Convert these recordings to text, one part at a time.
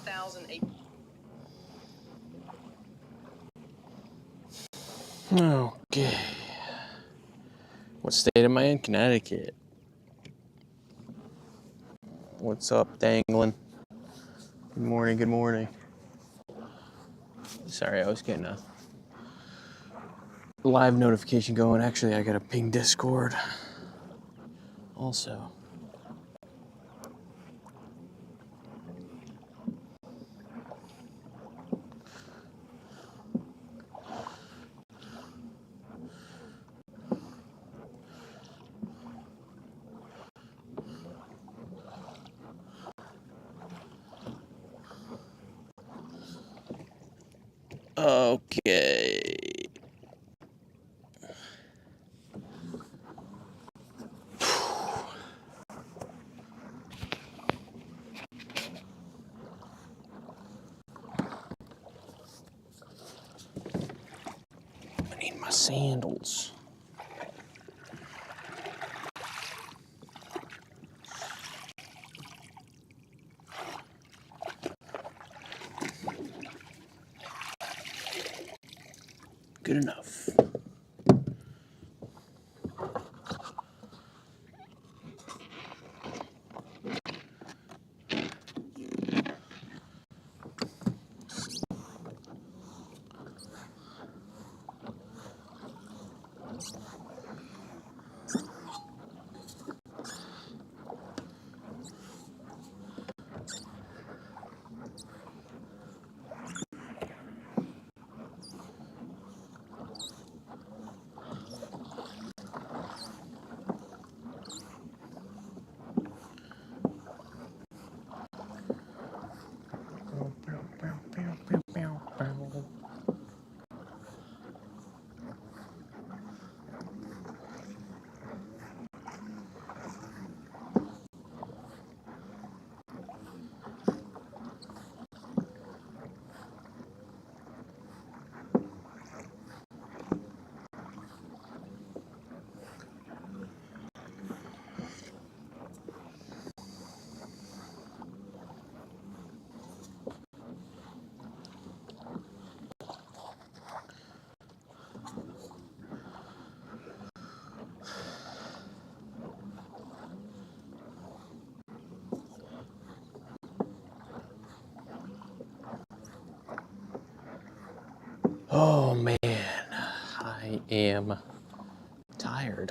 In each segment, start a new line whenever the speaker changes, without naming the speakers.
1,008.
Okay. What state am I in? Connecticut. What's up, dangling? Good morning, good morning. Sorry, I was getting a live notification going. Actually, I got a ping Discord also. Okay. I need my sandals. Good enough. Oh man, I am tired.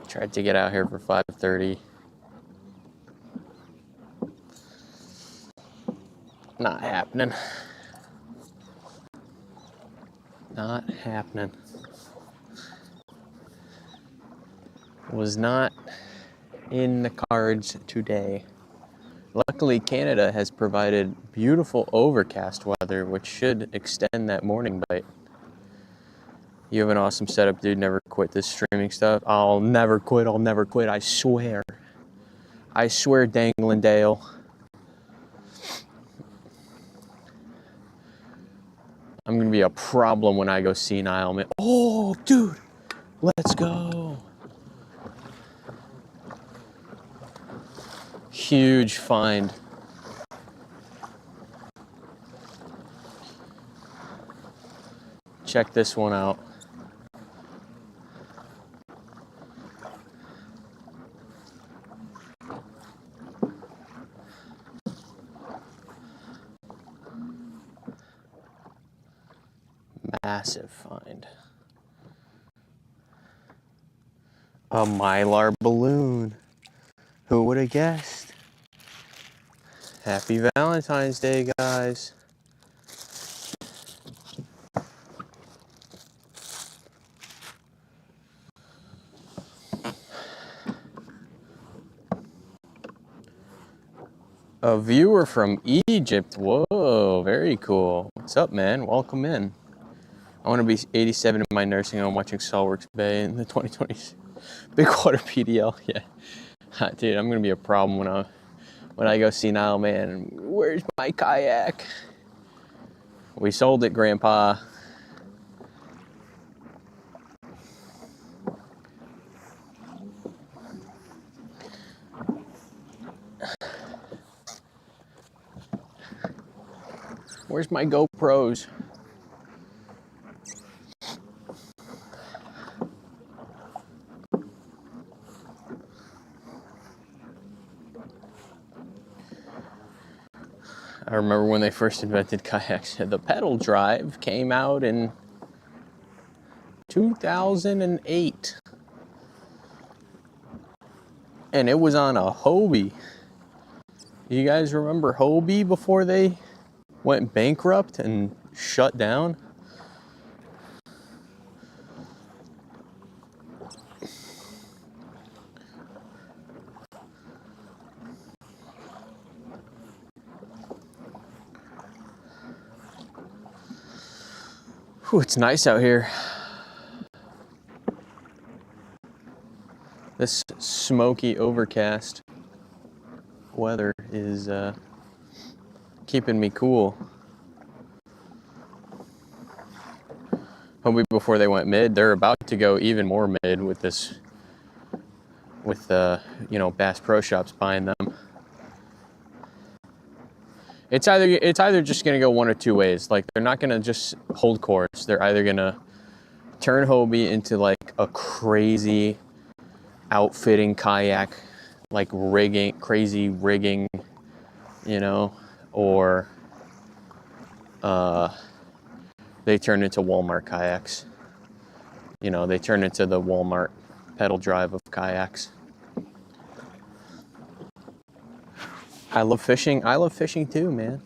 Tried to get out here for 5:30. Not happening. Not happening. Was not in the cards today. Luckily, Canada has provided beautiful overcast weather, which should extend that morning bite. You have an awesome setup, dude. Never quit this streaming stuff. I'll never quit. I'll never quit. I swear. I swear, Dangling Dale. I'm going to be a problem when I go senile, man. Oh, dude. Let's go. Huge find. Check this one out. Massive find. A Mylar balloon. Who would have guessed? Happy Valentine's Day, guys. A viewer from Egypt. Whoa, very cool. What's up, man? Welcome in. I want to be 87 in my nursing home watching Saltworks Bay in the 2020s. Big water PDL. Yeah. Dude, I'm going to be a problem when I go senile, man. Where's my kayak? We sold it, Grandpa. Where's my GoPros? I remember when they first invented kayaks. The pedal drive came out in 2008. And it was on a Hobie. You guys remember Hobie before they went bankrupt and shut down? Whew, it's nice out here. This smoky, overcast weather is keeping me cool. Hopefully before they went mid, they're about to go even more mid with this, with you know, Bass Pro Shops buying them. It's either just gonna go one or two ways. Like, they're not gonna just hold course. They're either gonna turn Hobie into like a crazy outfitting kayak, like rigging, crazy rigging, you know, or they turn into Walmart kayaks. You know, they turn into the Walmart pedal drive of kayaks. I love fishing. I love fishing too, man.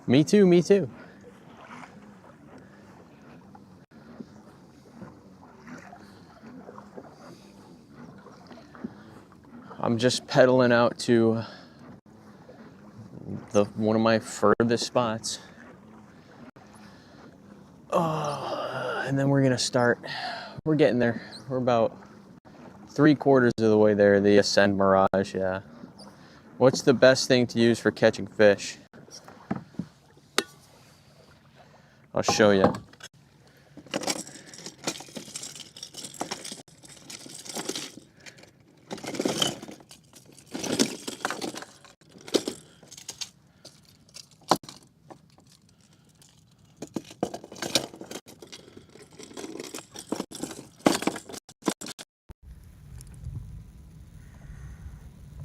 Me too, me too. I'm just pedaling out to one of my furthest spots. Oh, and then we're gonna start. We're getting there. We're about 3/4 of the way there. The Ascend Mirage, yeah. What's the best thing to use for catching fish? I'll show you.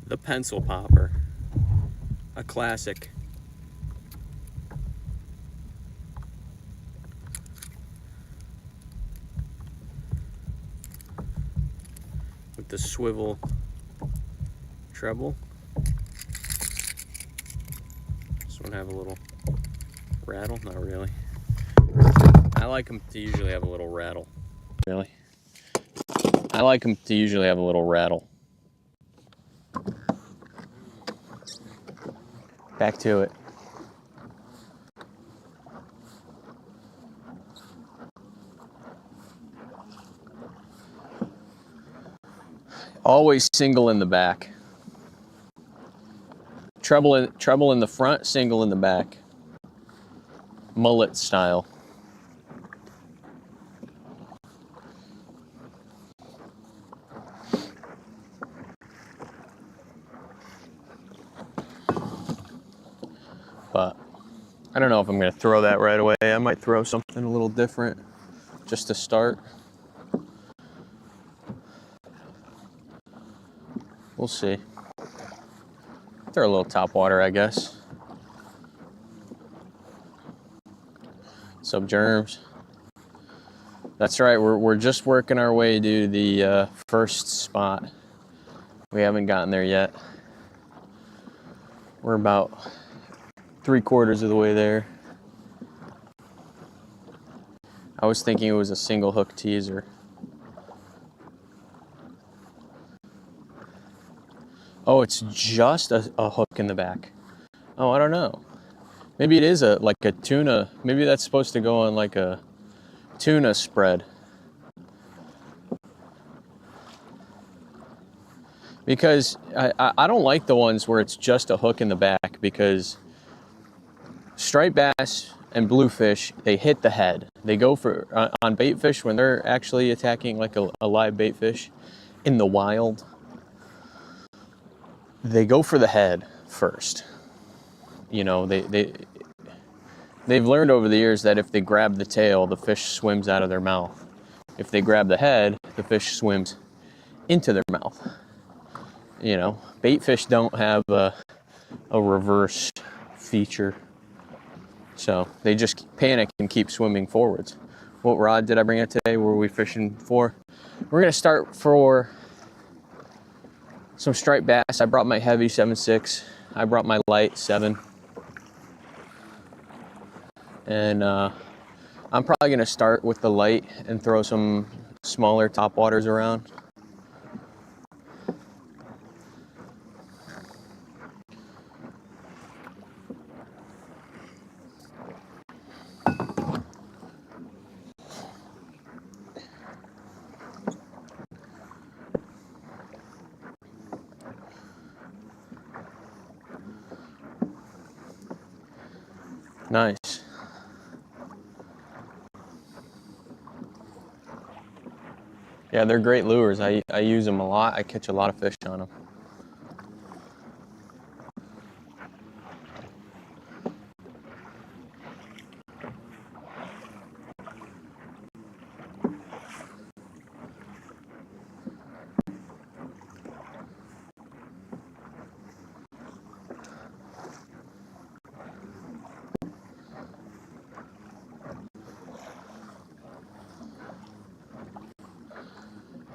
The pencil popper, a classic. With the swivel treble. This one have a little rattle, not really. I like them to usually have a little rattle. Really? I like them to usually have a little rattle. Back to it. Always single in the back. Treble in the front, single in the back. Mullet style. But I don't know if I'm going to throw that right away. I might throw something a little different just to start. We'll see. Throw a little top water, I guess. Subgerms. That's right, we're just working our way to the first spot. We haven't gotten there yet. We're about 3/4 of the way there. I was thinking it was a single hook teaser. Oh, it's just a hook in the back. Oh, I don't know. Maybe it is like a tuna. Maybe that's supposed to go on like a tuna spread. Because I don't like the ones where it's just a hook in the back, because striped bass and bluefish, they hit the head. They go for, on bait fish, when they're actually attacking like a live bait fish in the wild, they go for the head first. you know, they've learned over the years that if they grab the tail, the fish swims out of their mouth. If they grab the head, the fish swims into their mouth. You know, bait fish don't have a reverse feature, so they just panic and keep swimming forwards. What rod did I bring out today? What were we fishing for? We're gonna start for some striped bass. I brought my heavy 7.6. I brought my light 7. And I'm probably gonna start with the light and throw some smaller topwaters around. Nice. Yeah, they're great lures. I use them a lot. I catch a lot of fish on them.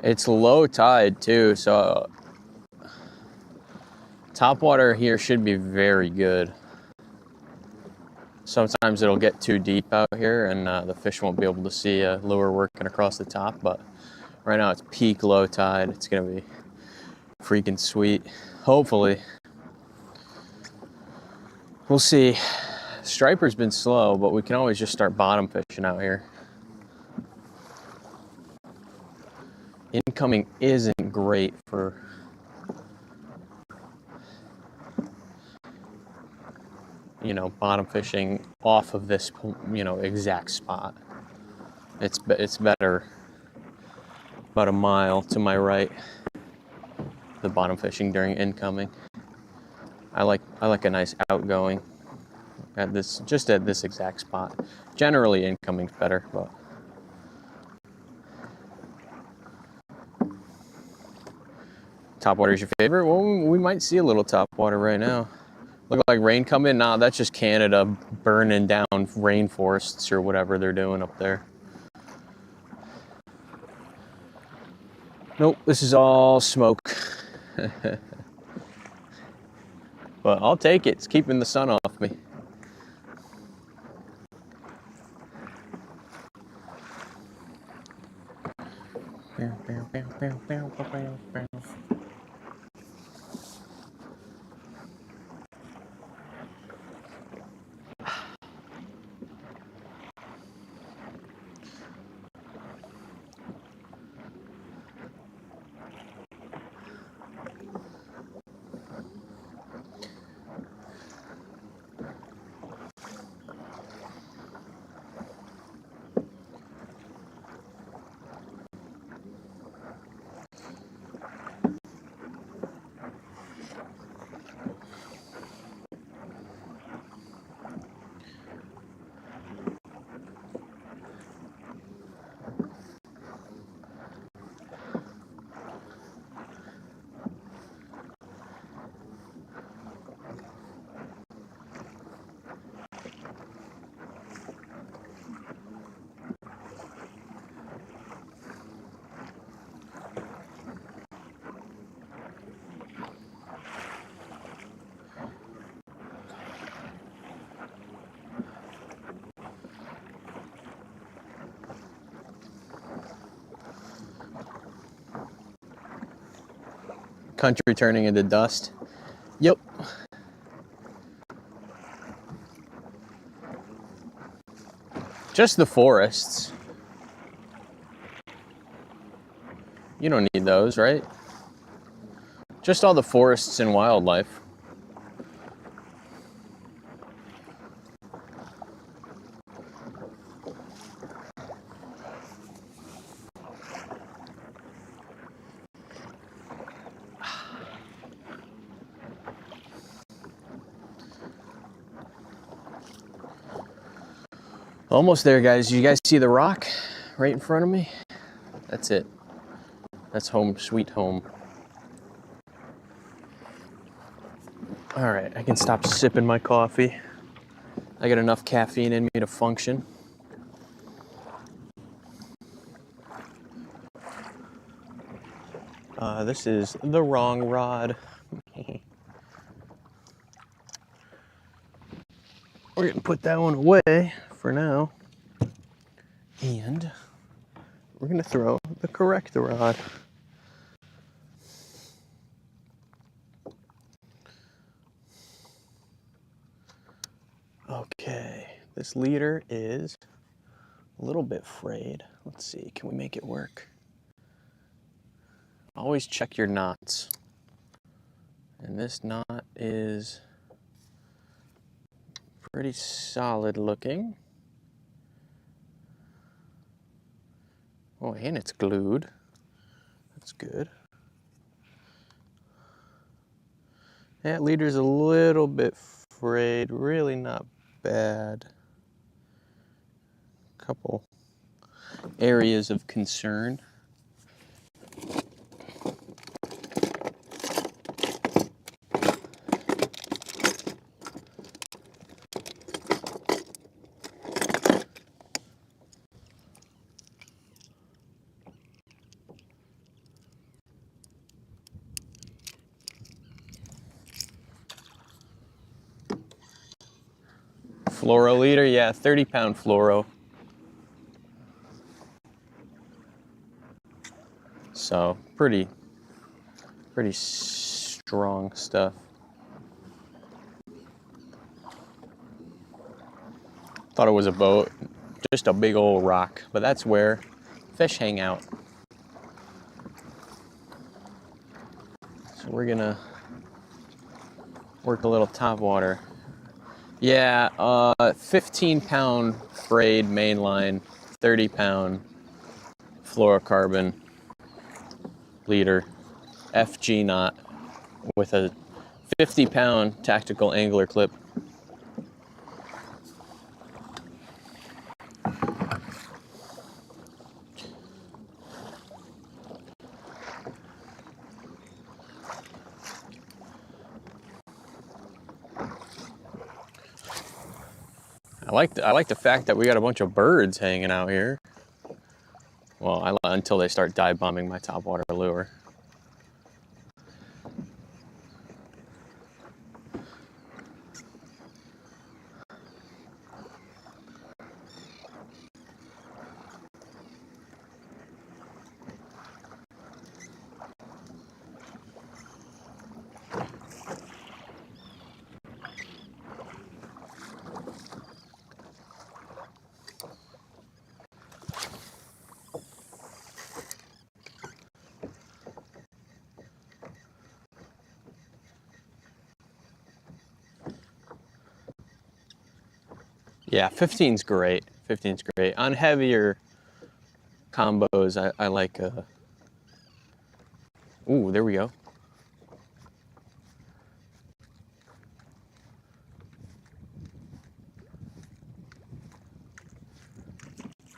It's low tide too, so topwater here should be very good. Sometimes it'll get too deep out here and the fish won't be able to see a lure working across the top, but right now it's peak low tide. It's gonna be freaking sweet. Hopefully. We'll see. Striper's been slow, but we can always just start bottom fishing out here. Incoming isn't great for bottom fishing off of this exact spot. It's better about a mile to my right, the bottom fishing during incoming. I like a nice outgoing at this exact spot. Generally incoming's better, but topwater is your favorite? Well, we might see a little topwater right now. Look like rain coming? Nah, that's just Canada burning down rainforests or whatever they're doing up there. Nope, this is all smoke. But I'll take it. It's keeping the sun off me. Country turning into dust. Yep. Just the forests. You don't need those, right? Just all the forests and wildlife. Almost there, guys. You guys see the rock right in front of me? That's it. That's home, sweet home. All right, I can stop sipping my coffee. I got enough caffeine in me to function. This is the wrong rod. We're gonna put that one away for now. And we're gonna throw the correct rod. Okay, this leader is a little bit frayed. Let's see, can we make it work? Always check your knots. And this knot is pretty solid looking. Oh, and it's glued. That's good. That leader's a little bit frayed, really not bad. Couple areas of concern. Fluoro leader, yeah, 30-pound fluoro. So pretty strong stuff. Thought it was a boat, just a big old rock, but that's where fish hang out. So we're gonna work a little top water. Yeah, 15-pound frayed mainline, 30-pound fluorocarbon leader, FG knot with a 50-pound tactical angler clip. I like the fact that we got a bunch of birds hanging out here. Well, until they start dive bombing my topwater lure. Yeah, 15's great. 15's great. On heavier combos, I like ooh, there we go.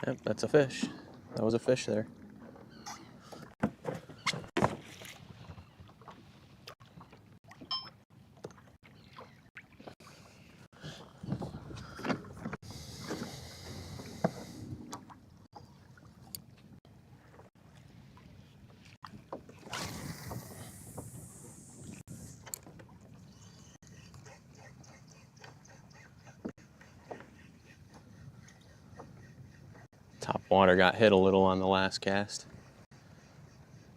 Yep, that's a fish. That was a fish there. Top water got hit a little on the last cast.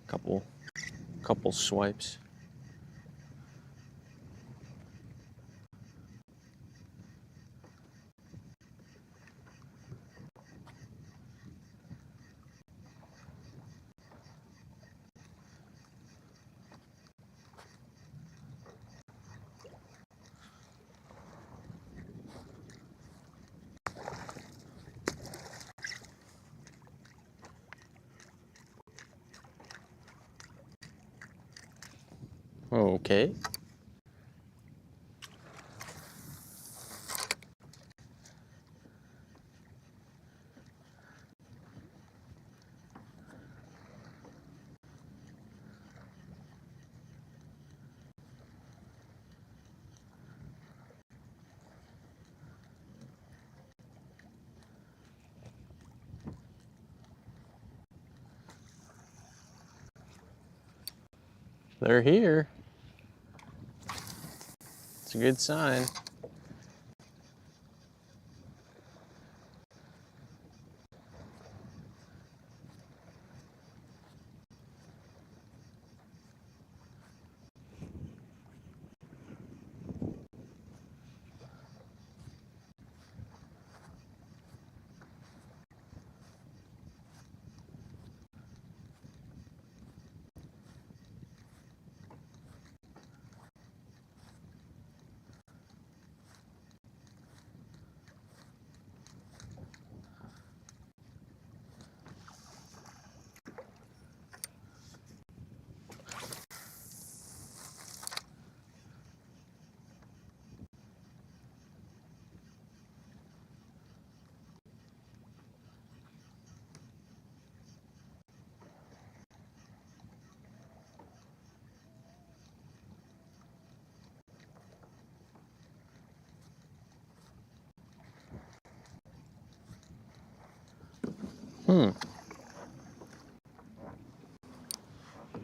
Couple swipes. Okay. They're here. It's a good sign.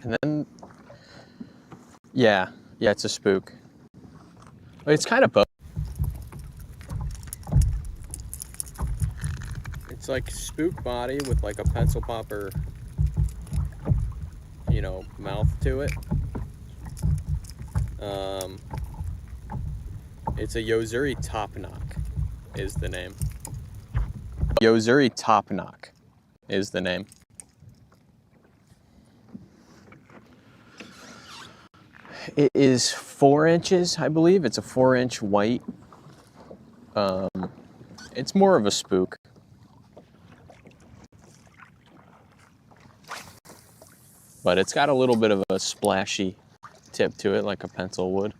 And then, yeah, it's a spook. It's kind of both. It's like spook body with like a pencil popper, you know, mouth to it. It's a Yozuri Top Knock is the name. Yozuri Top Knock is the name. It is 4 inches, I believe. It's a 4-inch white. It's more of a spook. But it's got a little bit of a splashy tip to it, like a pencil would.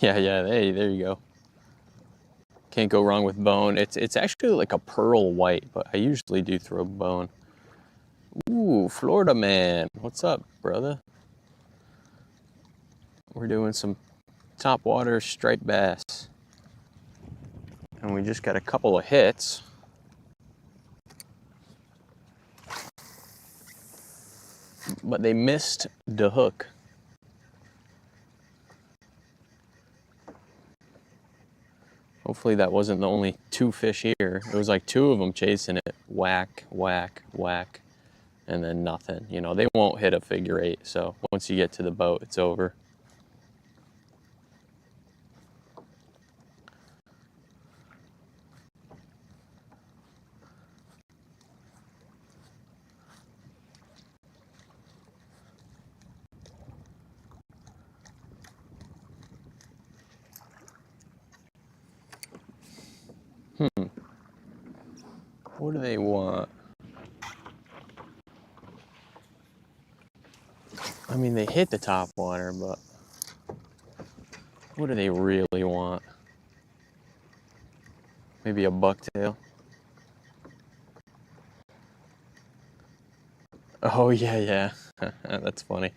Yeah, hey, there you go. Can't go wrong with bone. It's actually like a pearl white, but I usually do throw bone. Ooh, Florida man. What's up, brother? We're doing some topwater striped bass. And we just got a couple of hits. But they missed the hook. Hopefully that wasn't the only 2 fish here. It was like 2 of them chasing it. Whack, whack, whack. And then nothing. You know, they won't hit a figure 8. So once you get to the boat, it's over. What do they want? I mean, they hit the top water, but what do they really want? Maybe a bucktail? Oh, yeah. That's funny.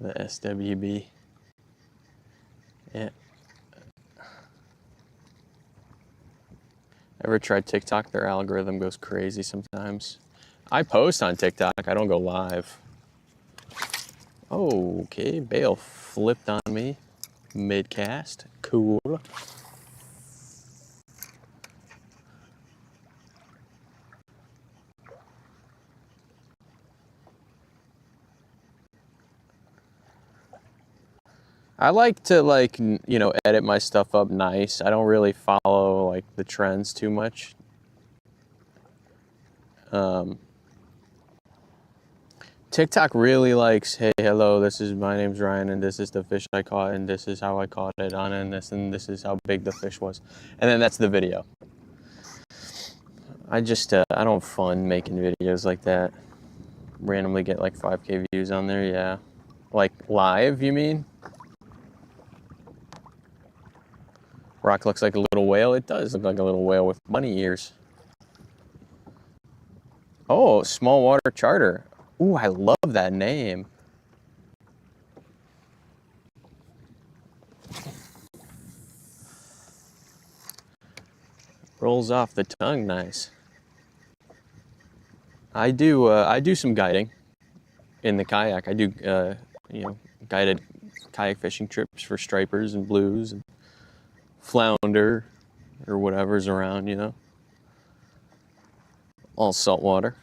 The SWB. Yeah. Ever tried TikTok? Their algorithm goes crazy sometimes. I post on TikTok. I don't go live. Oh, okay. Bail flipped on me mid-cast. Cool. I like to, like, you know, edit my stuff up nice. I don't really follow like the trends too much. TikTok really likes, hey, hello, my name's Ryan, and this is the fish I caught, and this is how I caught it on, and this is how big the fish was. And then that's the video. I don't have fun making videos like that. Randomly get like 5K views on there, yeah. Like live, you mean? Rock looks like a little whale. It does look like a little whale with bunny ears. Oh, small water charter. Ooh, I love that name. Rolls off the tongue, nice. I do some guiding in the kayak. I do, guided kayak fishing trips for stripers and blues and flounder or whatever's around, all saltwater.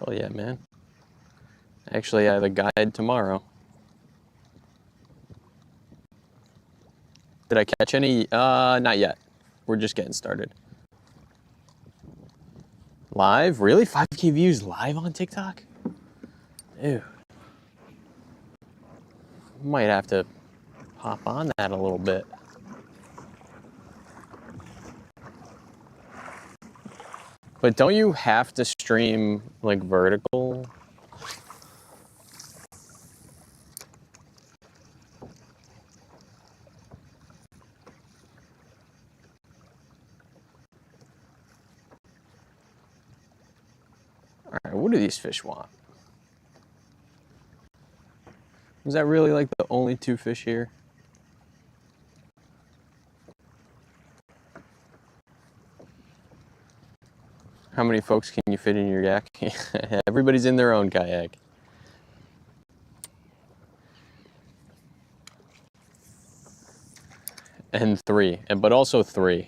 Hell yeah, man. Actually, I have a guide tomorrow. Did I catch any? Not yet. We're just getting started. Live? Really? 5K views live on TikTok? Ew. Might have to hop on that a little bit. But don't you have to stream like vertical? All right, what do these fish want? Is that really like the only two fish here? How many folks can you fit in your yak? Everybody's in their own kayak. And three, but also three.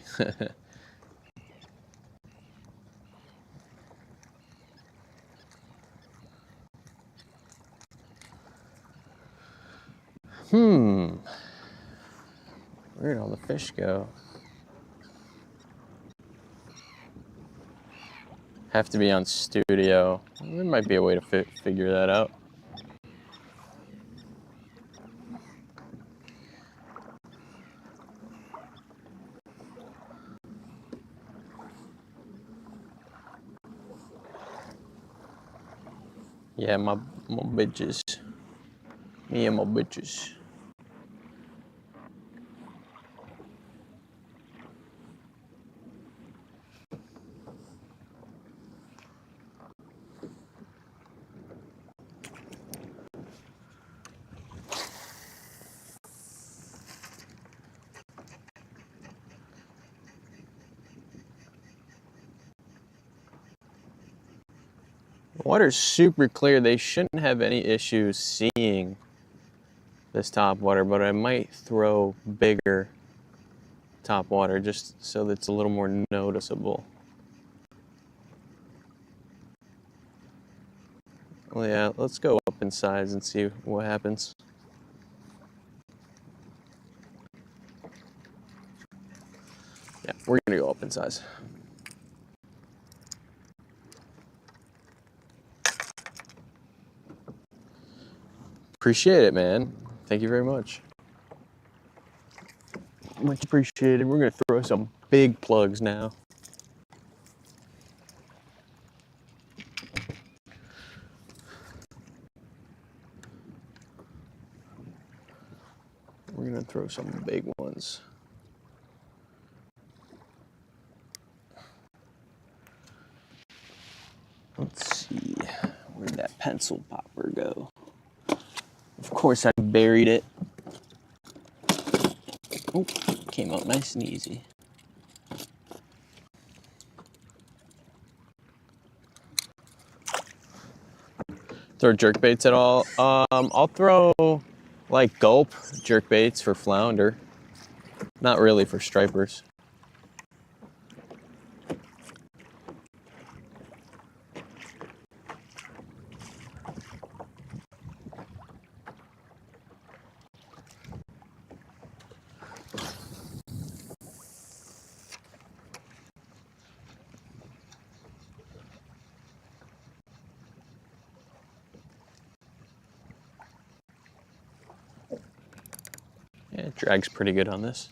Where'd all the fish go? Have to be on studio. There might be a way to figure that out. Yeah, my bitches. Me and my bitches. The water's super clear. They shouldn't have any issues seeing this top water, but I might throw bigger top water just so that it's a little more noticeable. Well, yeah, let's go up in size and see what happens. Yeah, we're gonna go up in size. Appreciate it, man. Thank you very much. Much appreciated. We're gonna throw some big plugs now. We're gonna throw some big ones. Let's see, where'd that pencil popper go? Of course I buried it. Oh, came out nice and easy. Throw jerk baits at all? I'll throw like gulp jerk baits for flounder. Not really for stripers. Yeah, it drags pretty good on this.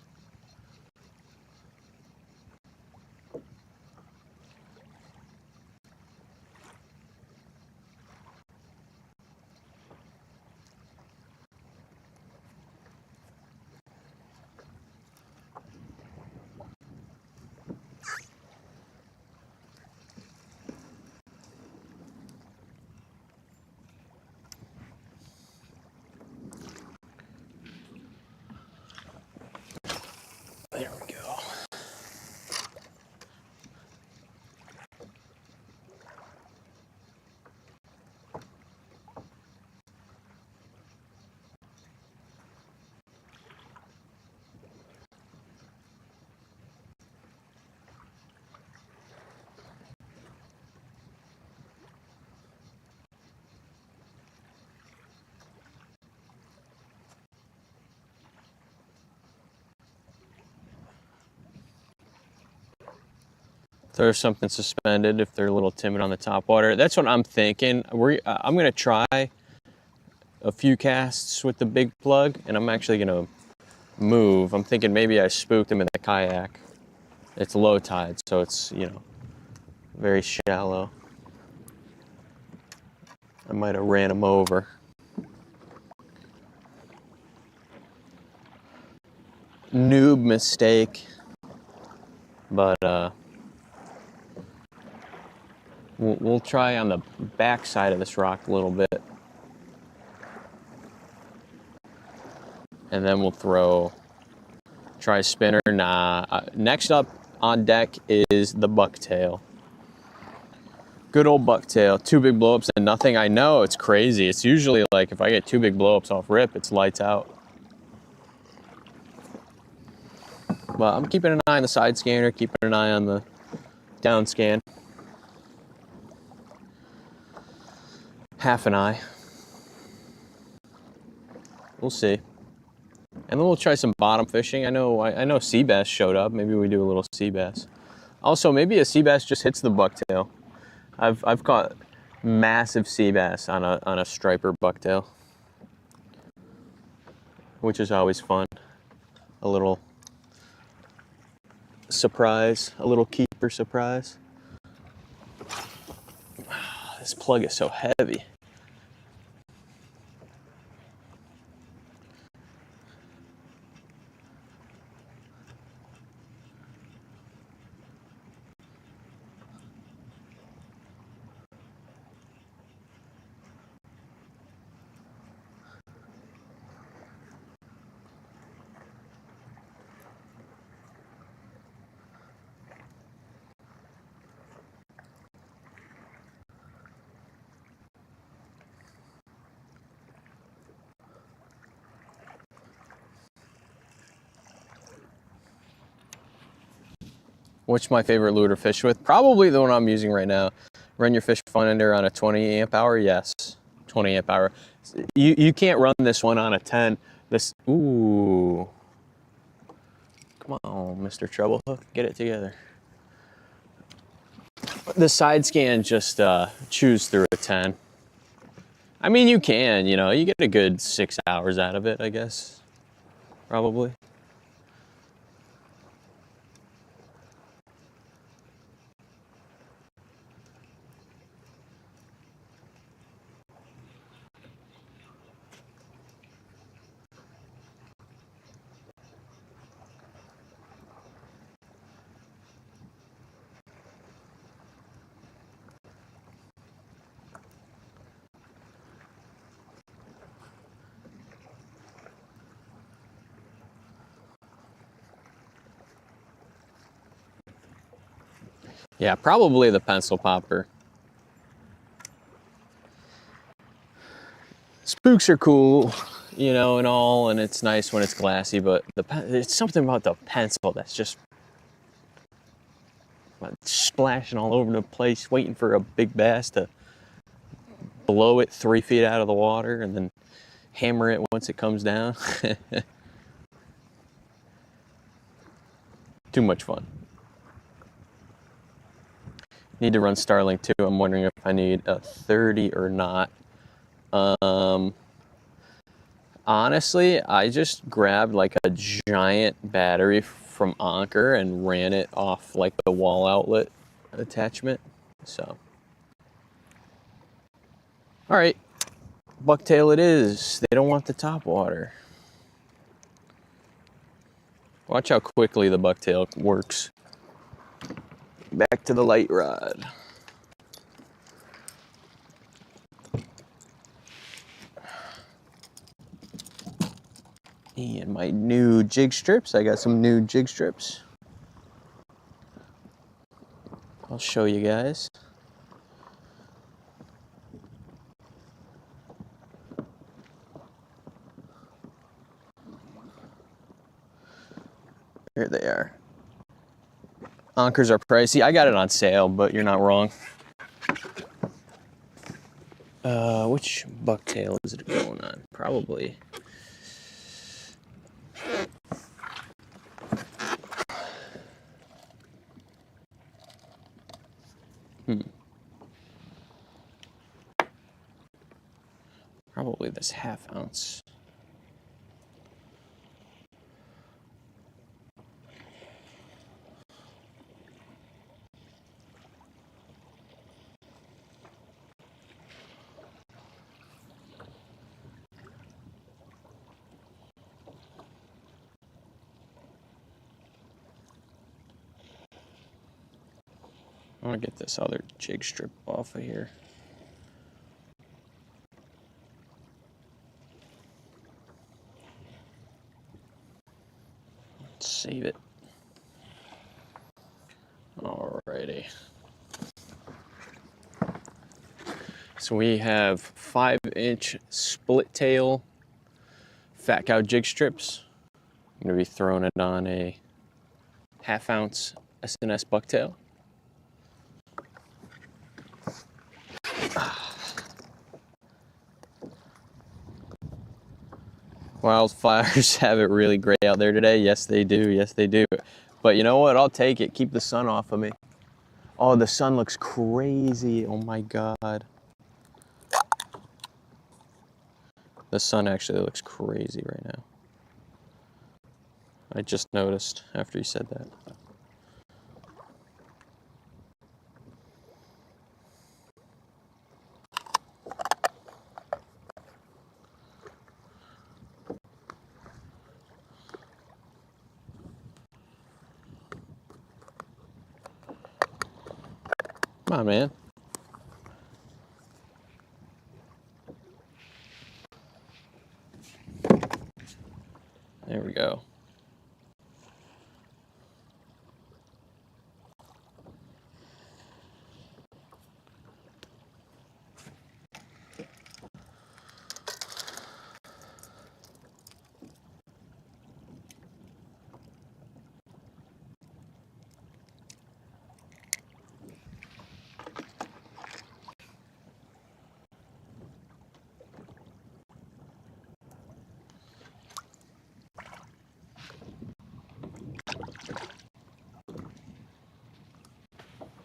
There we go. Throw something suspended if they're a little timid on the top water. That's what I'm thinking. I'm gonna try a few casts with the big plug, and I'm actually gonna move. I'm thinking maybe I spooked them in the kayak. It's low tide, so it's, you know, very shallow. I might have ran them over. Noob mistake, but we'll try on the back side of this rock a little bit, and then we'll try spinner. Nah. Next up on deck is the bucktail. Good old bucktail. 2 big blowups and nothing. I know, it's crazy. It's usually like if I get 2 big blowups off rip, it's lights out. But I'm keeping an eye on the side scanner, keeping an eye on the down scan. Half an eye. We'll see. And then we'll try some bottom fishing. I know sea bass showed up. Maybe we do a little sea bass. Also, maybe a sea bass just hits the bucktail. I've caught massive sea bass on a striper bucktail, which is always fun. A little surprise, a little keeper surprise. This plug is so heavy. What's my favorite lure to fish with? Probably the one I'm using right now. Run your fish finder on a 20 amp hour? Yes, 20 amp hour. You can't run this one on a 10. Ooh. Come on, Mr. Troublehook, get it together. The side scan just chews through a 10. I mean, you can, you know, you get a good 6 hours out of it, I guess, probably. Yeah, probably the pencil popper. Spooks are cool, you know, and all, and it's nice when it's glassy, but it's something about the pencil that's just splashing all over the place, waiting for a big bass to blow it 3 feet out of the water and then hammer it once it comes down. Too much fun. Need to run Starlink too. I'm wondering if I need a 30 or not. Honestly, I just grabbed like a giant battery from Anker and ran it off like the wall outlet attachment. So, all right, bucktail it is. They don't want the top water. Watch how quickly the bucktail works. Back to the light rod. And my new jig strips. I got some new jig strips. I'll show you guys. Here they are. Ankers are pricey. I got it on sale, but you're not wrong. Which bucktail is it going on? Probably. Probably this 1/2 ounce. I want to get this other jig strip off of here. Let's save it. Alrighty. So we have 5-inch split tail fat cow jig strips. I'm going to be throwing it on a 1/2 ounce S&S bucktail. Wildfires have it really gray out there today. Yes, they do. Yes, they do. But you know what? I'll take it. Keep the sun off of me. Oh, the sun looks crazy. Oh my God. The sun actually looks crazy right now. I just noticed after you said that. Come on, man. There we go.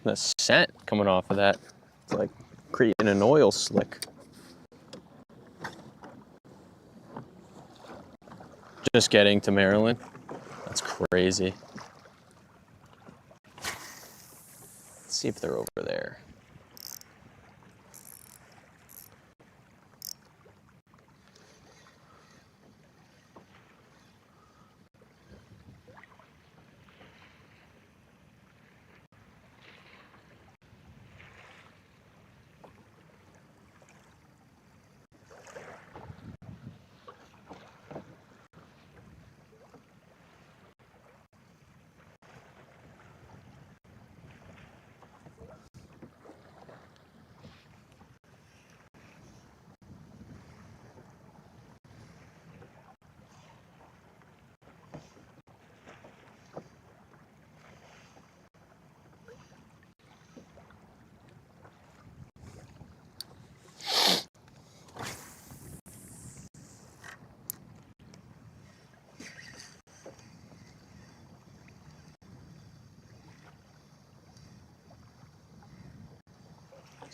The scent coming off of that, it's like creating an oil slick. Just getting to Maryland. That's crazy. Let's see if they're over there.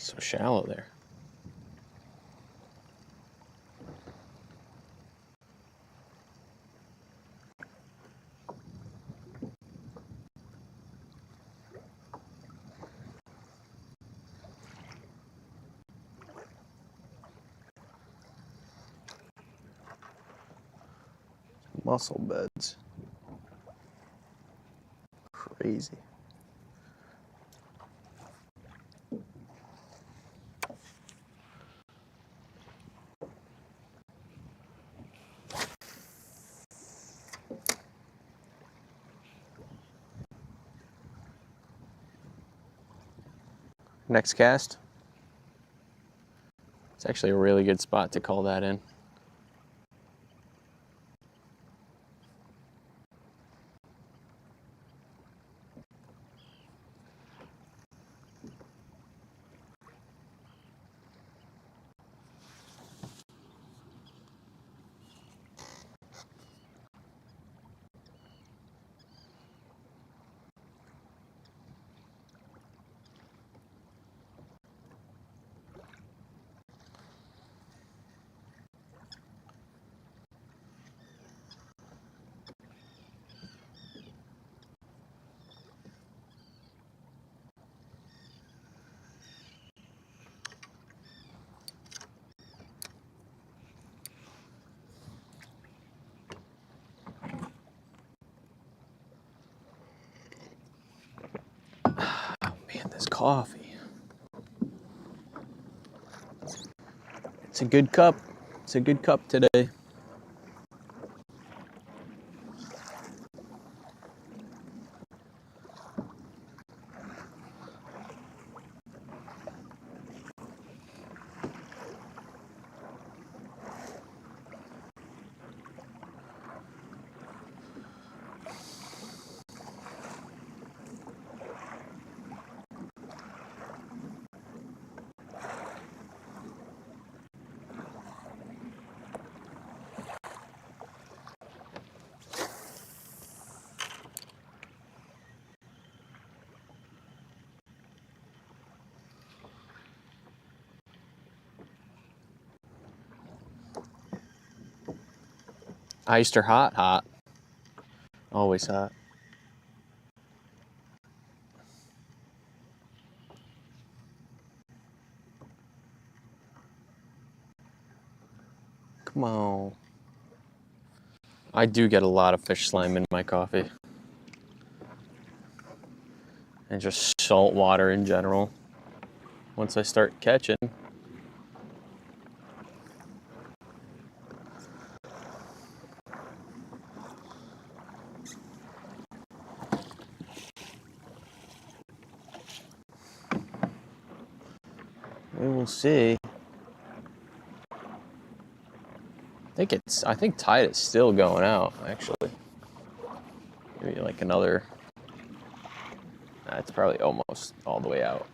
So shallow there. Mussel beds. Crazy. Next cast. It's actually a really good spot to call that in. Man, this coffee. It's a good cup. It's a good cup today. Iced or hot? Hot. Always hot. Come on. I do get a lot of fish slime in my coffee. And just salt water in general. Once I start catching. We will see. I think tide is still going out, actually. Maybe like another, it's probably almost all the way out.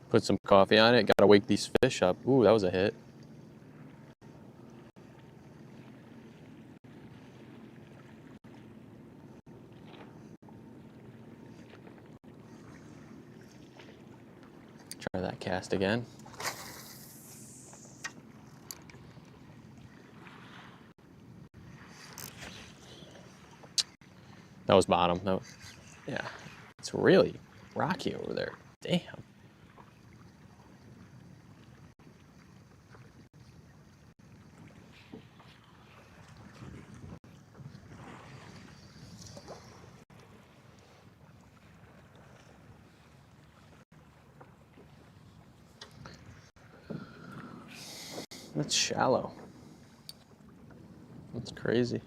Put some coffee on it. Gotta wake these fish up. Ooh, that was a hit. Try that cast again. That was bottom. Yeah. It's really rocky over there. Damn. That's shallow. That's crazy.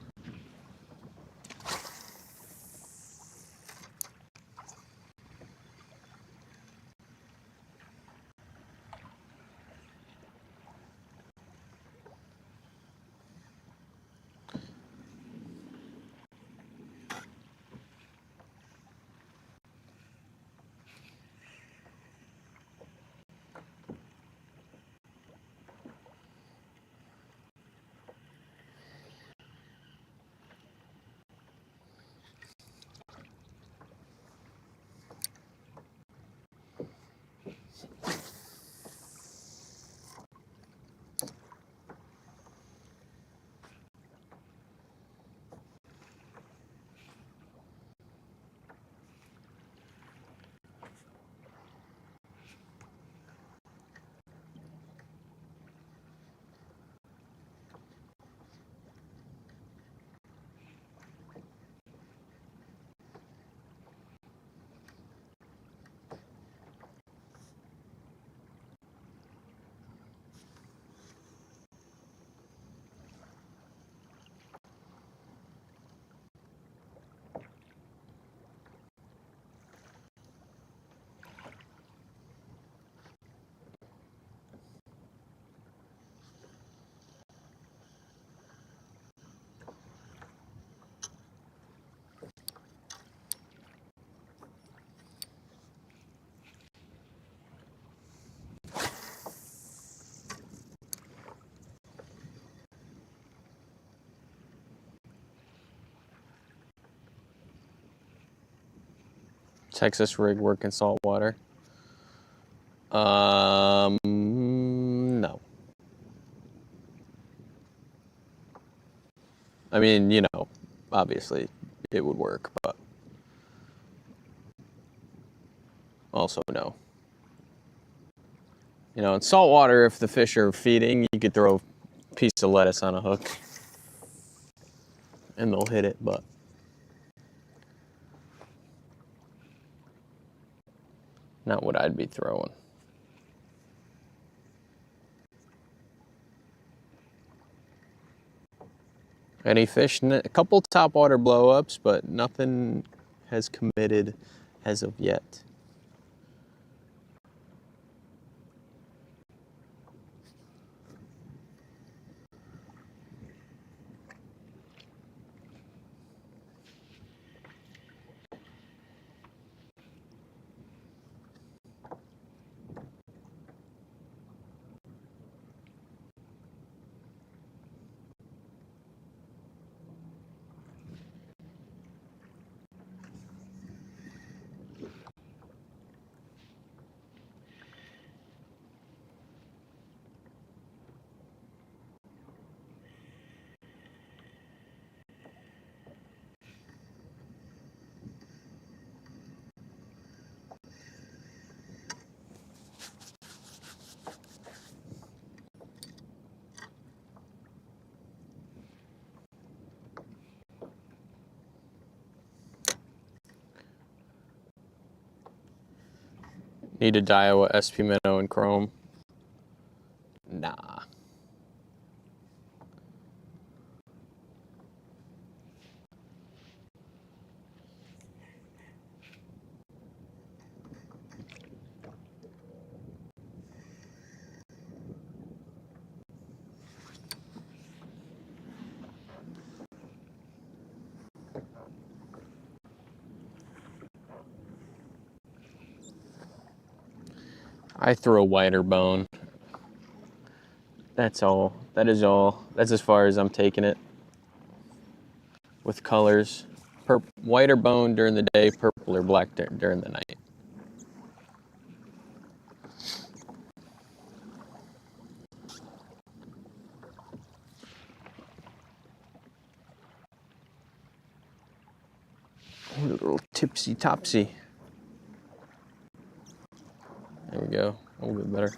Texas rig working saltwater. No. I mean, you know, obviously it would work, but also no. You know, in saltwater, if the fish are feeding, you could throw a piece of lettuce on a hook and they'll hit it, but not what I'd be throwing. Any fish? A couple topwater blow-ups, but nothing has committed as of yet. Need a Daiwa SP Minnow and Chrome? Nah. I throw a wider bone. That's all. That is all. That's as far as I'm taking it. With colors. Whiter bone during the day, purple or black during the night. A little tipsy topsy. There we go. A little bit better.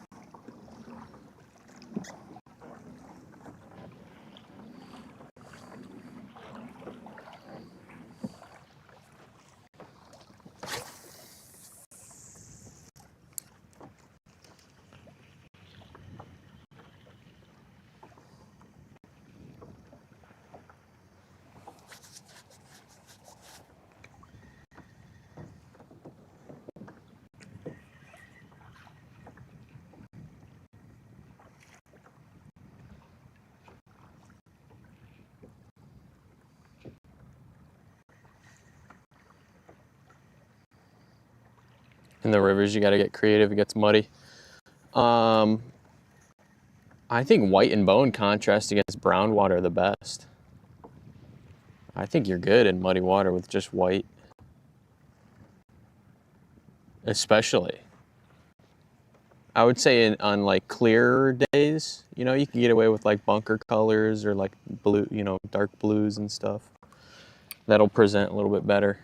In the rivers, you got to get creative. It gets muddy. I think white and bone contrast against brown water the best. I think you're good in muddy water with just white. Especially. I would say on like clearer days, you know, you can get away with like bunker colors or like blue, you know, dark blues and stuff. That'll present a little bit better.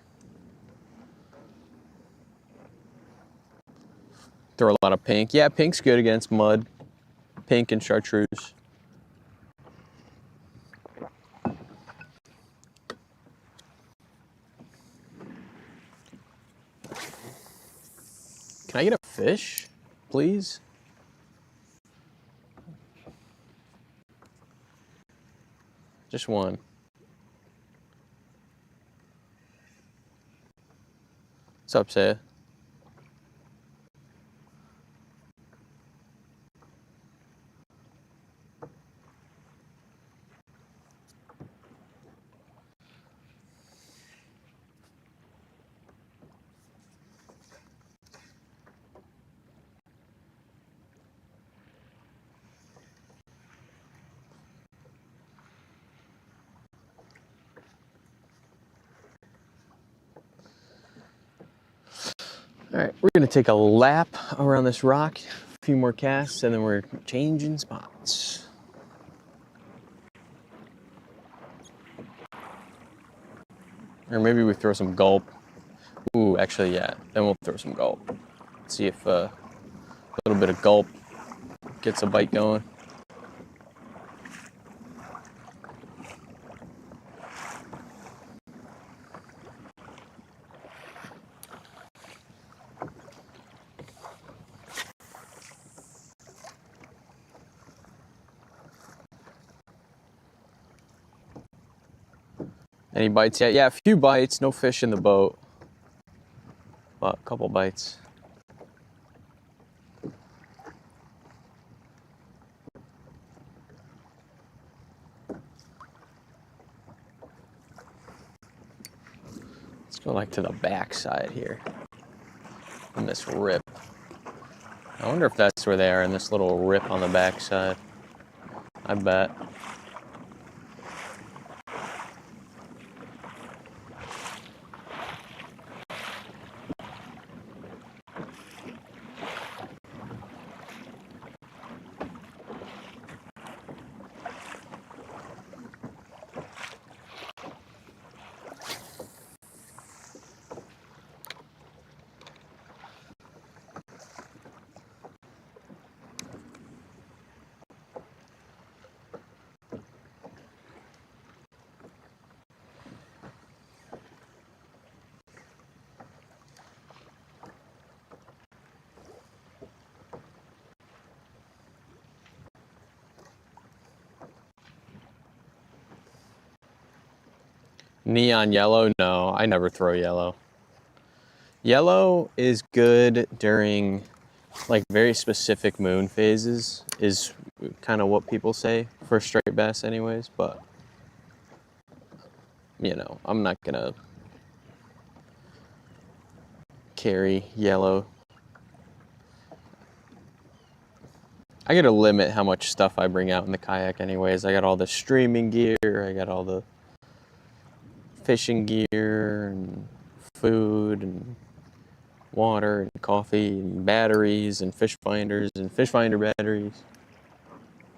Throw a lot of pink. Yeah, pink's good against mud. Pink and chartreuse. Can I get a fish, please? Just one. What's up, Saya? All right, we're gonna take a lap around this rock, a few more casts, and then we're changing spots. Or maybe we throw some gulp. Ooh, actually, yeah, then we'll throw some gulp. See if a little bit of gulp gets a bite going. Any bites yet? Yeah, a few bites, no fish in the boat. But a couple bites. Let's go like to the back side here. In this rip. I wonder if that's where they are, in this little rip on the back side. I bet. Neon yellow? No, I never throw yellow. Yellow is good during like very specific moon phases, is kind of what people say for straight bass anyways, but you know, I'm not gonna carry yellow. I gotta limit how much stuff I bring out in the kayak anyways. I got all the streaming gear, I got all the fishing gear and food and water and coffee and batteries and fish finders and fish finder batteries.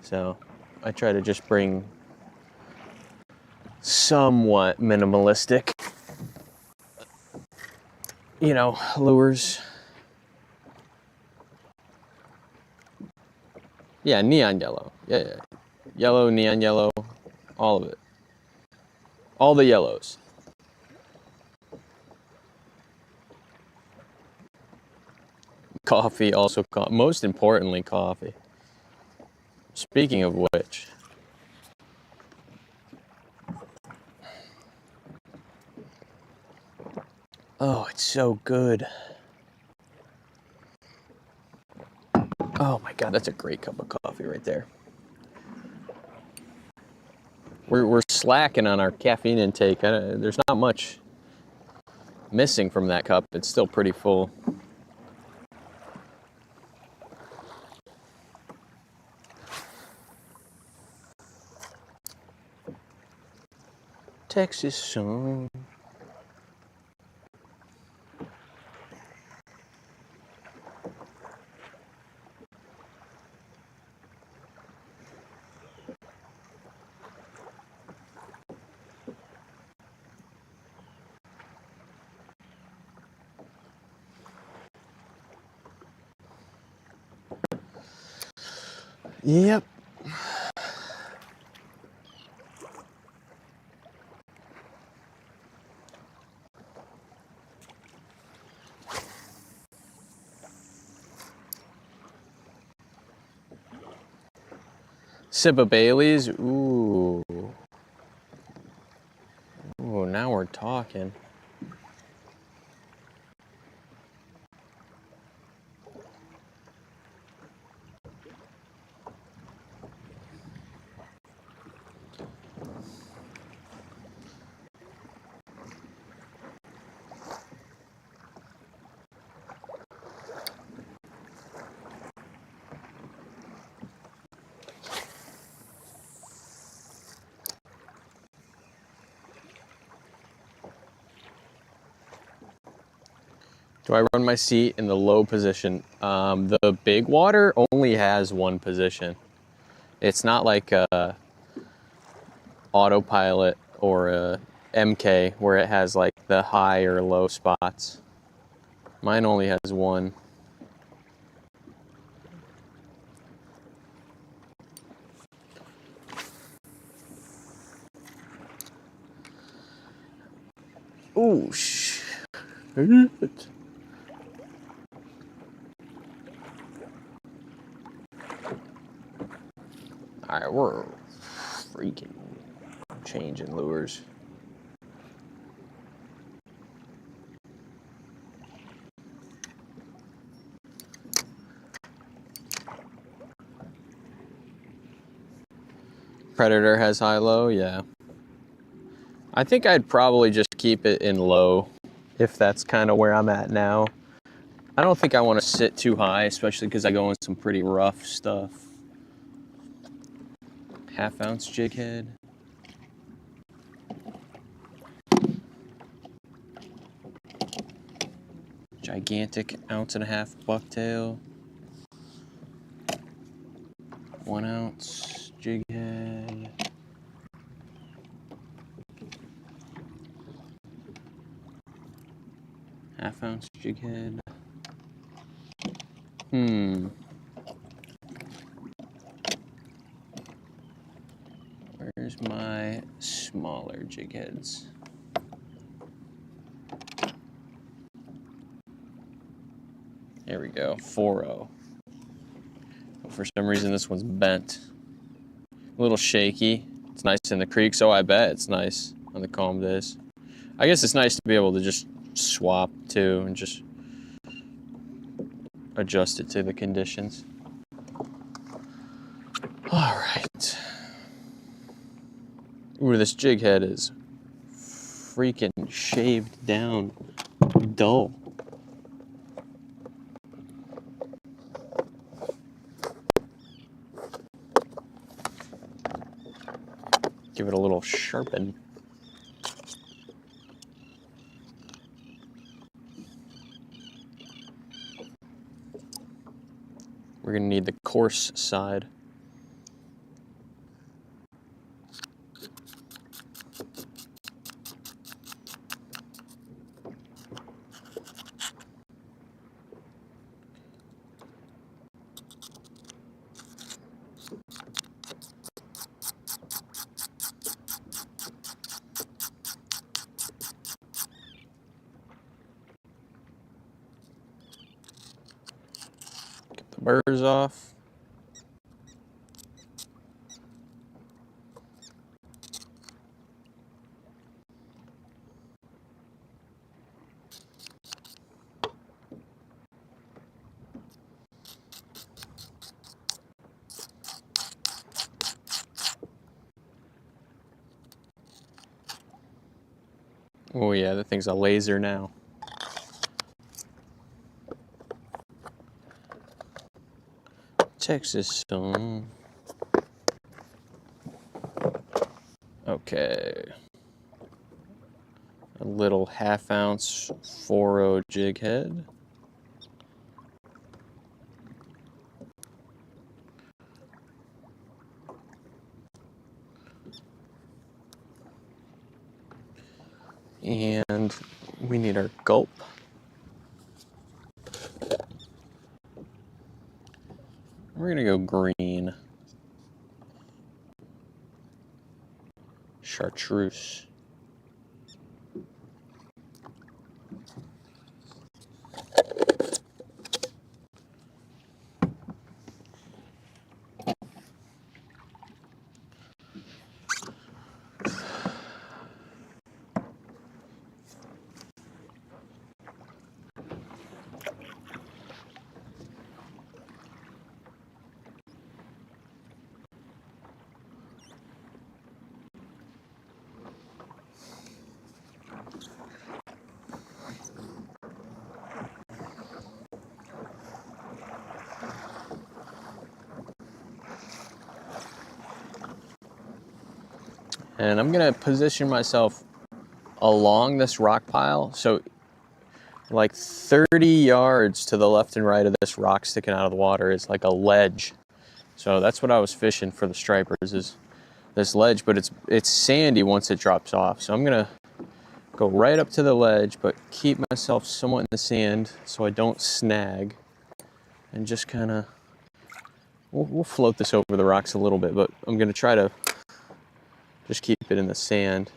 So I try to just bring somewhat minimalistic, you know, lures. Yeah, neon yellow. Yeah. Yellow, neon yellow, all of it. All the yellows. Coffee, also, most importantly, coffee. Speaking of which, oh, it's so good. Oh my God, that's a great cup of coffee right there. We're slacking on our caffeine intake. There's not much missing from that cup. It's still pretty full. Texas sun. Yep. Sip of Bailey's. Ooh. Ooh, now we're talking. Do I run my seat in the low position? The big water only has one position. It's not like a autopilot or a MK where it has like the high or low spots. Mine only has one. Ooh, shit. All right, we're freaking changing lures. Predator has high-low, yeah. I think I'd probably just keep it in low if that's kind of where I'm at now. I don't think I want to sit too high, especially because I go in some pretty rough stuff. Half-ounce jig head. Gigantic 1.5 ounce bucktail. 1 ounce jig head. Half-ounce jig head. Where's my smaller jig heads? Here we go, 4.0. For some reason, this one's bent. A little shaky. It's nice in the creek, so I bet it's nice on the calm days. I guess it's nice to be able to just swap too and just adjust it to the conditions. All right. Ooh, this jig head is freaking shaved down dull. Give it a little sharpen. We're gonna need the coarse side. Get the burrs off. Oh yeah, that thing's a laser now. Texas sun. Okay. a little 1/2 ounce 4-0 jig head. And we need our gulp. We're gonna go green. Chartreuse. And I'm gonna position myself along this rock pile, so like 30 yards to the left and right of this rock sticking out of the water is like a ledge. So that's what I was fishing for the stripers, is this ledge, but it's sandy once it drops off. So I'm gonna go right up to the ledge, but keep myself somewhat in the sand so I don't snag, and just kind of, we'll float this over the rocks a little bit, but I'm gonna try to just keep it in the sand.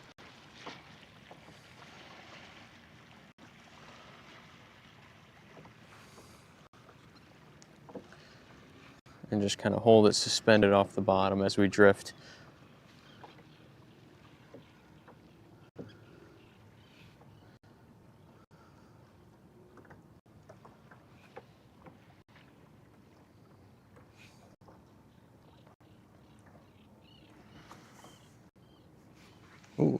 And just kind of hold it suspended off the bottom as we drift. Ooh.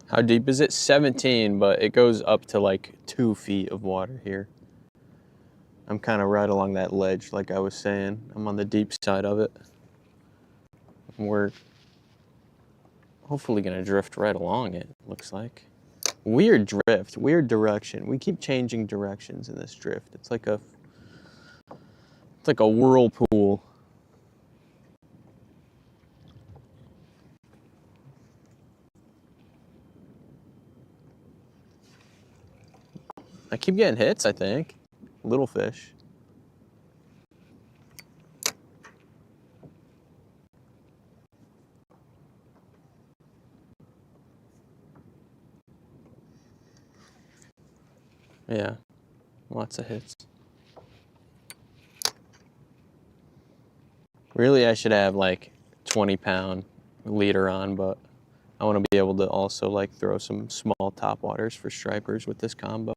How deep is it? 17, but it goes up to like 2 feet of water here. I'm kind of right along that ledge, like I was saying. I'm on the deep side of it. We're hopefully gonna drift right along it, looks like. Weird drift, weird direction. We keep changing directions in this drift. It's like a whirlpool. I keep getting hits, I think. Little fish. Yeah, lots of hits. Really, I should have like 20-pound leader on, but I want to be able to also like throw some small topwaters for stripers with this combo.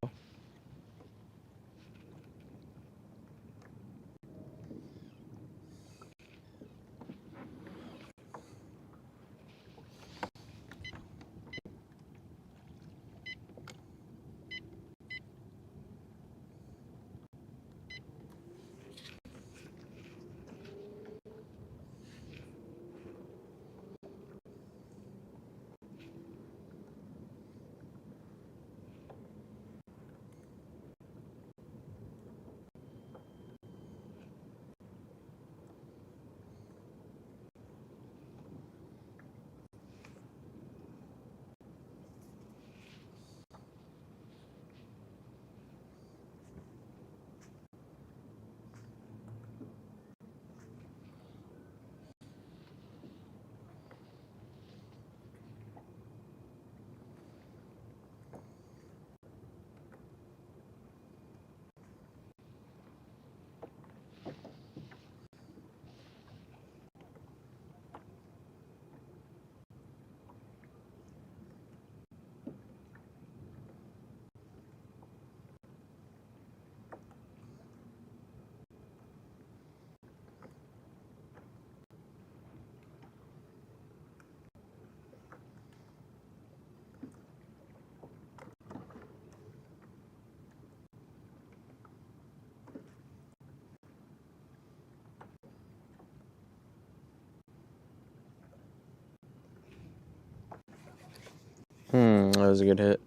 That was a good hit.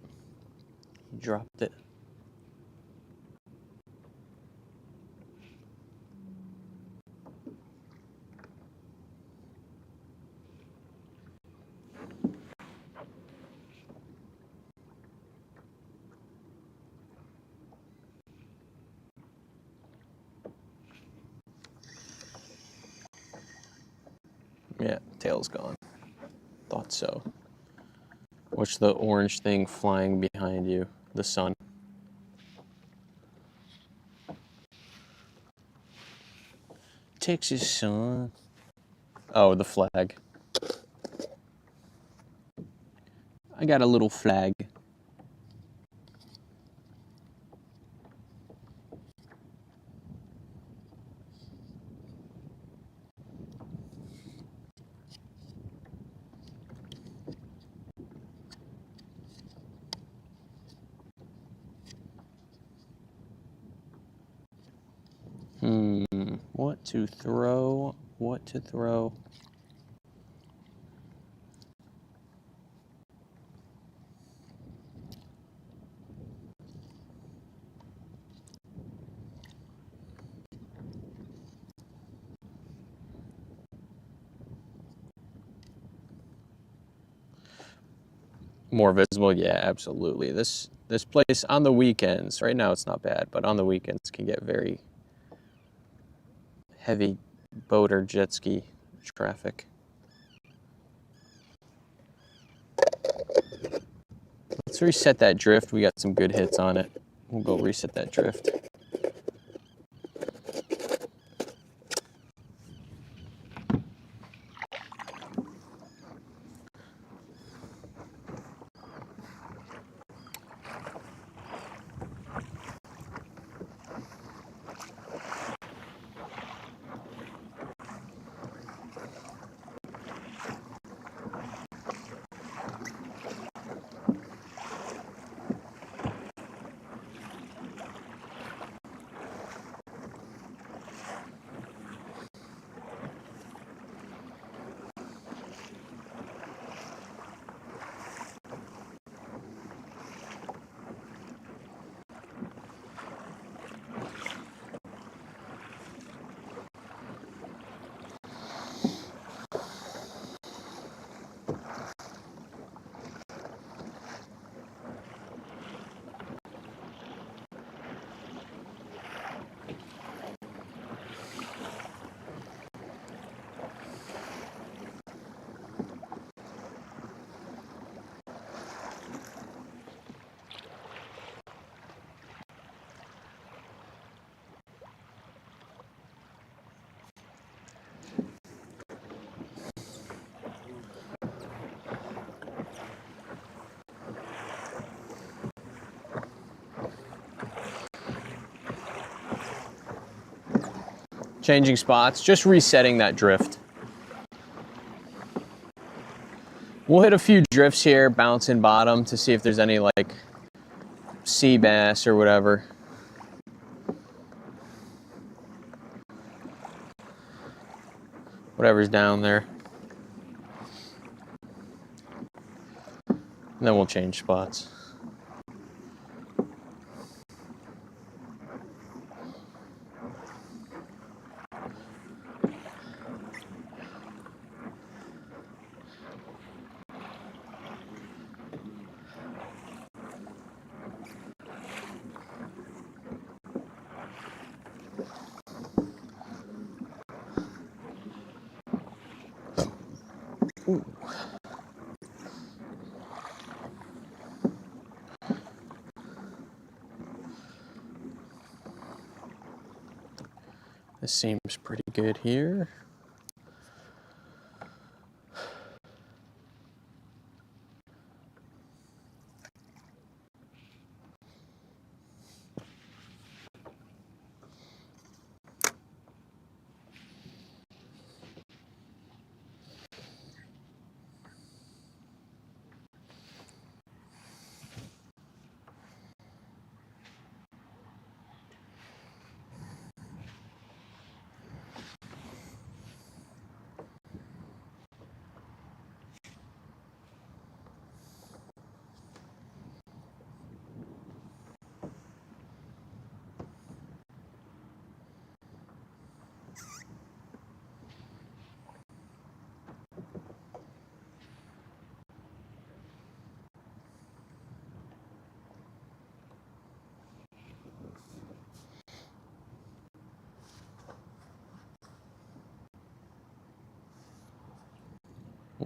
He dropped it. Yeah, tail's gone. Thought so. What's the orange thing flying behind you? The sun. Texas sun. Oh, the flag. I got a little flag. What to throw? What to throw? More visible? Yeah, absolutely. This place on the weekends, right now it's not bad, but on the weekends can get very heavy boat or jet ski traffic. Let's reset that drift. We got some good hits on it. We'll go reset that drift. Changing spots, just resetting that drift. We'll hit a few drifts here, bouncing bottom to see if there's any like sea bass or whatever. Whatever's down there. And then we'll change spots. Ooh. This seems pretty good here.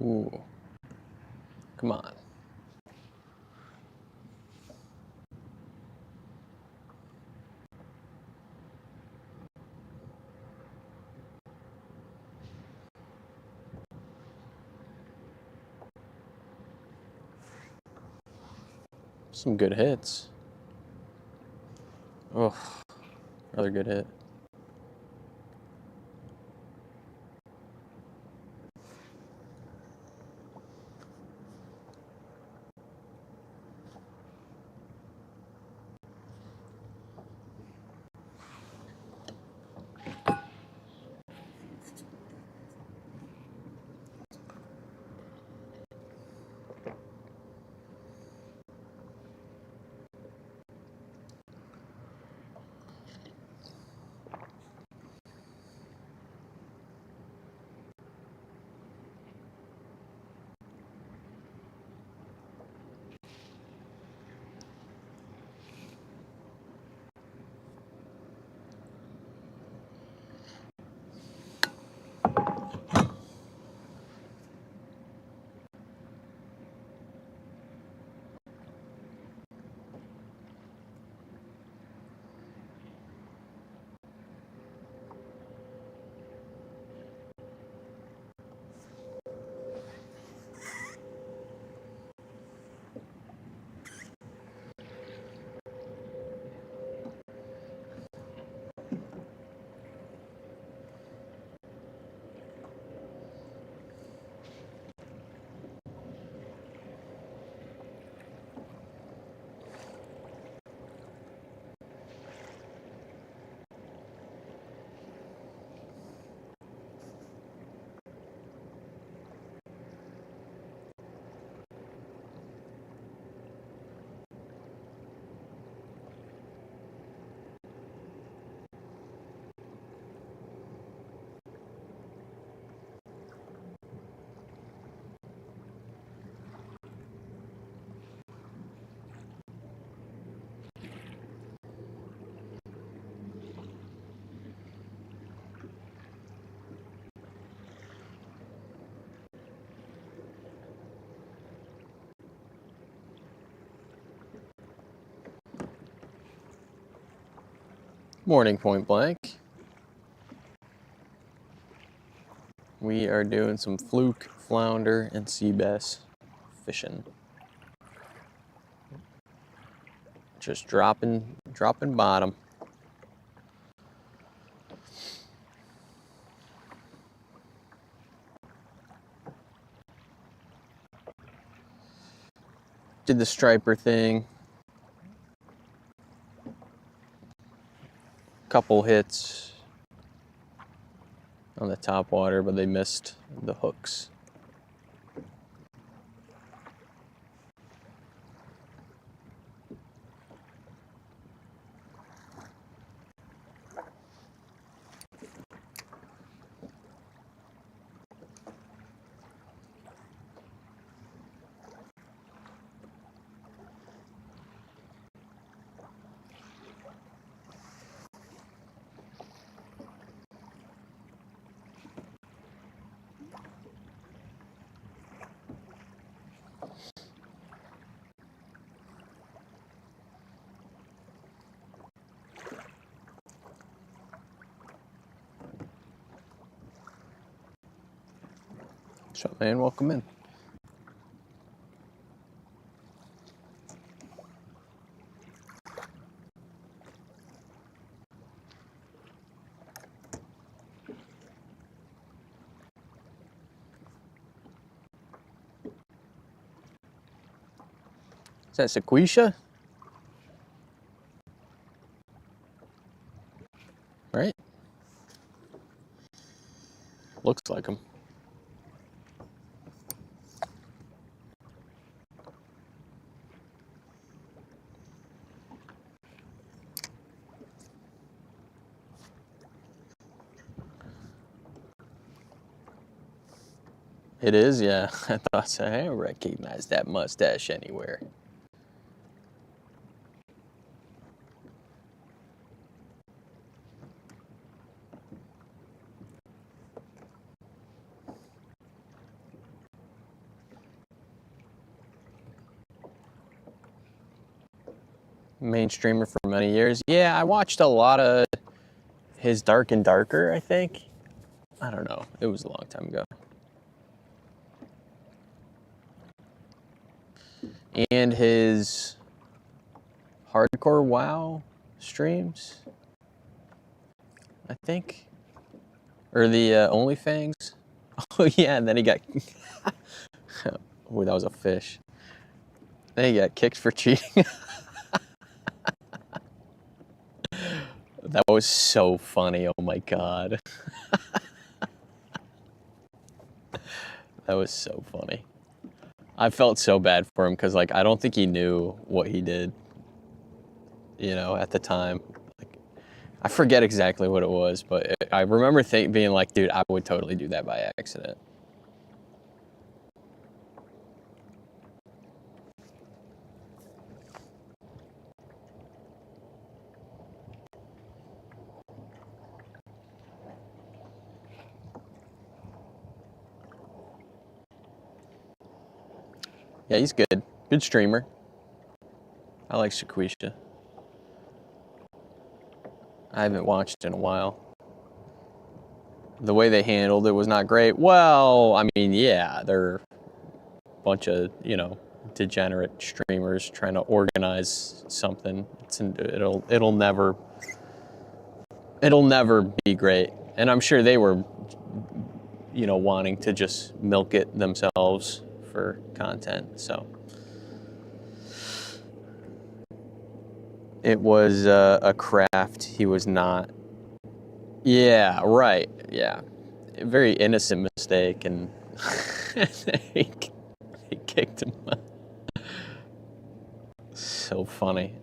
Ooh. Come on. Some good hits. Oh, another good hit. Morning, Point Blank. We are doing some fluke, flounder, and sea bass fishing. Just dropping bottom. Did the striper thing. Couple hits on the top water, but they missed the hooks. What's up, man? Welcome in. Is that Sequisha? Right? Looks like him. It is, yeah. I thought so. I don't recognize that mustache anywhere. Main streamer for many years. Yeah, I watched a lot of his Dark and Darker, I think. I don't know. It was a long time ago. And his Hardcore WoW streams, I think. Or the OnlyFans. Oh, yeah, and then he got... Oh, that was a fish. Then he got kicked for cheating. That was so funny. Oh, my God. That was so funny. I felt so bad for him because, like, I don't think he knew what he did, you know, at the time. Like, I forget exactly what it was, but I remember being like, dude, I would totally do that by accident. Yeah, he's good. Good streamer. I like Shaquisha. I haven't watched in a while. The way they handled it was not great. Well, I mean, yeah, they're a bunch of, you know, degenerate streamers trying to organize something. It'll never be great. And I'm sure they were, you know, wanting to just milk it themselves for content. So it was a craft. He was not. Yeah, right. Yeah, a very innocent mistake, and he kicked him. So funny.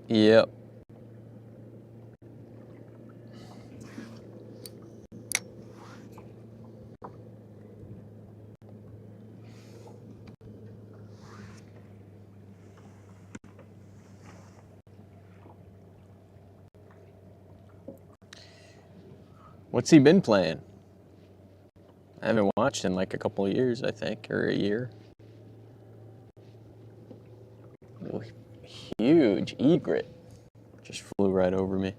Yep. What's he been playing? I haven't watched in like a couple of years, I think, or a year. Oh, huge egret just flew right over me.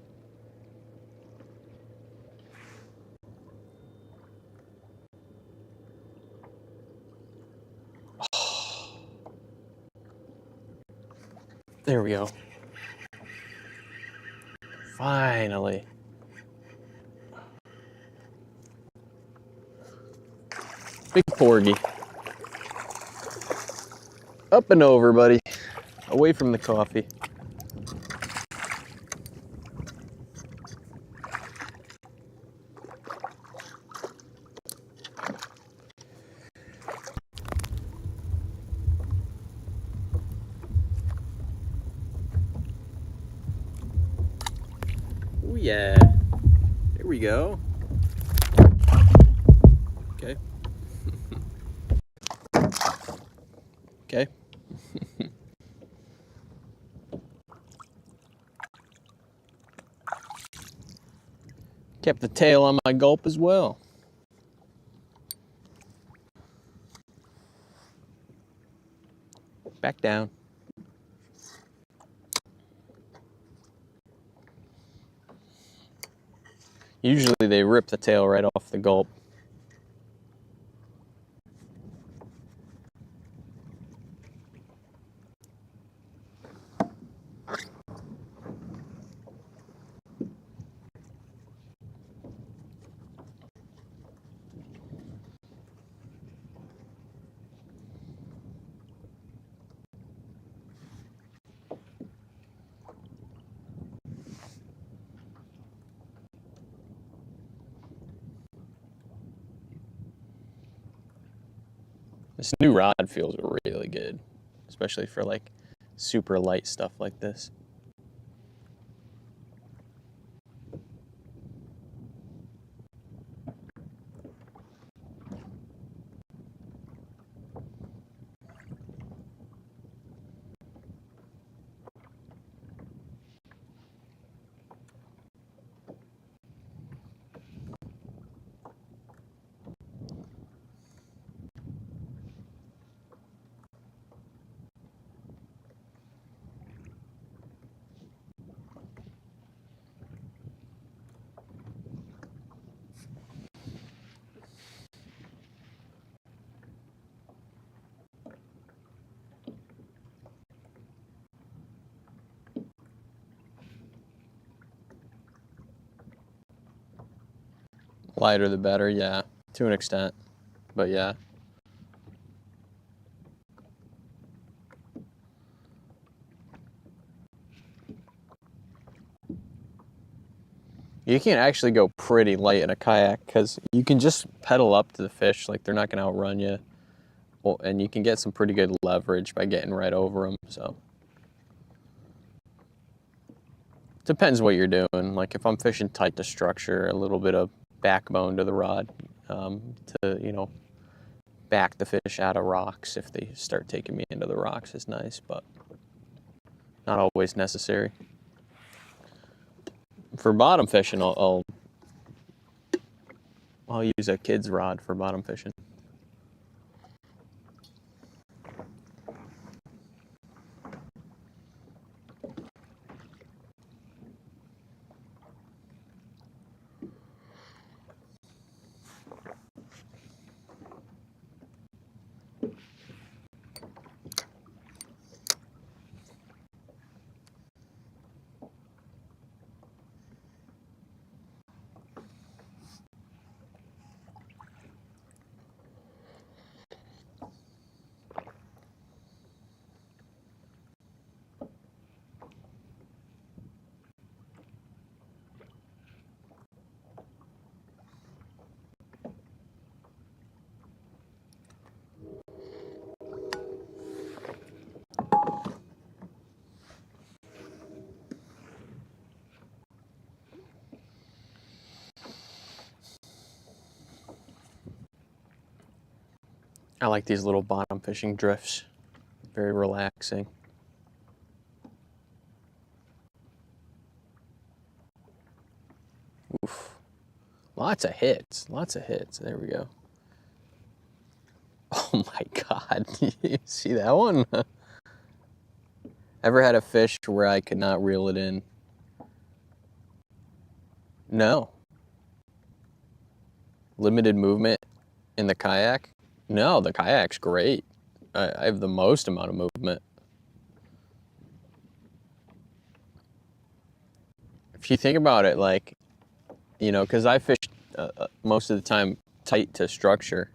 There we go. Finally. Big porgy. Up and over, buddy. Away from the coffee. Oh yeah. There we go. Okay. Okay. Kept the tail on my gulp as well. Back down. Usually they rip the tail right off the gulp. This new rod feels really good, especially for like super light stuff like this. Lighter the better, yeah, to an extent, but yeah. You can actually go pretty light in a kayak because you can just pedal up to the fish, like they're not going to outrun you. Well, and you can get some pretty good leverage by getting right over them, so. Depends what you're doing. Like if I'm fishing tight to structure, a little bit of backbone to the rod to, you know, back the fish out of rocks if they start taking me into the rocks is nice, but not always necessary. For bottom fishing, I'll use a kid's rod for bottom fishing. I like these little bottom fishing drifts. Very relaxing. Oof. Lots of hits. Lots of hits. There we go. Oh my God. You see that one? Ever had a fish where I could not reel it in? No. Limited movement in the kayak? No, the kayak's great. I have the most amount of movement. If you think about it, like, you know, because I fish most of the time tight to structure.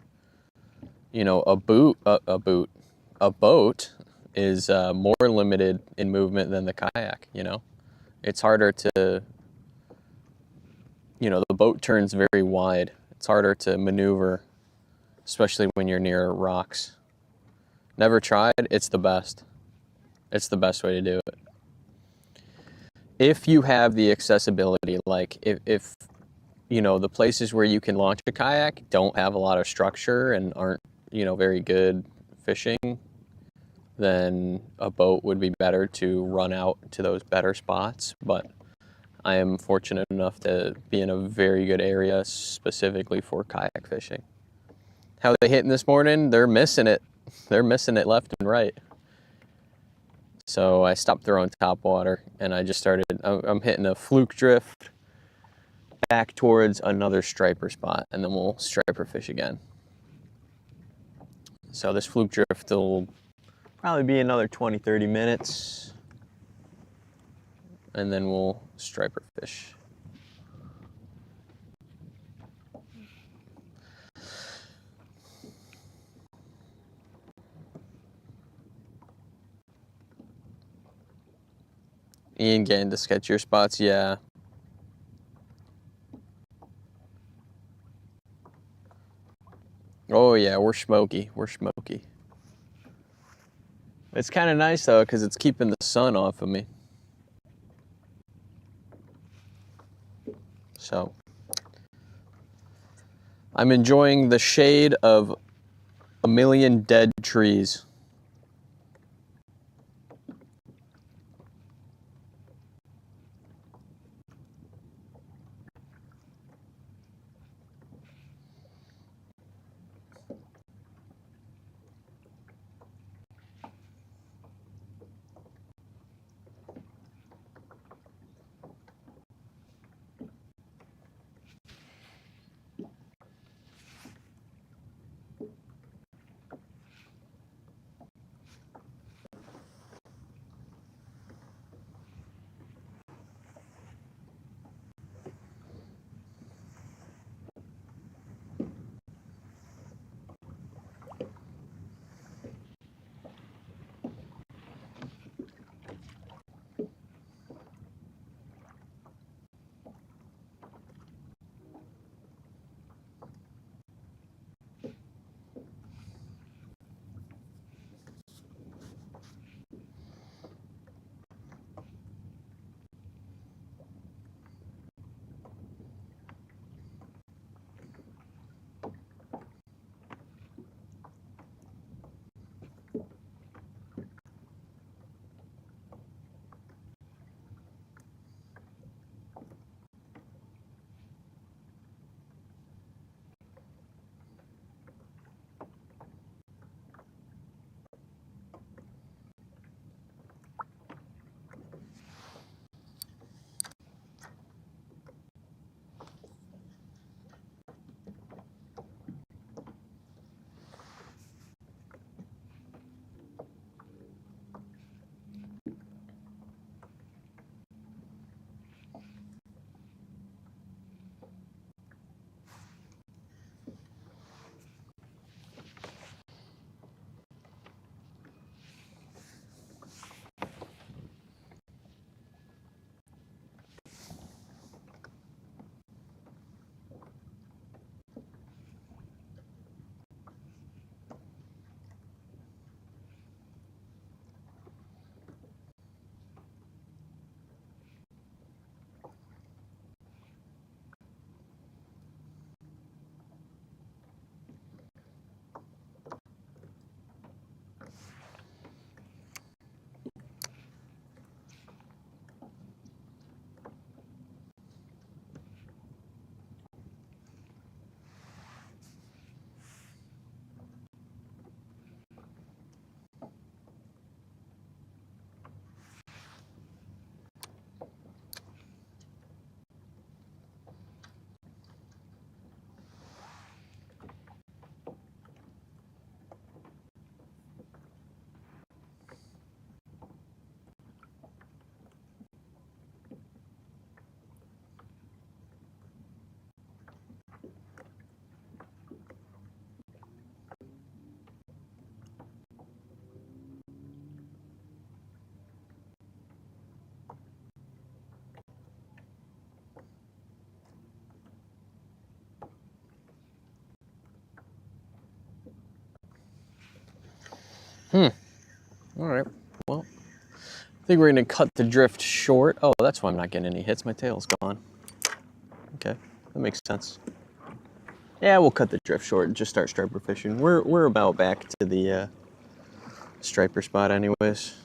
You know, a boat is more limited in movement than the kayak. You know, it's harder to. You know, the boat turns very wide. It's harder to maneuver, especially when you're near rocks. Never tried? It's the best. It's the best way to do it. If you have the accessibility, like if you know, the places where you can launch a kayak don't have a lot of structure and aren't, you know, very good fishing, then a boat would be better to run out to those better spots. But I am fortunate enough to be in a very good area specifically for kayak fishing. How they hitting this morning? They're missing it. They're missing it left and right. So I stopped throwing top water and I just started, I'm hitting a fluke drift back towards another striper spot, and then we'll striper fish again. So this fluke drift will probably be another 20-30 minutes, and then we'll striper fish. Ian getting to sketchier spots, yeah. Oh yeah, we're smoky. We're smoky. It's kind of nice though, because it's keeping the sun off of me. So I'm enjoying the shade of a million dead trees. All right. Well, I think we're gonna cut the drift short. Oh, that's why I'm not getting any hits. My tail's gone. Okay, that makes sense. Yeah, we'll cut the drift short and just start striper fishing. We're about back to the striper spot anyways.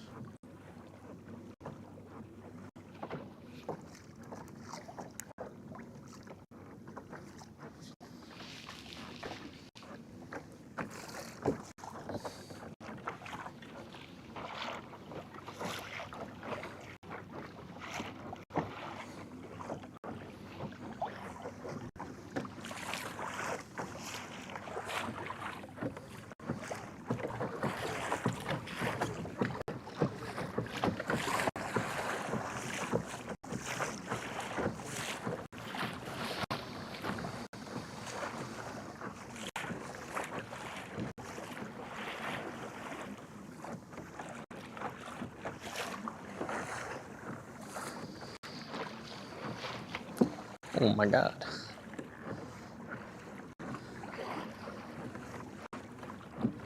Oh my God.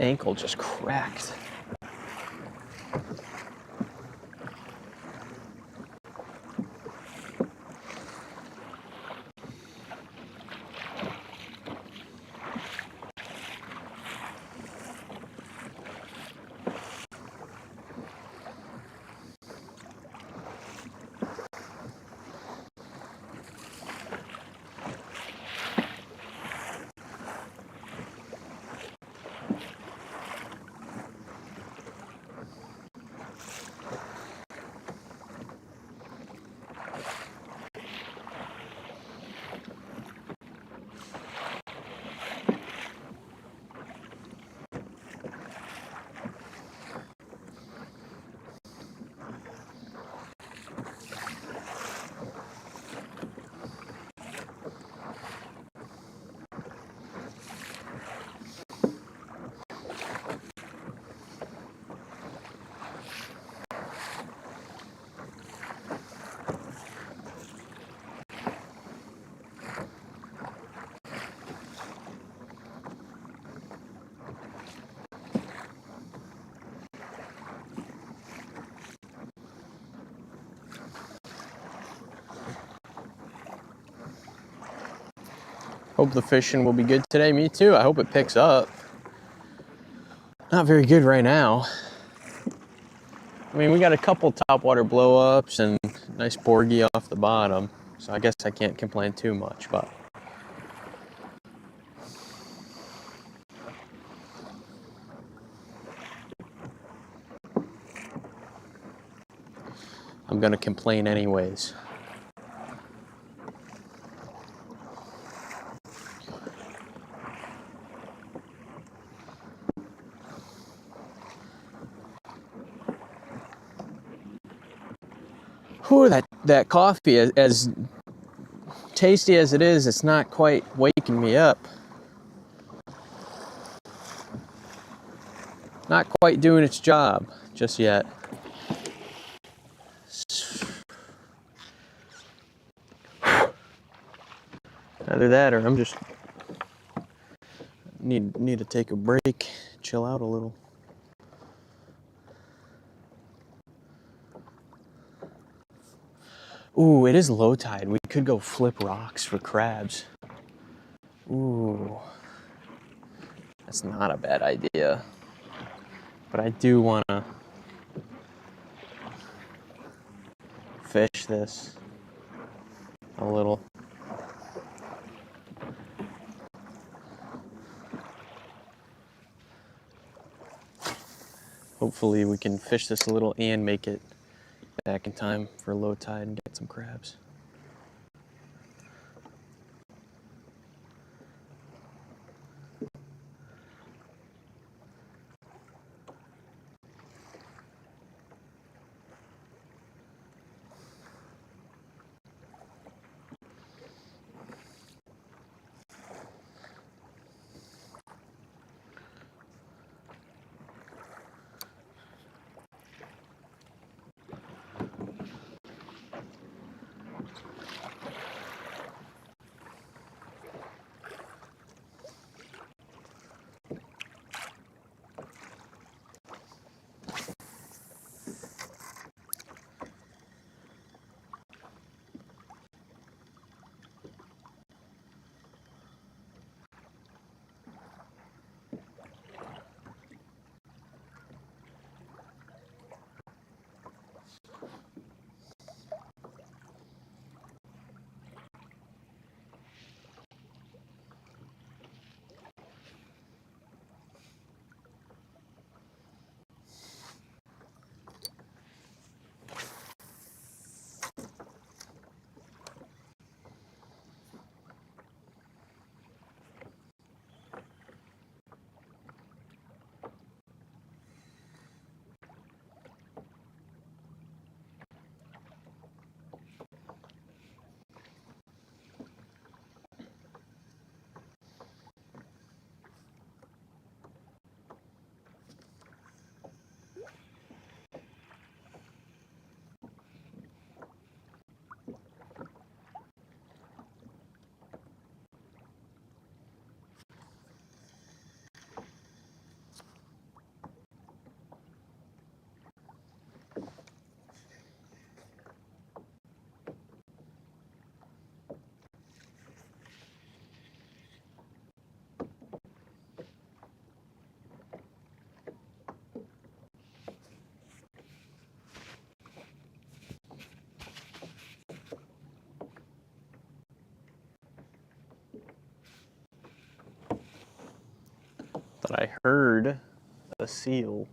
Ankle just cracked. Hope the fishing will be good today. Me too. I hope it picks up. Not very good right now. I mean, we got a couple topwater blow-ups and nice porgy off the bottom, so I guess I can't complain too much, but I'm gonna complain anyways. Whew, that coffee, as tasty as it is, it's not quite waking me up. Not quite doing its job just yet. Either that or I'm just need to take a break, chill out a little. Ooh, it is low tide. We could go flip rocks for crabs. Ooh, that's not a bad idea. But I do want to fish this a little. Hopefully we can fish this a little and make it back in time for low tide and get some crabs. but I heard a seal.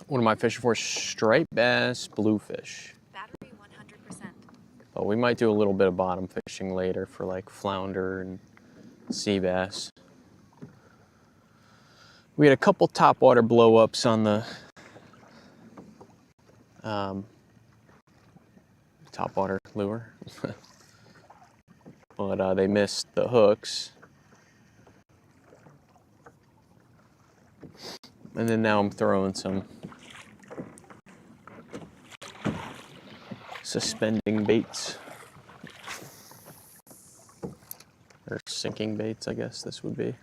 What am I fishing for? Striped bass, bluefish.
Battery 100%.
But we might do a little bit of bottom fishing later for like flounder and sea bass. We had a couple topwater blow-ups on the topwater lure, but they missed the hooks. And then now I'm throwing some suspending baits, or sinking baits, I guess this would be.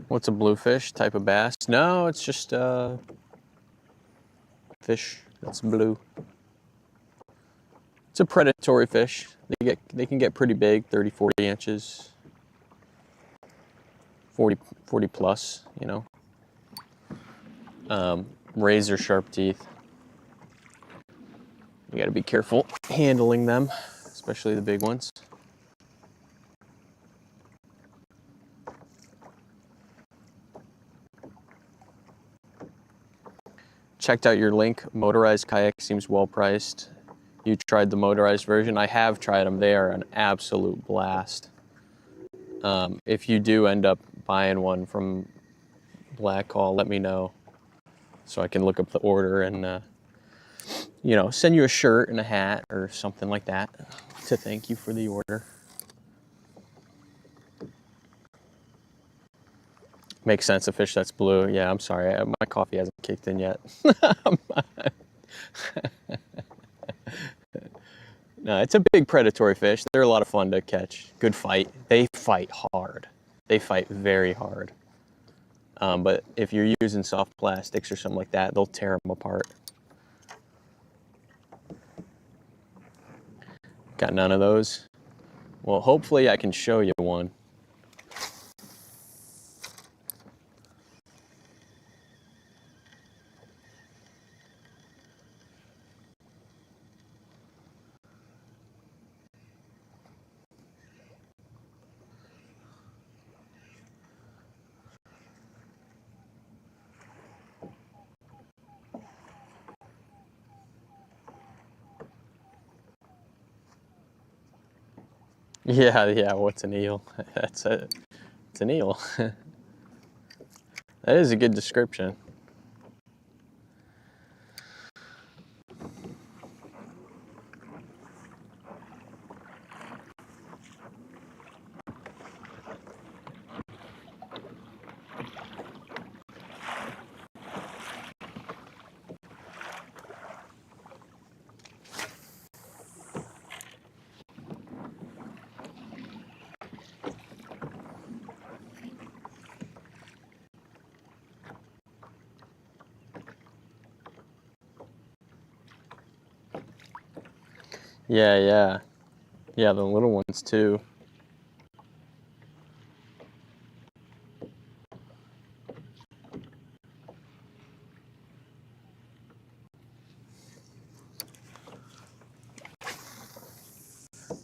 What's a bluefish? Type of bass? No, it's just fish that's blue. It's a predatory fish. They can get pretty big, 30, 40 inches. 40 plus, you know. Razor sharp teeth. You got to be careful handling them, especially the big ones. Checked out your link. Motorized kayak seems well priced. You tried the motorized version. I have tried them. They are an absolute blast. If you do end up buying one from Black Hall, let me know so I can look up the order and you know, send you a shirt and a hat or something like that to thank you for the order. Makes sense, a fish that's blue. Yeah, I'm sorry, my coffee hasn't kicked in yet. No, it's a big predatory fish. They're a lot of fun to catch. Good fight. They fight hard. They fight very hard. But if you're using soft plastics or something like that, they'll tear them apart. Got none of those? Well, hopefully I can show you one. Yeah, what's an eel? It's an eel. That is a good description. Yeah. Yeah, the little ones too.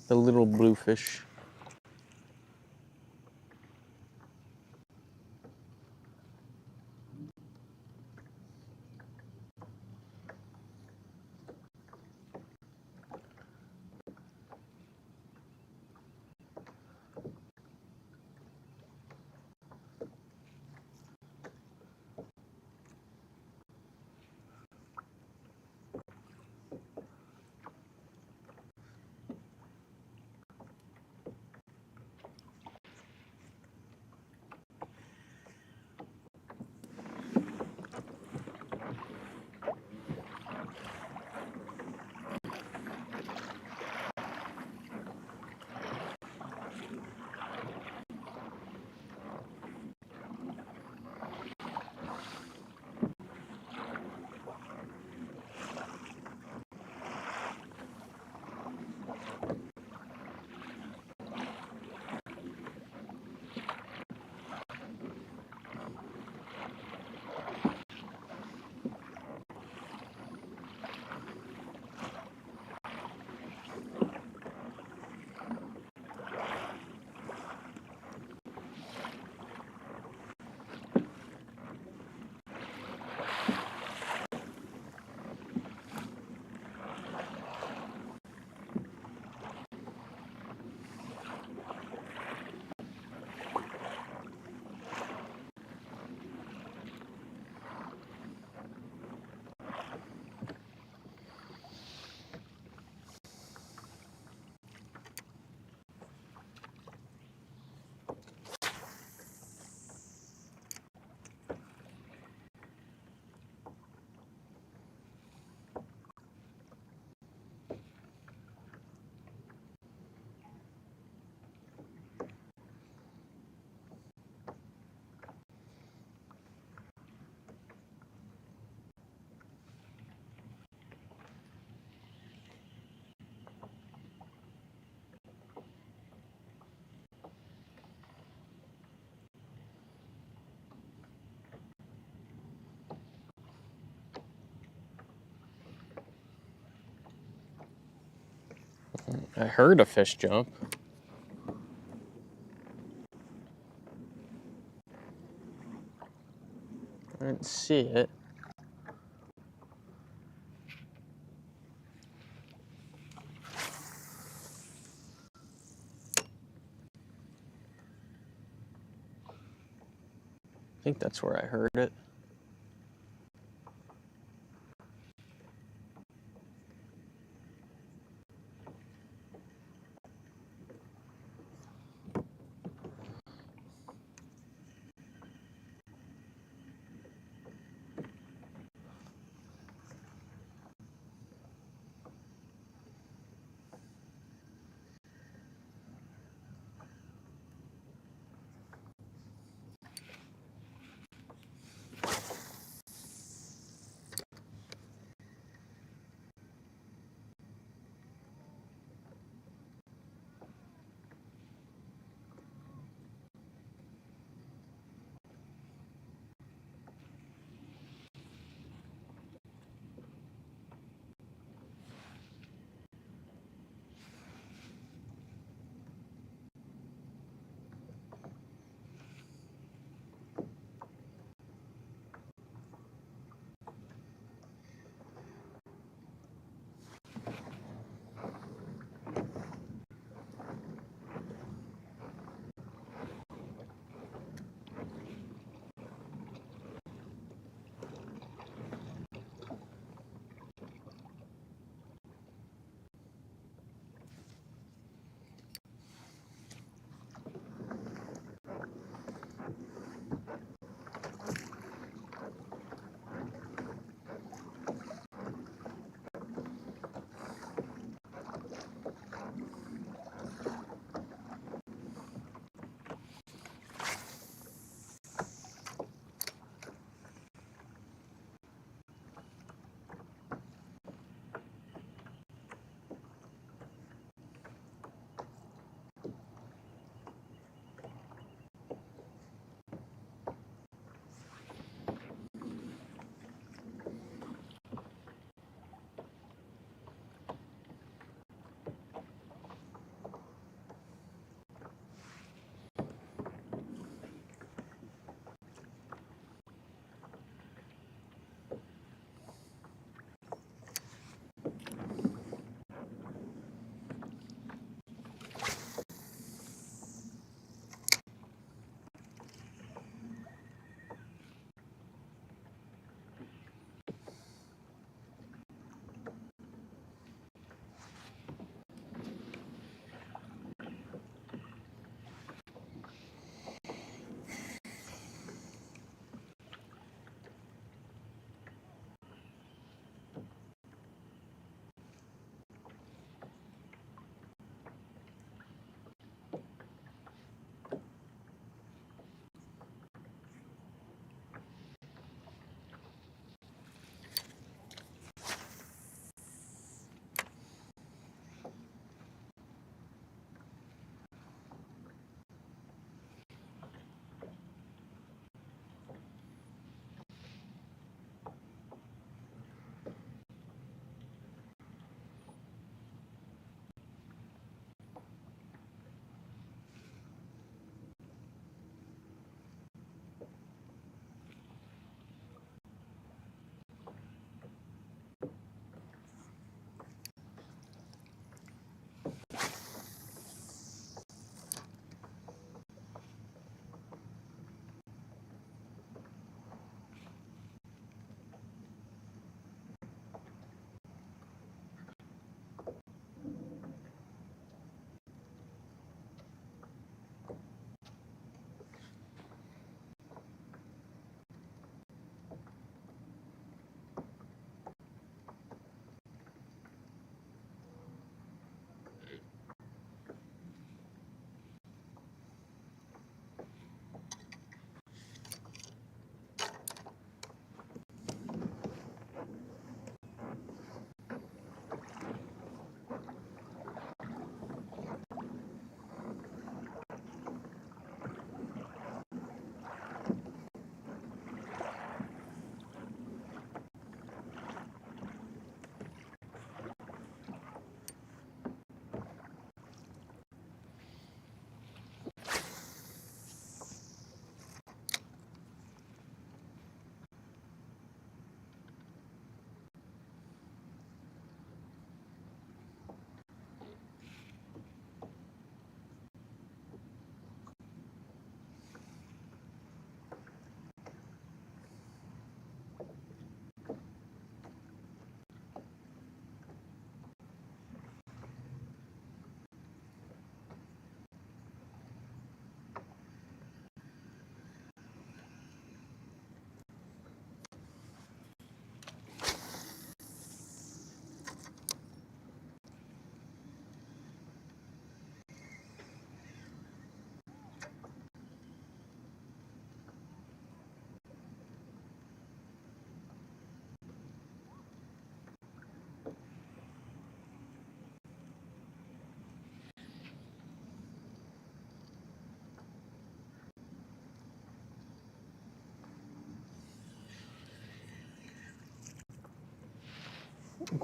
The little bluefish. I heard a fish jump. I didn't see it. I think that's where I heard it.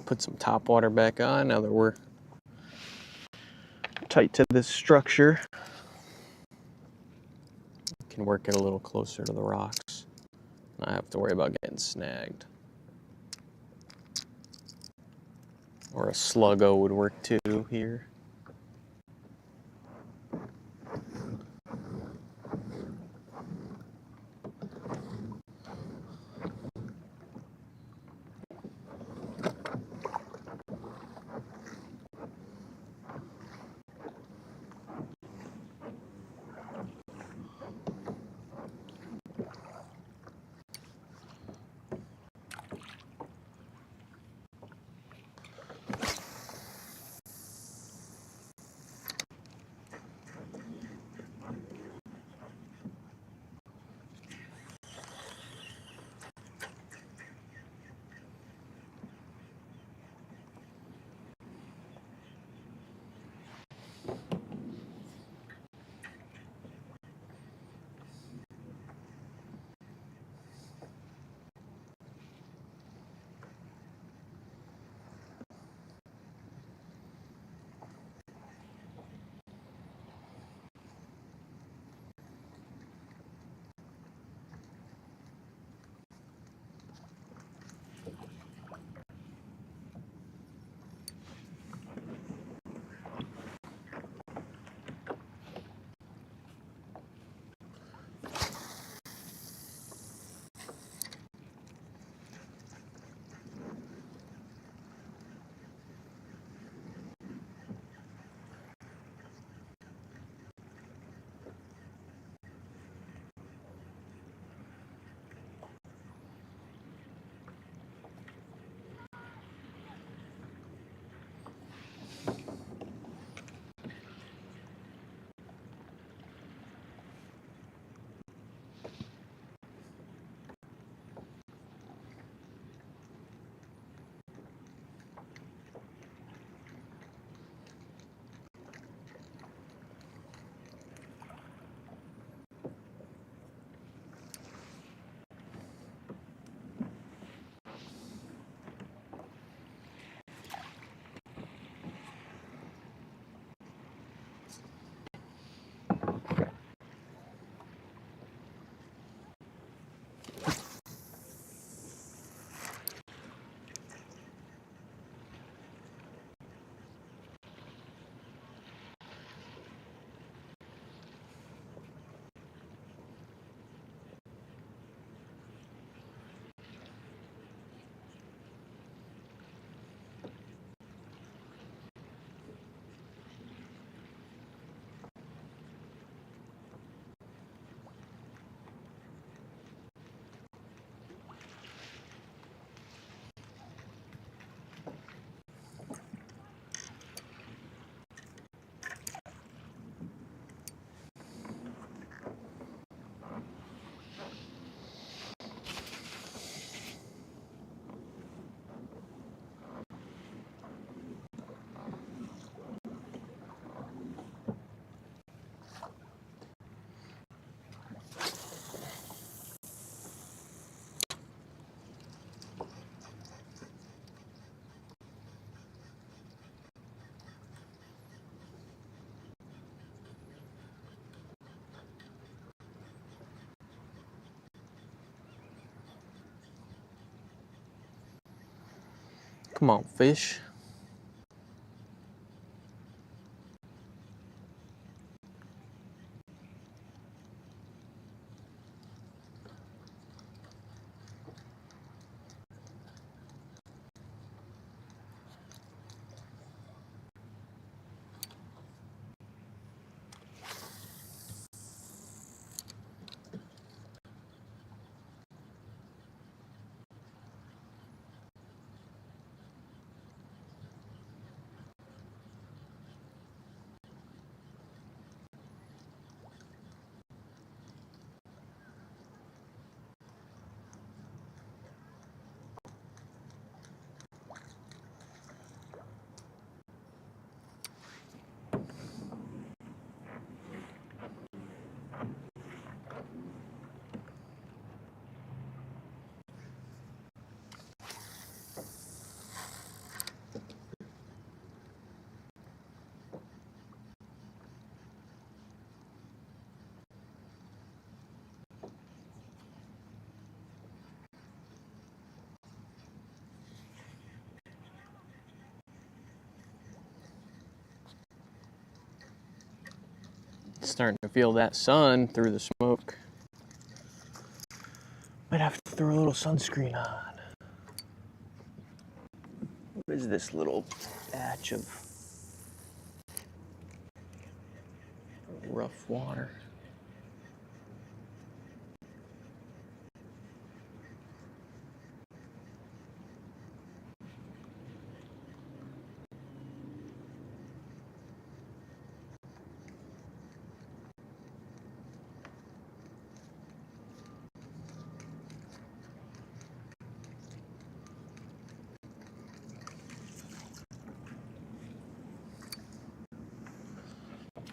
Put some top water back on now that we're tight to this structure. Can work it a little closer to the rocks. Not have to worry about getting snagged. Or a sluggo would work too here. Come on, fish. Starting to feel that sun through the smoke. Might have to throw a little sunscreen on. What is this little patch of rough water?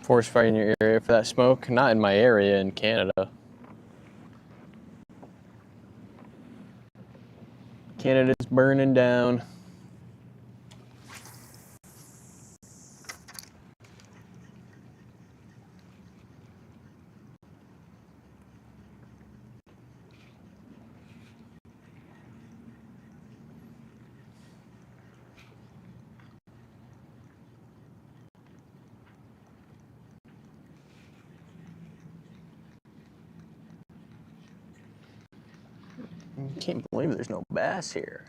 Forest fire in your area for that smoke? Not in my area in Canada. Canada's burning down. I can't believe there's no bass here.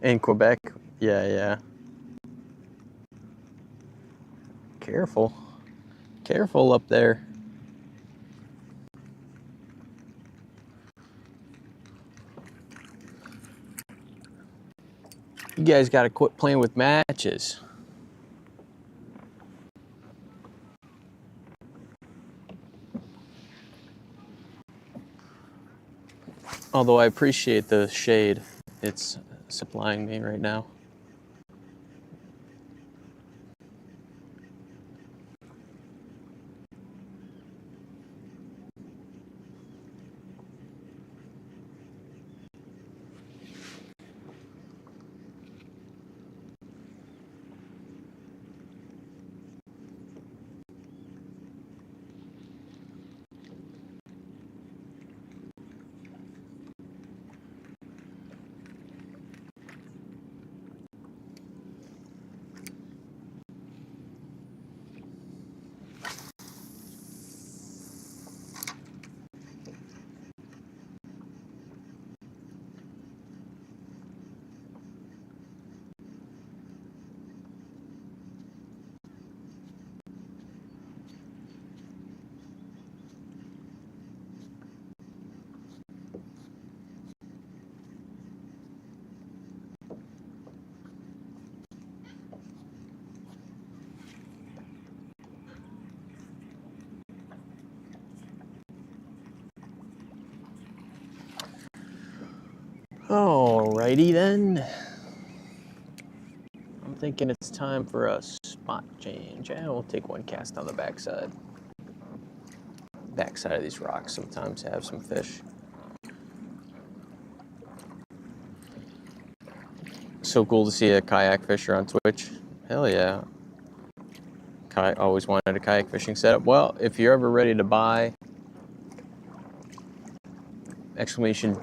In Quebec? Yeah. Careful. Careful up there. You guys gotta quit playing with matches. Although I appreciate the shade it's supplying me right now. Alrighty then. I'm thinking it's time for a spot change. And we'll take one cast on the backside. Backside of these rocks sometimes have some fish. So cool to see a kayak fisher on Twitch. Hell yeah. Always wanted a kayak fishing setup. Well, if you're ever ready to buy, exclamation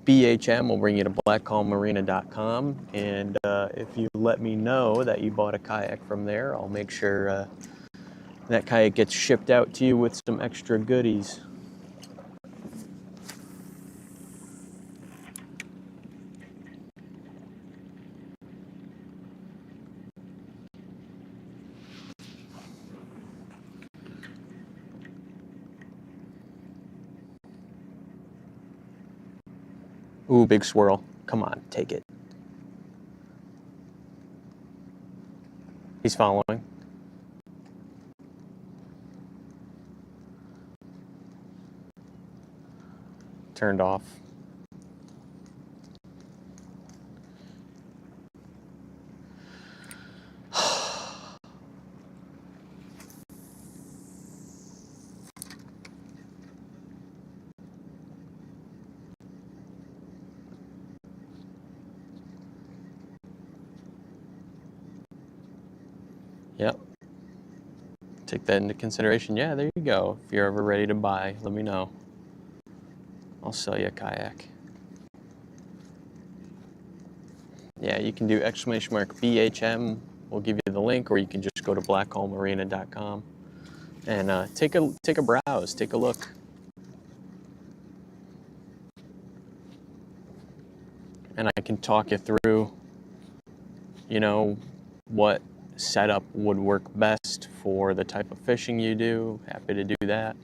BHM will bring you to blackcalmmarina.com, and if you let me know that you bought a kayak from there, I'll make sure that kayak gets shipped out to you with some extra goodies. Ooh, big swirl. Come on, take it. He's following. Turned off. Yep. Take that into consideration. Yeah, there you go. If you're ever ready to buy, let me know. I'll sell you a kayak. Yeah, you can do !BHM. We'll give you the link, or you can just go to blackholemarina.com and take a browse, take a look. And I can talk you through, you know, what setup would work best for the type of fishing you do. Happy to do that.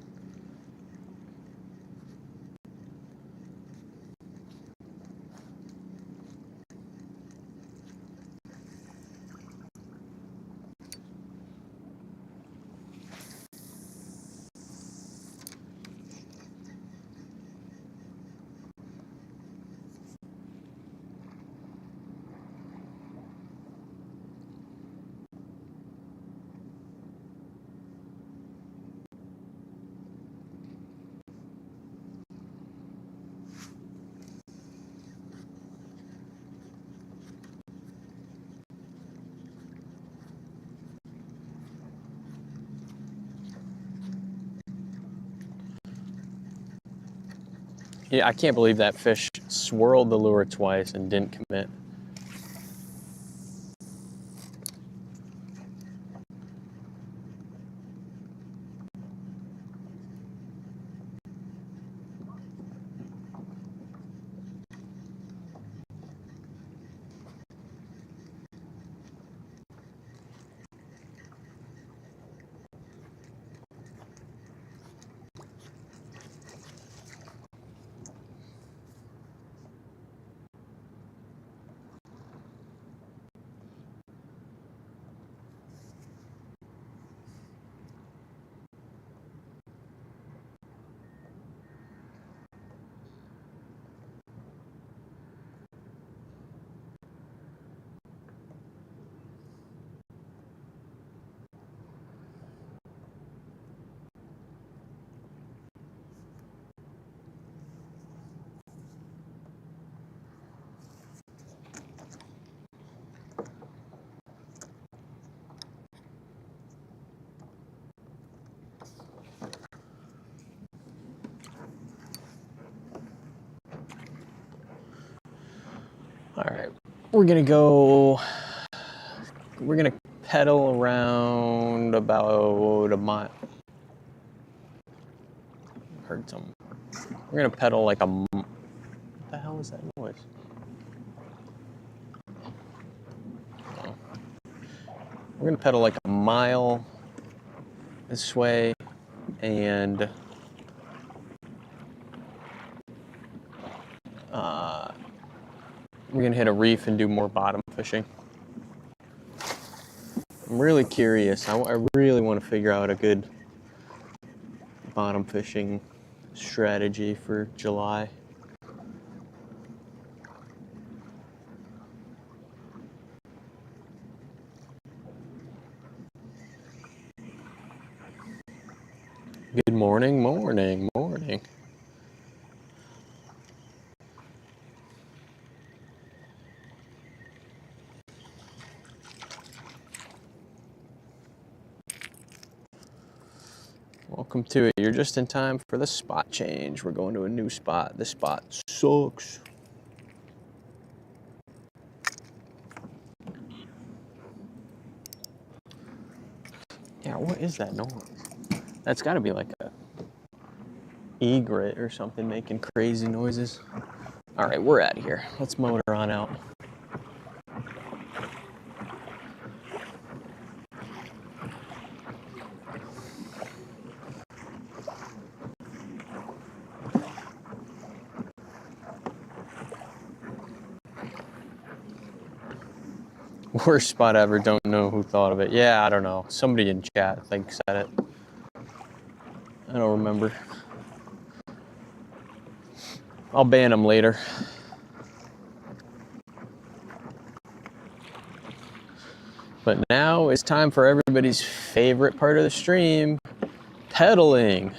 Yeah, I can't believe that fish swirled the lure twice and didn't commit. All right, we're gonna pedal around about a mile. Heard some. We're gonna pedal like what the hell is that noise? Oh. We're gonna pedal like a mile this way, and we're gonna hit a reef and do more bottom fishing. I'm really curious. I really want to figure out a good bottom fishing strategy for July. Good morning, morning, morning. Welcome to it. You're just in time for the spot change. We're going to a new spot. This spot sucks. Yeah, what is that noise? That's got to be like a egret or something making crazy noises. All right, we're out of here. Let's motor on out. Worst spot ever, don't know who thought of it. Yeah, I don't know. Somebody in chat, I think, said it. I don't remember. I'll ban them later. But now it's time for everybody's favorite part of the stream, pedaling.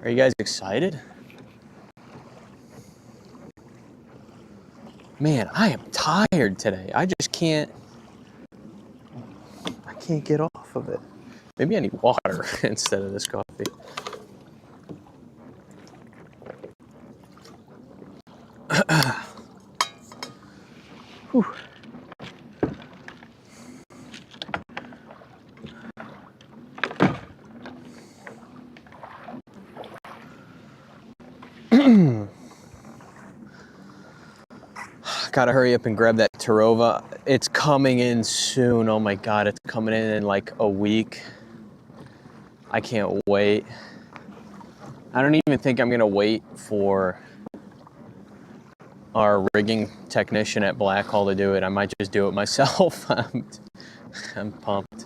Are you guys excited? Man, I am tired today. I just can't can't get off of it. Maybe I need water instead of this coffee. Whew. Gotta hurry up and grab that Tarova. It's coming in soon. Oh my God, it's coming in like a week. I can't wait. I don't even think I'm gonna wait for our rigging technician at Blackhall to do it. I might just do it myself. I'm pumped.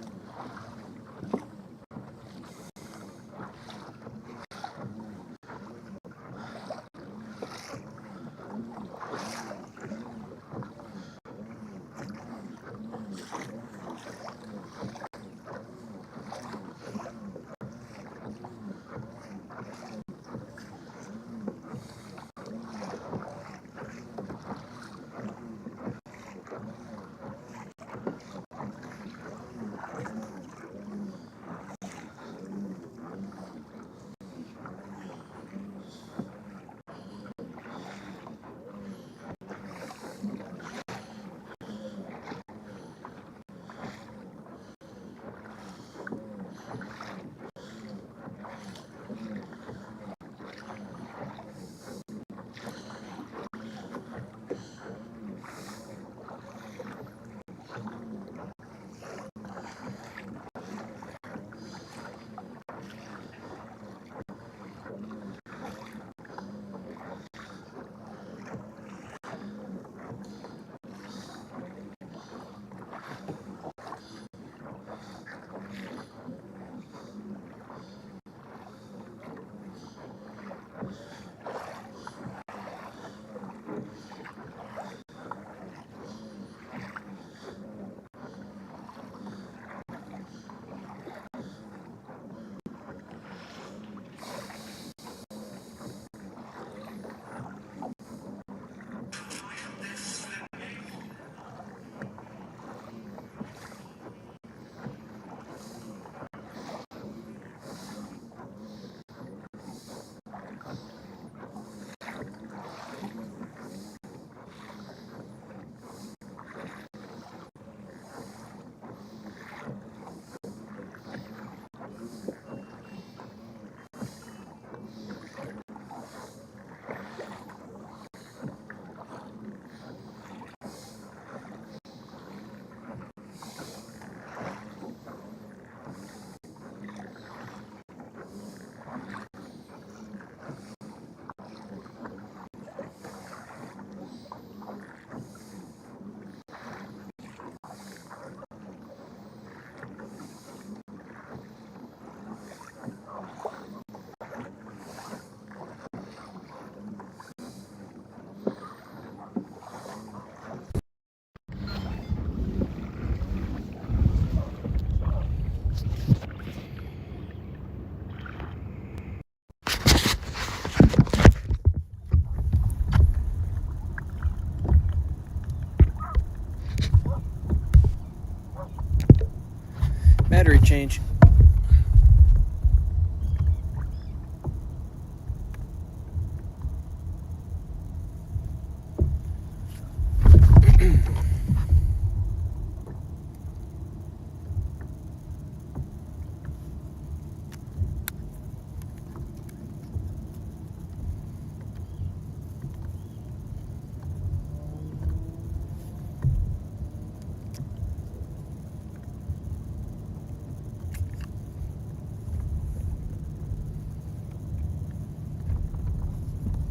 Battery change.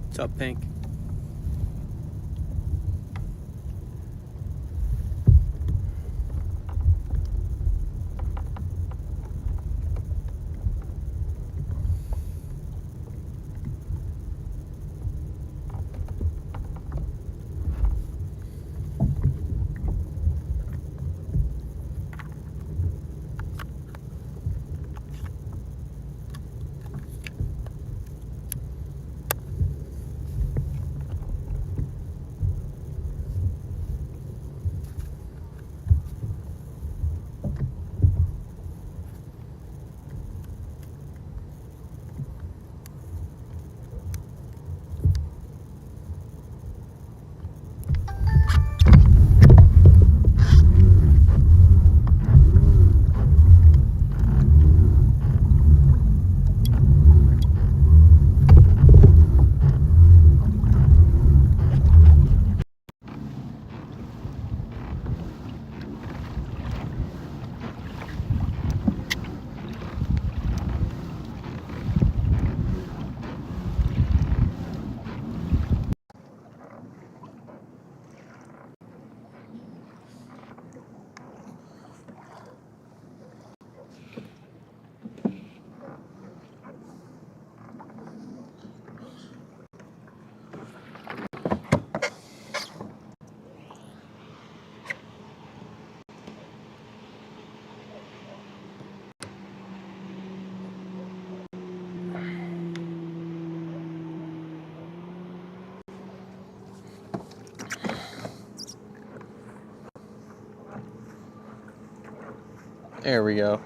What's up, Pink? There we go.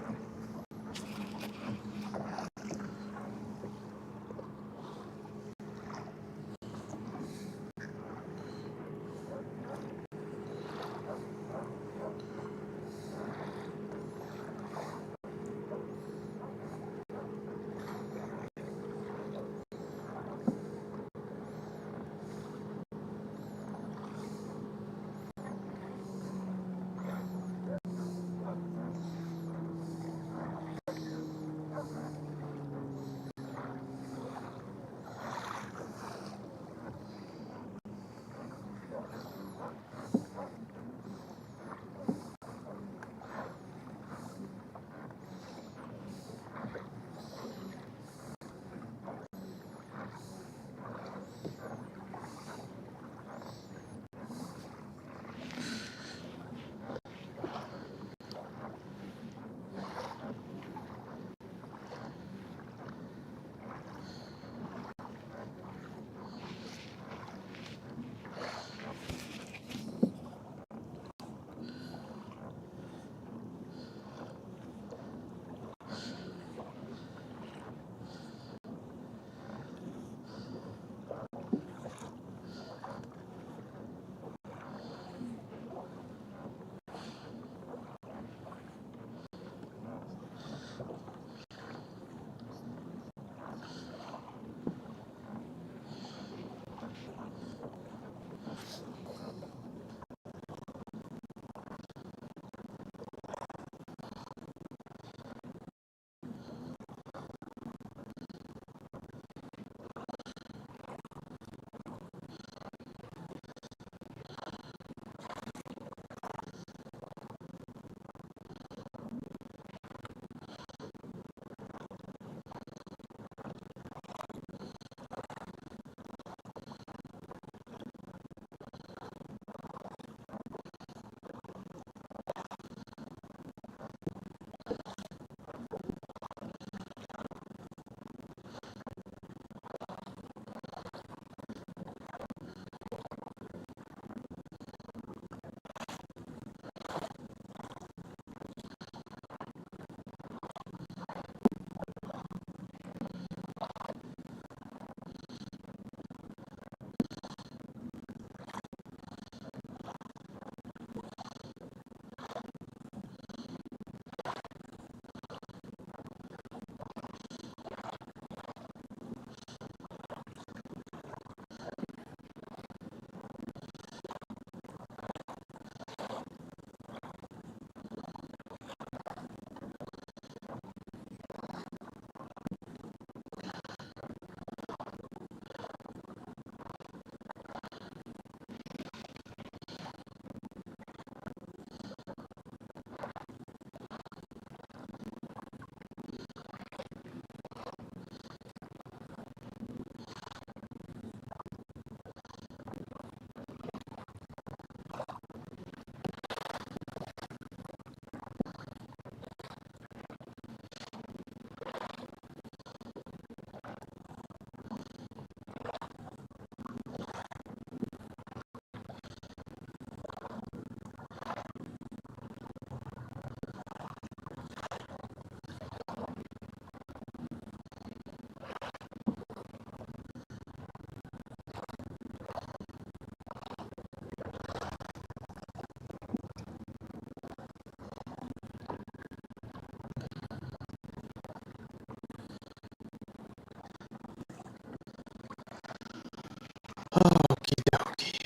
Okie dokie.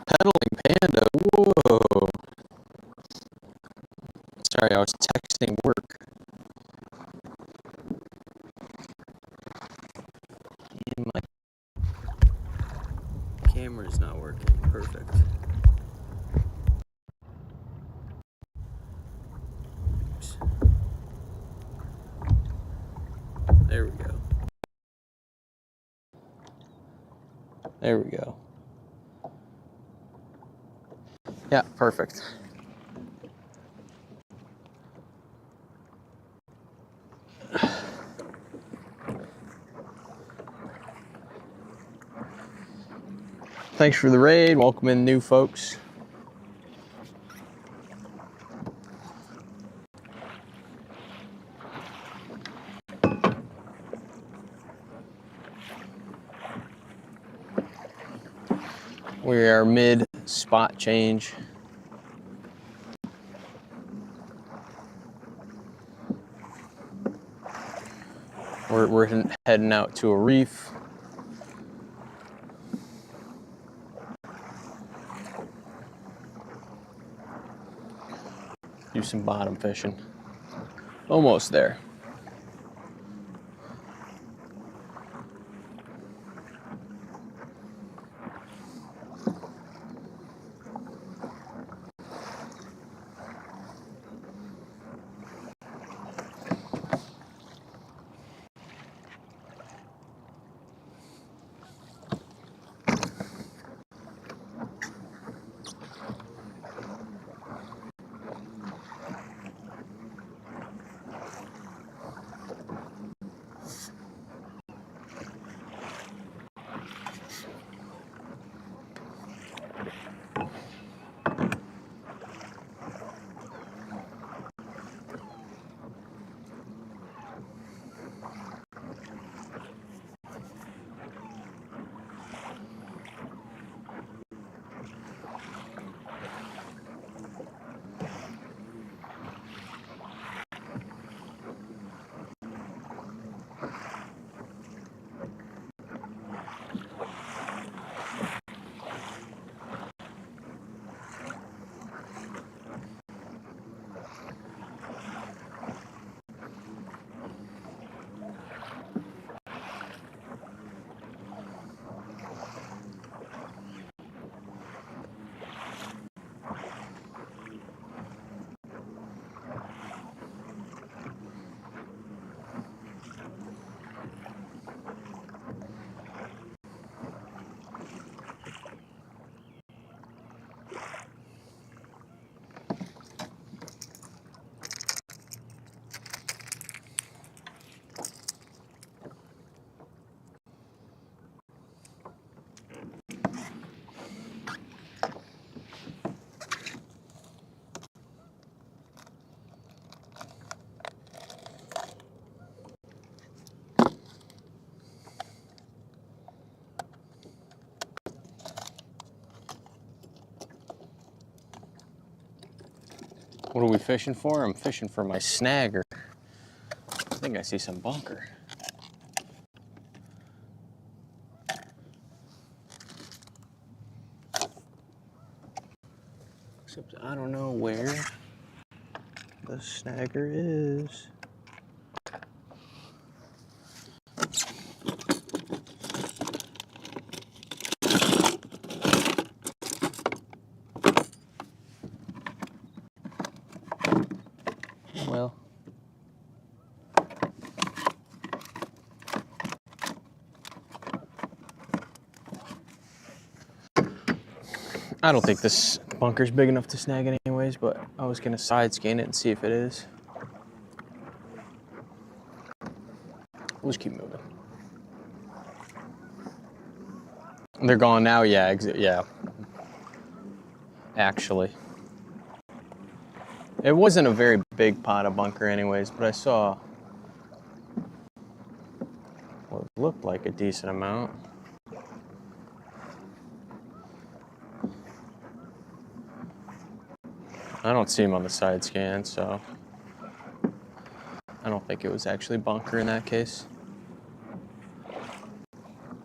Pedaling panda. Whoa. Sorry, I was texting work. And my camera's not working. Perfect. Oops. There we go. There we go. Yeah, perfect. Thanks for the raid. Welcome in new folks. We are mid spot change. We're heading out to a reef. Do some bottom fishing. Almost there. What are we fishing for? I'm fishing for my snagger. I think I see some bunker. Except I don't know where the snagger is. Well, I don't think this bunker's big enough to snag it anyways, but I was gonna side scan it and see if it is. We'll just keep moving. They're gone now, yeah, yeah. Actually. It wasn't a very big pot of bunker anyways, but I saw what looked like a decent amount. I don't see him on the side scan, so I don't think it was actually bunker in that case.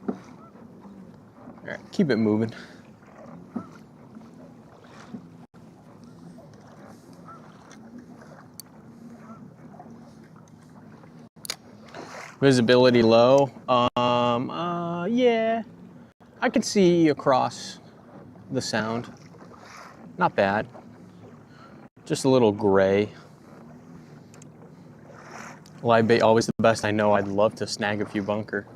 All right, keep it moving. Visibility low. Yeah, I can see across the sound. Not bad. Just a little gray. Live bait always the best. I know I'd love to snag a few bunker.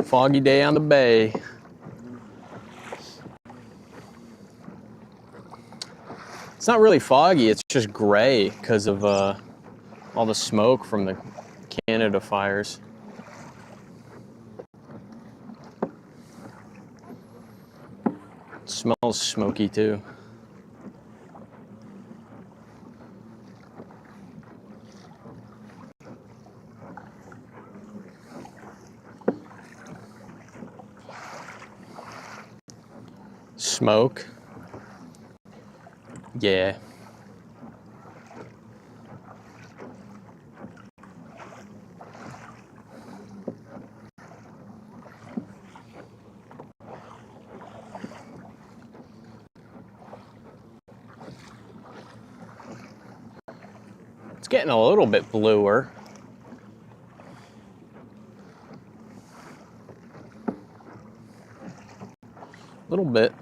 Foggy day on the bay. It's not really foggy, it's just gray because of all the smoke from the Canada fires. It smells smoky too. Smoke. Yeah. It's getting a little bit bluer. A little bit.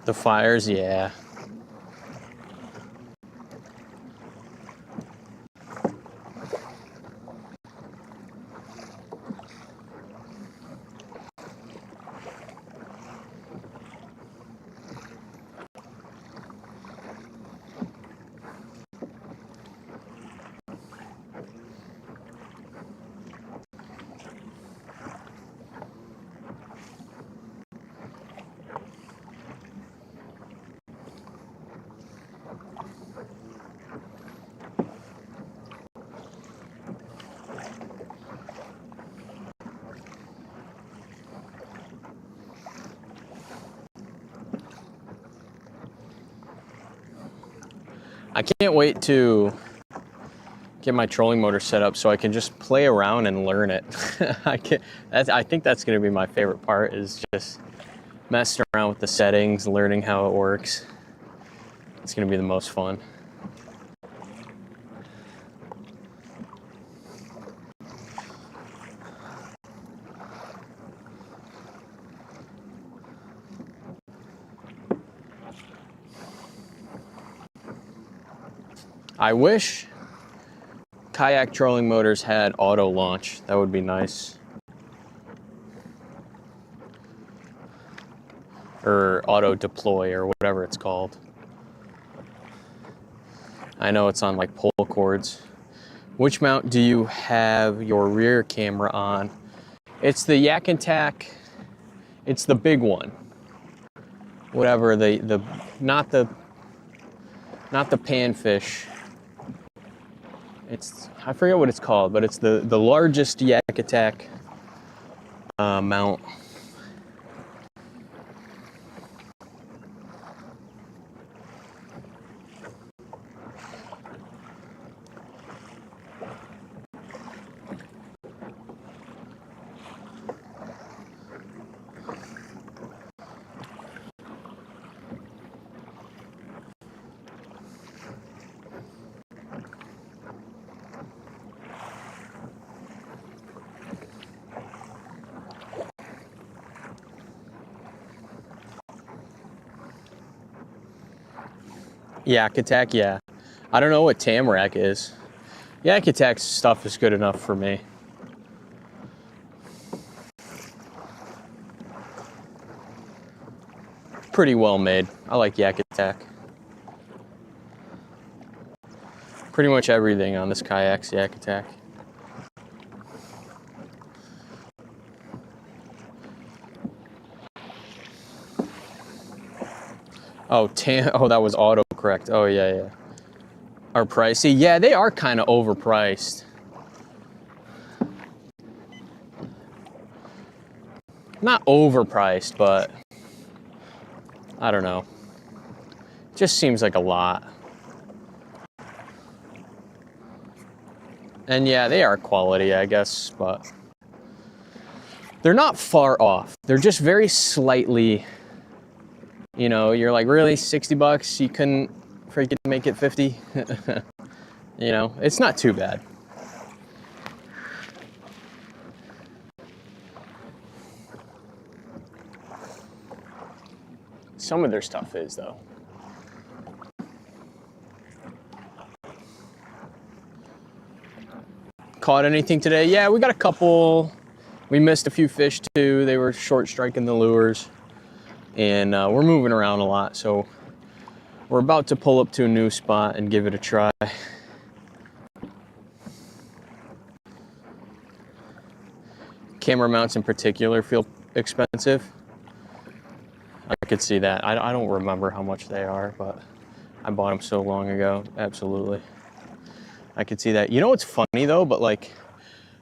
The fires, yeah. I can't wait to get my trolling motor set up so I can just play around and learn it. I think that's going to be my favorite part, is just messing around with the settings, learning how it works. It's going to be the most fun. I wish kayak trolling motors had auto launch. That would be nice. Or auto deploy, or whatever it's called. I know it's on like pull cords. Which mount do you have your rear camera on? It's the Yak and Tack. It's the big one. Whatever, not the panfish. I forget what it's called, but it's the largest Yak Attack mount. Yak Attack, yeah. I don't know what Tamarack is. Yak Attack stuff is good enough for me. Pretty well made. I like Yak Attack. Pretty much everything on this kayak's Yak Attack. Oh, that was autocorrect. Oh, yeah. Are pricey? Yeah, they are kind of overpriced. Not overpriced, but I don't know. Just seems like a lot. And yeah, they are quality, I guess, but they're not far off. They're just very slightly, you know, you're like, really, $60? You couldn't freaking make it 50? You know, it's not too bad. Some of their stuff is, though. Caught anything today? Yeah, we got a couple. We missed a few fish too. They were short striking the lures. And we're moving around a lot, so we're about to pull up to a new spot and give it a try. Camera mounts in particular feel expensive. I could see that. I don't remember how much they are, but I bought them so long ago. Absolutely. I could see that. You know what's funny though, but like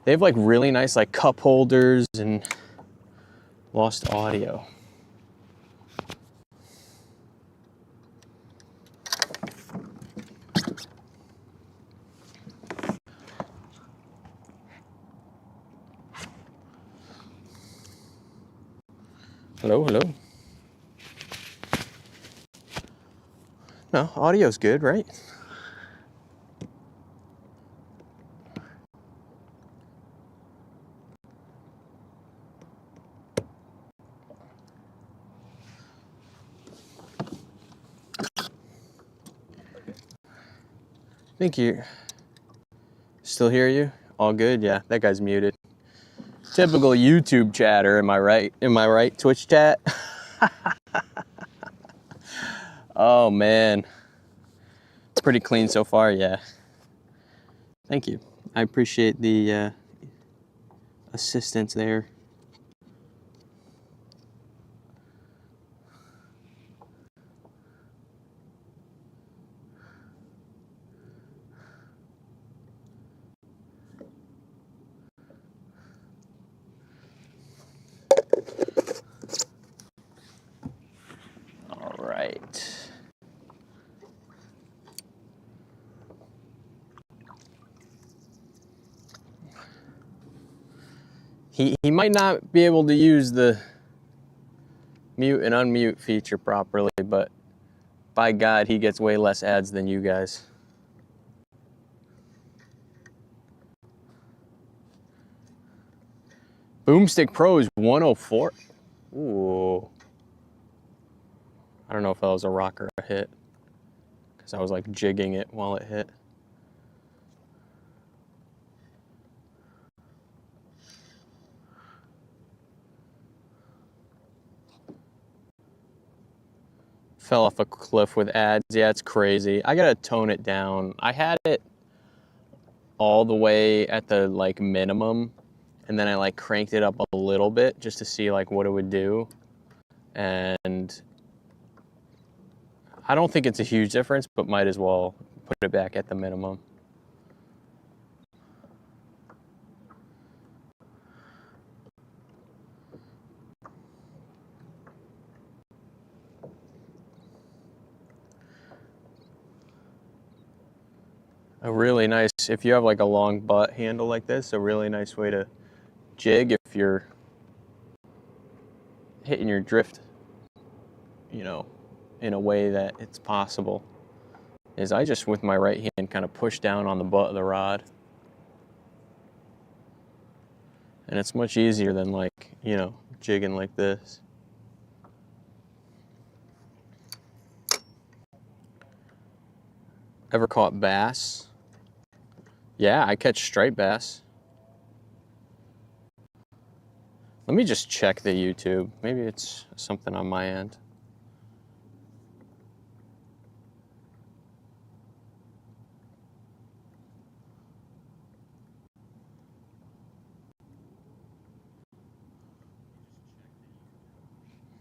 they have like really nice like cup holders and lost audio. Hello, hello. No, audio's good, right? Thank you. Still hear you? All good? Yeah, that guy's muted. Typical YouTube chatter, am I right? Am I right, Twitch chat? Oh man. It's pretty clean so far, yeah. Thank you. I appreciate the assistance there. All right. He might not be able to use the mute and unmute feature properly, but by God, he gets way less ads than you guys. Boomstick Pro is 104. Ooh. I don't know if that was a rock or a hit, because I was like jigging it while it hit. Fell off a cliff with ads. Yeah, it's crazy. I gotta tone it down. I had it all the way at the like minimum, and then I like cranked it up a little bit just to see like what it would do. And I don't think it's a huge difference, but might as well put it back at the minimum. A really nice, if you have like a long butt handle like this, a really nice way to jig if you're hitting your drift, you know, in a way that it's possible, is I just with my right hand kind of push down on the butt of the rod. And it's much easier than like, you know, jigging like this. Ever caught bass? Yeah, I catch striped bass. Let me just check the YouTube. Maybe it's something on my end.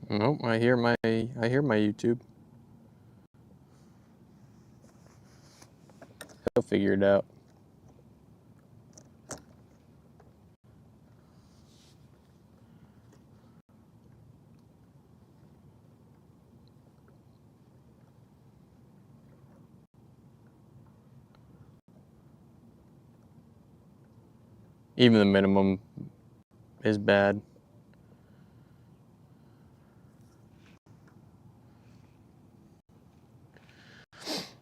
Nope, I hear my YouTube. He'll figure it out. Even the minimum is bad.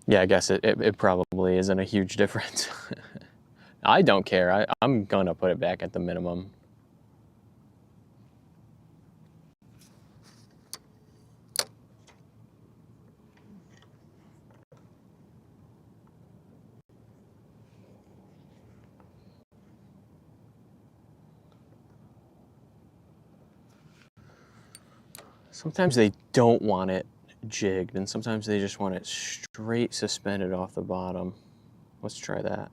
Yeah, I guess it probably isn't a huge difference. I don't care. I'm gonna put it back at the minimum. Sometimes they don't want it jigged, and sometimes they just want it straight suspended off the bottom. Let's try that.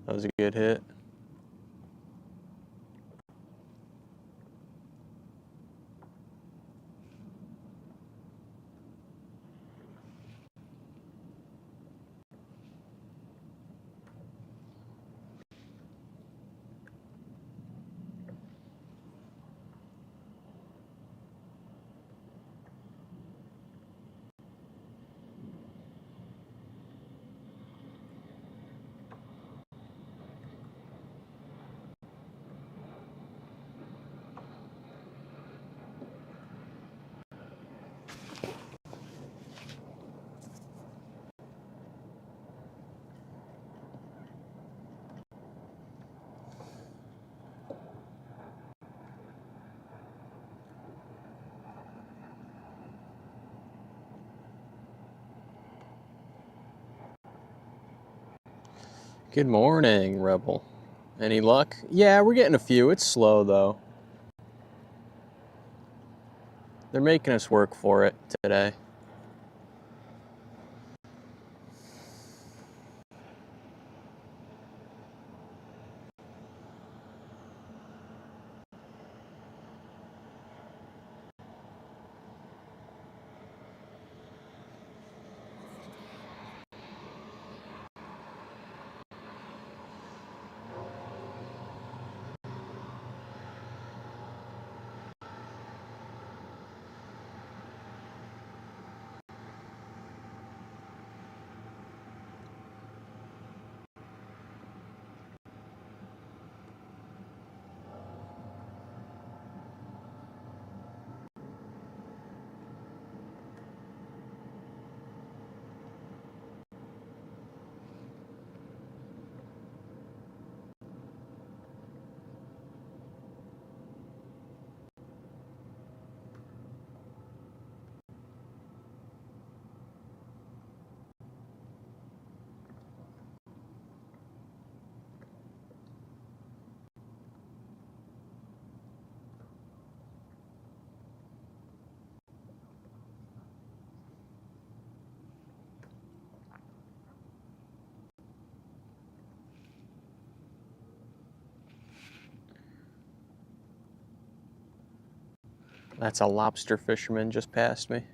That was a good hit. Good morning, Rebel. Any luck? Yeah, we're getting a few. It's slow, though. They're making us work for it today. That's a lobster fisherman just passed me.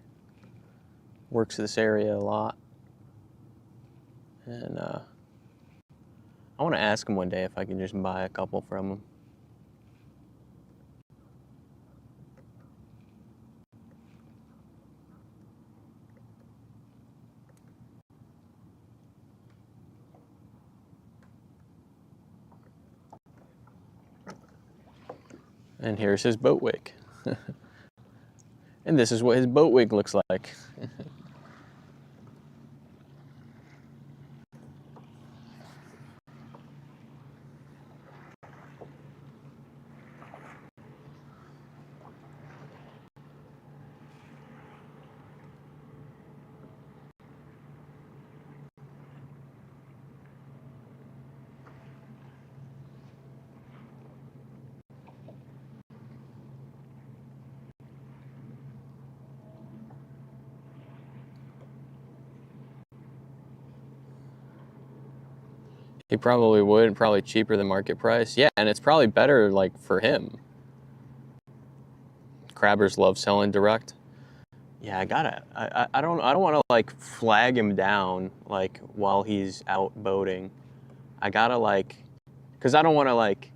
Works this area a lot. And I want to ask him one day if I can just buy a couple from him. And here's his boat wig. And this is what his boat wig looks like. He probably would, probably cheaper than market price. Yeah, and it's probably better like for him. Crabbers love selling direct. Yeah, I don't want to like flag him down like while he's out boating. I gotta like, cause I don't want to like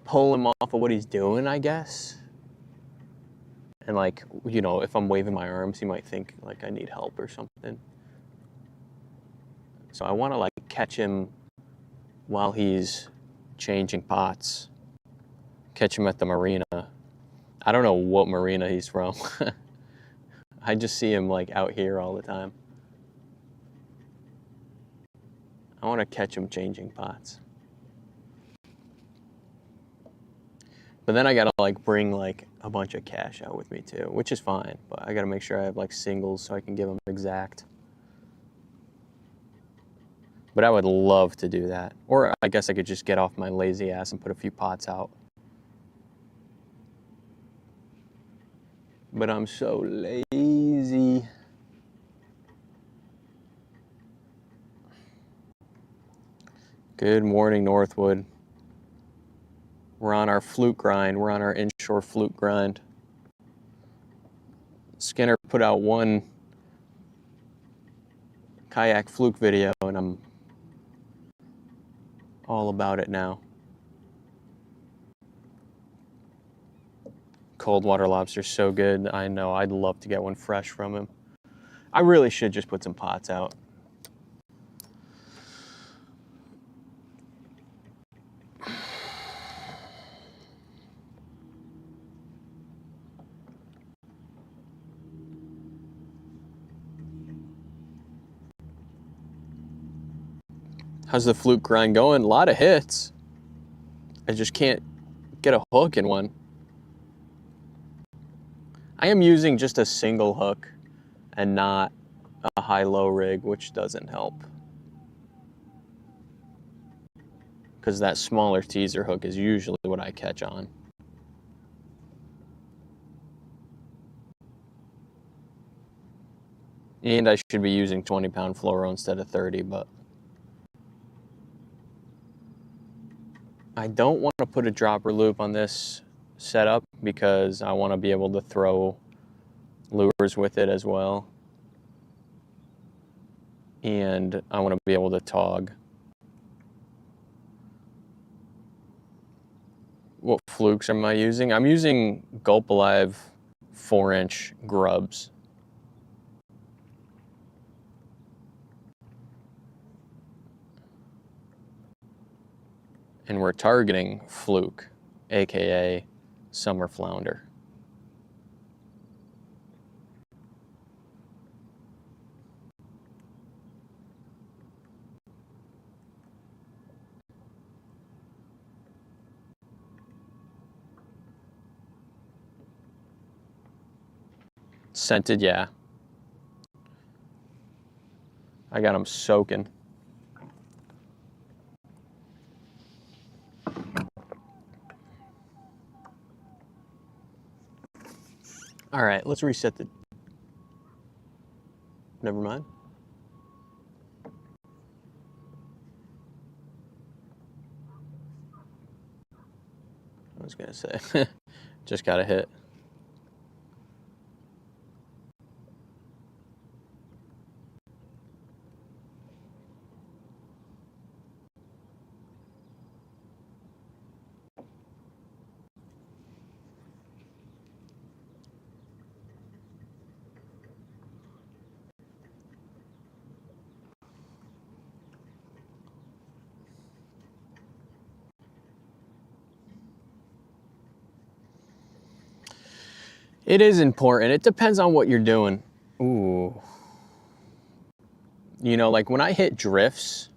pull him off of what he's doing, I guess. And like, you know, if I'm waving my arms, he might think like I need help or something. So I want to like catch him while he's changing pots. Catch him at the marina. I don't know what marina he's from. I just see him like out here all the time. I want to catch him changing pots. But then I gotta like bring like a bunch of cash out with me too, which is fine. But I gotta make sure I have like singles so I can give them exact. But I would love to do that. Or I guess I could just get off my lazy ass and put a few pots out. But I'm so lazy. Good morning, Northwood. We're on our fluke grind. We're on our inshore fluke grind. Skinner put out one kayak fluke video, and I'm all about it now. Cold water lobster's so good. I know, I'd love to get one fresh from him. I really should just put some pots out. How's the fluke grind going? A lot of hits. I just can't get a hook in one. I am using just a single hook and not a high-low rig, which doesn't help. Because that smaller teaser hook is usually what I catch on. And I should be using 20-pound fluoro instead of 30, but I don't want to put a dropper loop on this setup because I want to be able to throw lures with it as well. And I want to be able to tog. What flukes am I using? I'm using Gulp Alive 4-inch grubs. And we're targeting fluke, aka summer flounder. Scented, yeah. I got them soaking. All right, let's reset the... Never mind. I was gonna say, just got a hit. It is important. It depends on what you're doing. Ooh. You know, like when I hit drifts,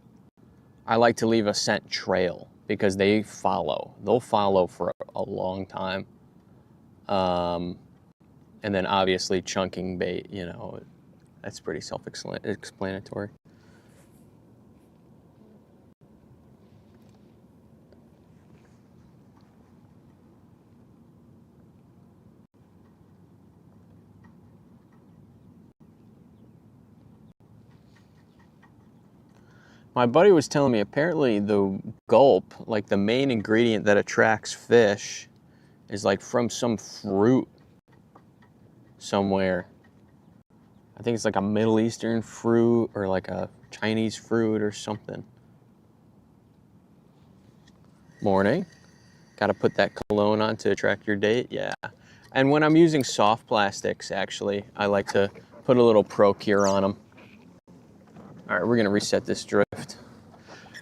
I like to leave a scent trail because they follow. They'll follow for a long time. And then obviously chunking bait, you know, that's pretty self-explanatory. My buddy was telling me apparently the gulp, like the main ingredient that attracts fish, is like from some fruit somewhere. I think it's like a Middle Eastern fruit or like a Chinese fruit or something. Morning. Got to put that cologne on to attract your date. Yeah. And when I'm using soft plastics, actually, I like to put a little Pro-Cure on them. All right, we're going to reset this drift.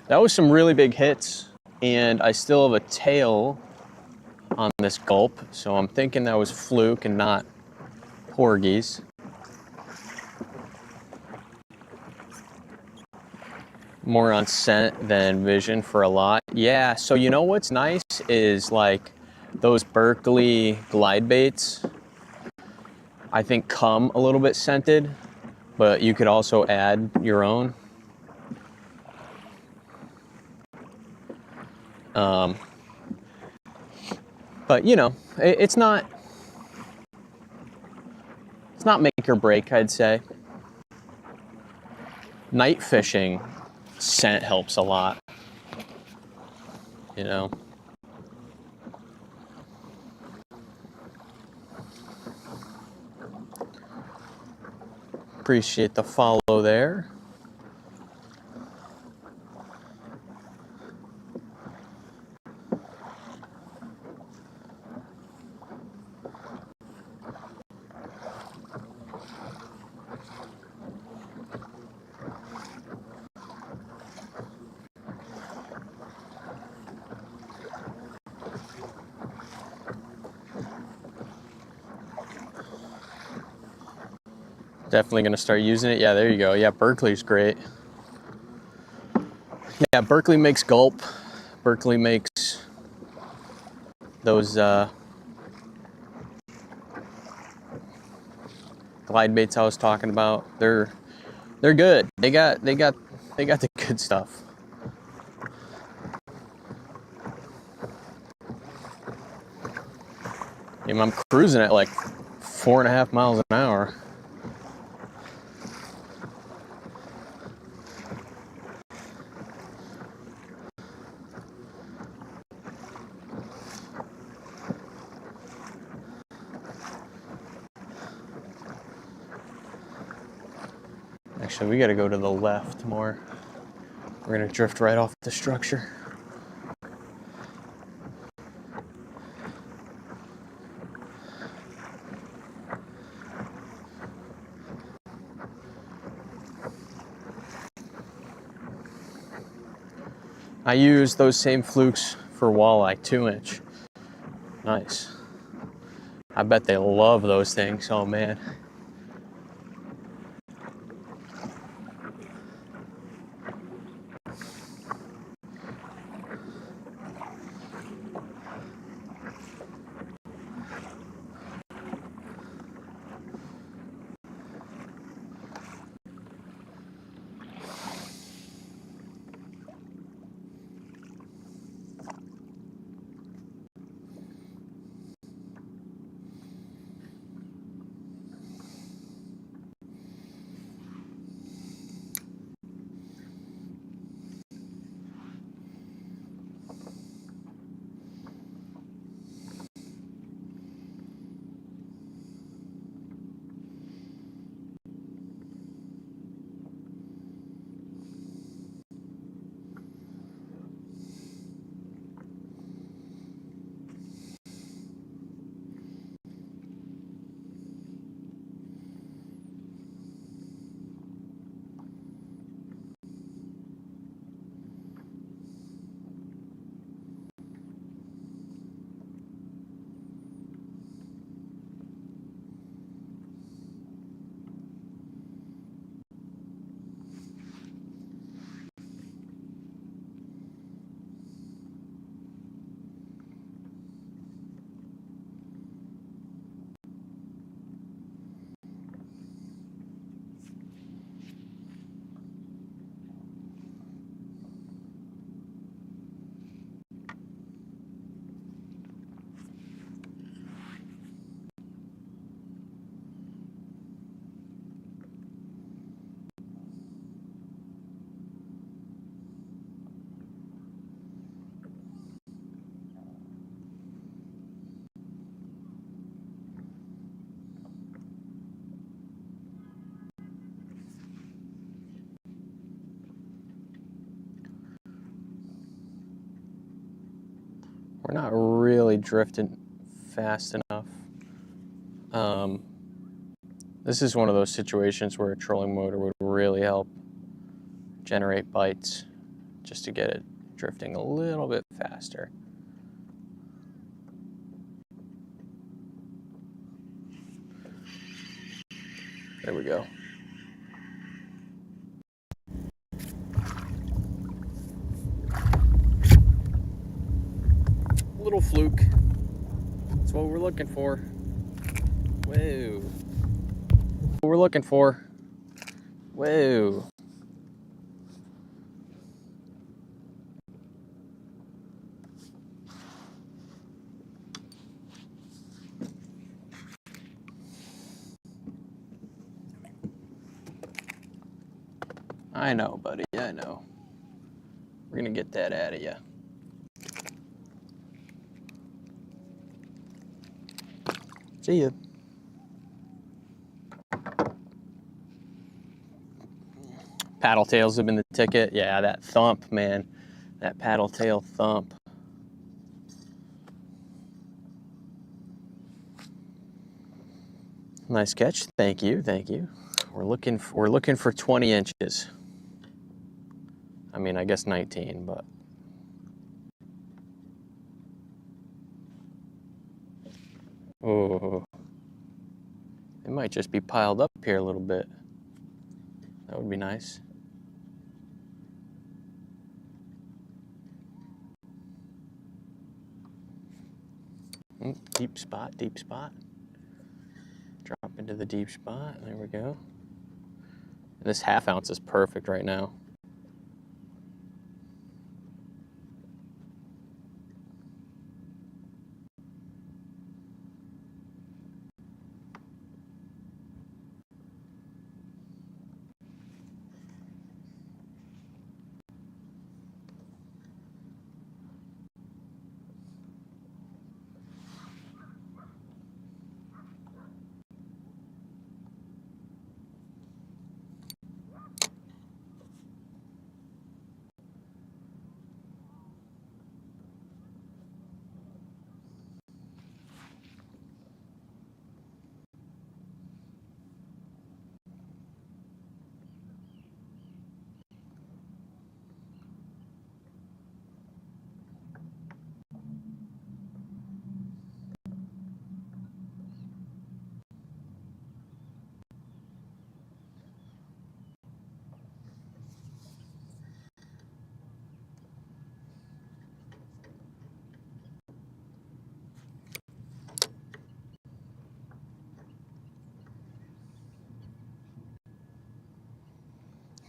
That was some really big hits, and I still have a tail on this gulp, so I'm thinking that was fluke and not porgies. More on scent than vision for a lot. Yeah, so you know what's nice is like those Berkeley glide baits, I think come a little bit scented, but you could also add your own. But you know, it's not make or break, I'd say. Night fishing, scent helps a lot, you know. Appreciate the follow there. Definitely gonna start using it. Yeah, there you go. Yeah, Berkeley's great. Yeah, Berkeley makes gulp. Berkeley makes those glide baits I was talking about. They're good. They got the good stuff. I mean, I'm cruising at like 4.5 miles an hour. Actually, we got to go to the left more. We're gonna drift right off the structure. I use those same flukes for walleye, 2-inch. Nice. I bet they love those things. Oh man. We're not really drifting fast enough. This is one of those situations where a trolling motor would really help generate bites just to get it drifting a little bit faster. There we go. Little fluke. That's what we're looking for. Whoa. What we're looking for. Whoa. I know, buddy, I know. We're gonna get that out of you. See ya. Paddle tails have been the ticket. Yeah, that thump, man. That paddle tail thump. Nice catch. Thank you, thank you. We're looking for 20 inches. I mean, I guess 19, but oh, it might just be piled up here a little bit. That would be nice. Deep spot, deep spot. Drop into the deep spot. There we go. And this half ounce is perfect right now.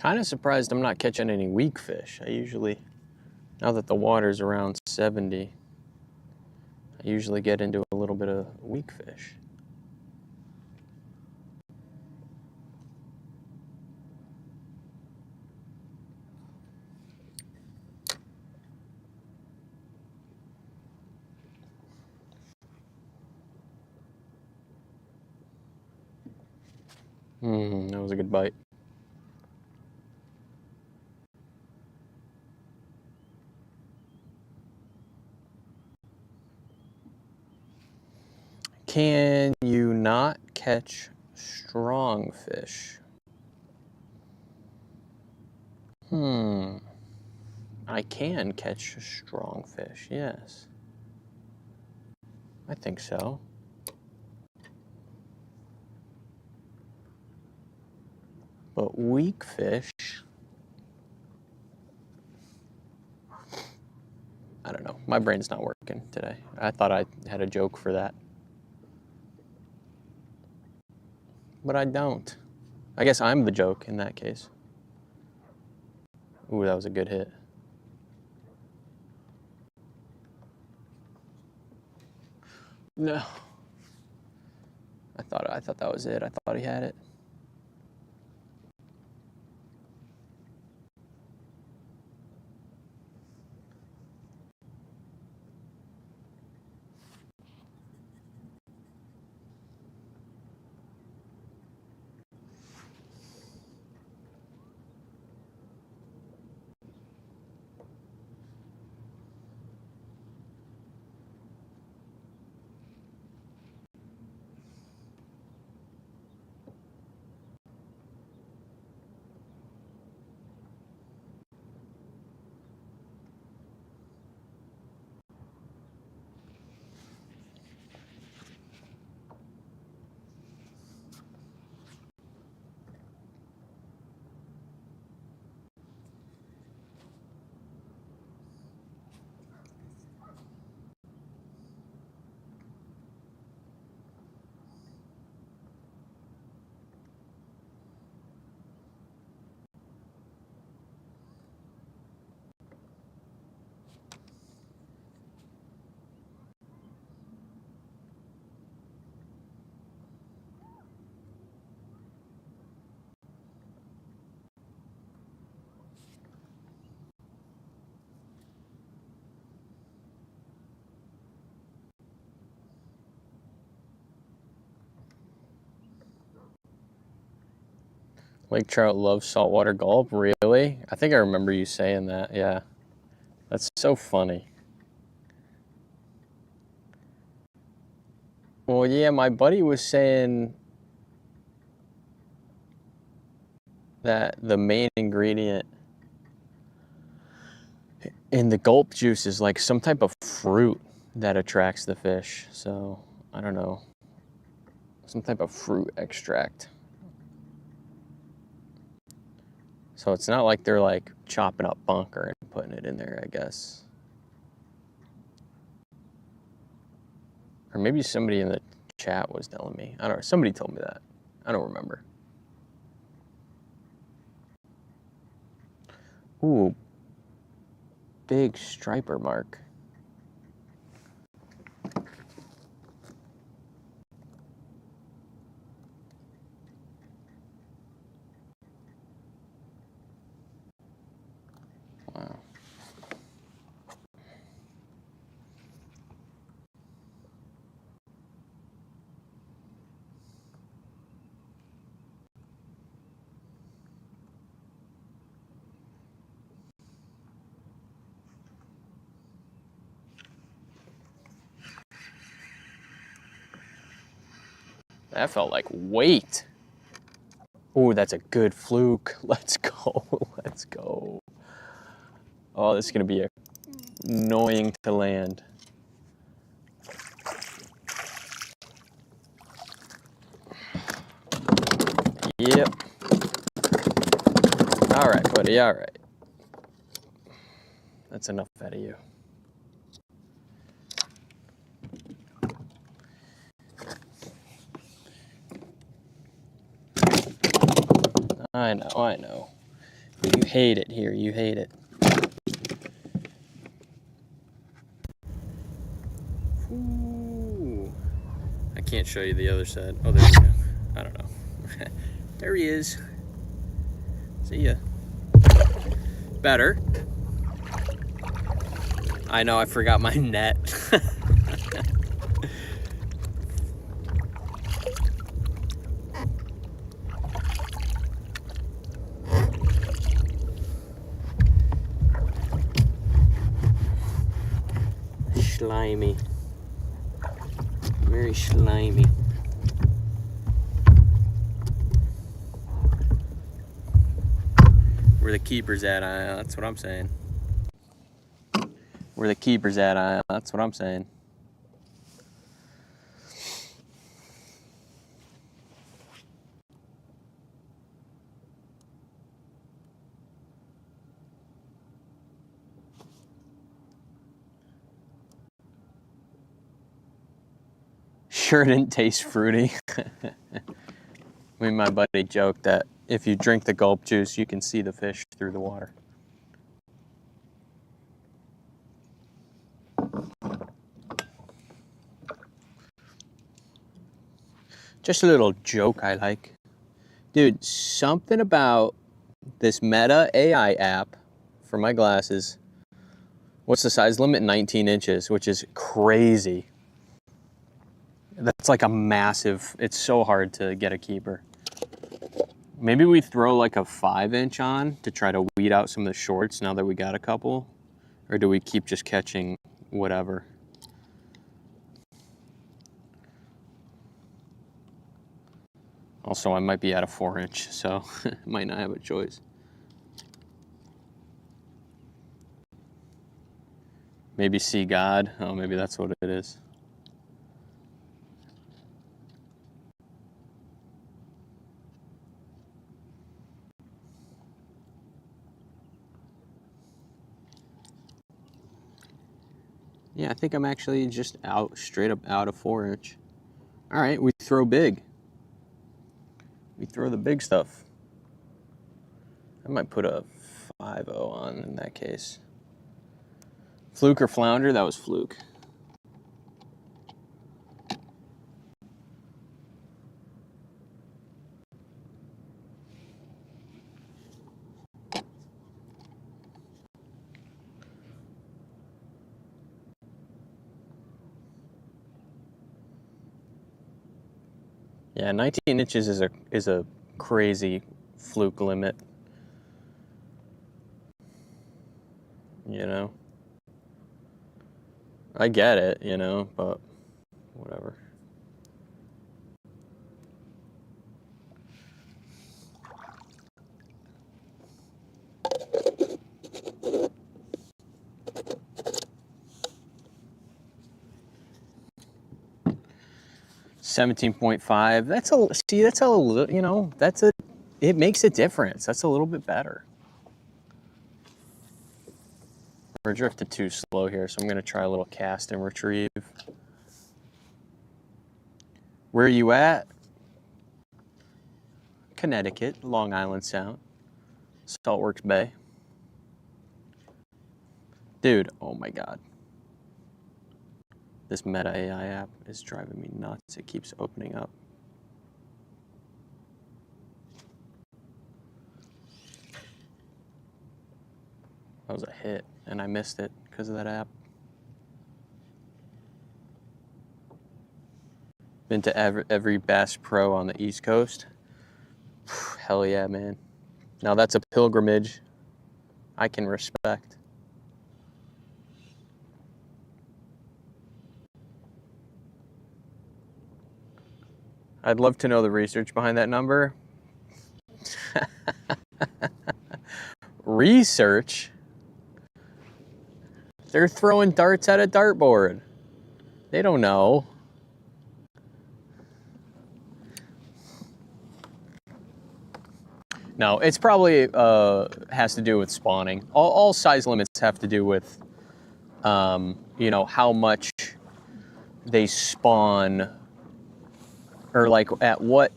Kind of surprised I'm not catching any weak fish. I usually, now that the water's around 70, I usually get into a little bit of weak fish. That was a good bite. Can you not catch strong fish? I can catch strong fish, yes. I think so. But weak fish, I don't know. My brain's not working today. I thought I had a joke for that. But I don't. I guess I'm the joke in that case. Ooh, that was a good hit. No. I thought that was it. I thought he had it. Lake trout love saltwater gulp, really? I think I remember you saying that, yeah. That's so funny. Well, yeah, my buddy was saying that the main ingredient in the gulp juice is like some type of fruit that attracts the fish. So, I don't know. Some type of fruit extract. So it's not like they're like chopping up bunker and putting it in there, I guess. Or maybe somebody in the chat was telling me. I don't know. Somebody told me that. I don't remember. Ooh, big striper mark. Wow. That felt like weight. Ooh, that's a good fluke. Let's go. Let's go. Oh, this is going to be annoying to land. Yep. All right, buddy. All right. That's enough out of you. I know, I know. You hate it here. You hate it. Ooh. I can't show you the other side. Oh, there you go. I don't know. There he is. See ya. Better. I know, I forgot my net. Slimy. Very slimy. Where the keeper's at, that's what I'm saying. Where the keeper's at, that's what I'm saying. Sure didn't taste fruity. Me and my buddy joked that if you drink the gulp juice, you can see the fish through the water. Just a little joke I like. Dude, something about this Meta AI app for my glasses. What's the size limit? 19 inches, which is crazy. That's like a massive, it's so hard to get a keeper. Maybe we throw like a 5-inch on to try to weed out some of the shorts now that we got a couple. Or do we keep just catching whatever? Also, I might be at a 4-inch, so might not have a choice. Maybe see God. Oh, maybe that's what it is. Yeah, I think I'm actually just straight up out of 4-inch. All right, we throw big. We throw the big stuff. I might put a 5.0 on in that case. Fluke or flounder? That was fluke. Yeah, 19 inches is a crazy fluke limit. You know? I get it, you know, but whatever. $17.5. That's a little, you know, it makes a difference. That's a little bit better. We're drifted too slow here, so I'm gonna try a little cast and retrieve. Where are you at? Connecticut, Long Island Sound, Saltworks Bay. Dude, oh my God. This Meta AI app is driving me nuts. It keeps opening up. That was a hit, and I missed it because of that app. Been to every Bass Pro on the East Coast. Hell yeah, man. Now that's a pilgrimage I can respect. I'd love to know the research behind that number. Research? They're throwing darts at a dartboard. They don't know. No, it's probably has to do with spawning. All size limits have to do with, you know, how much they spawn, or like at what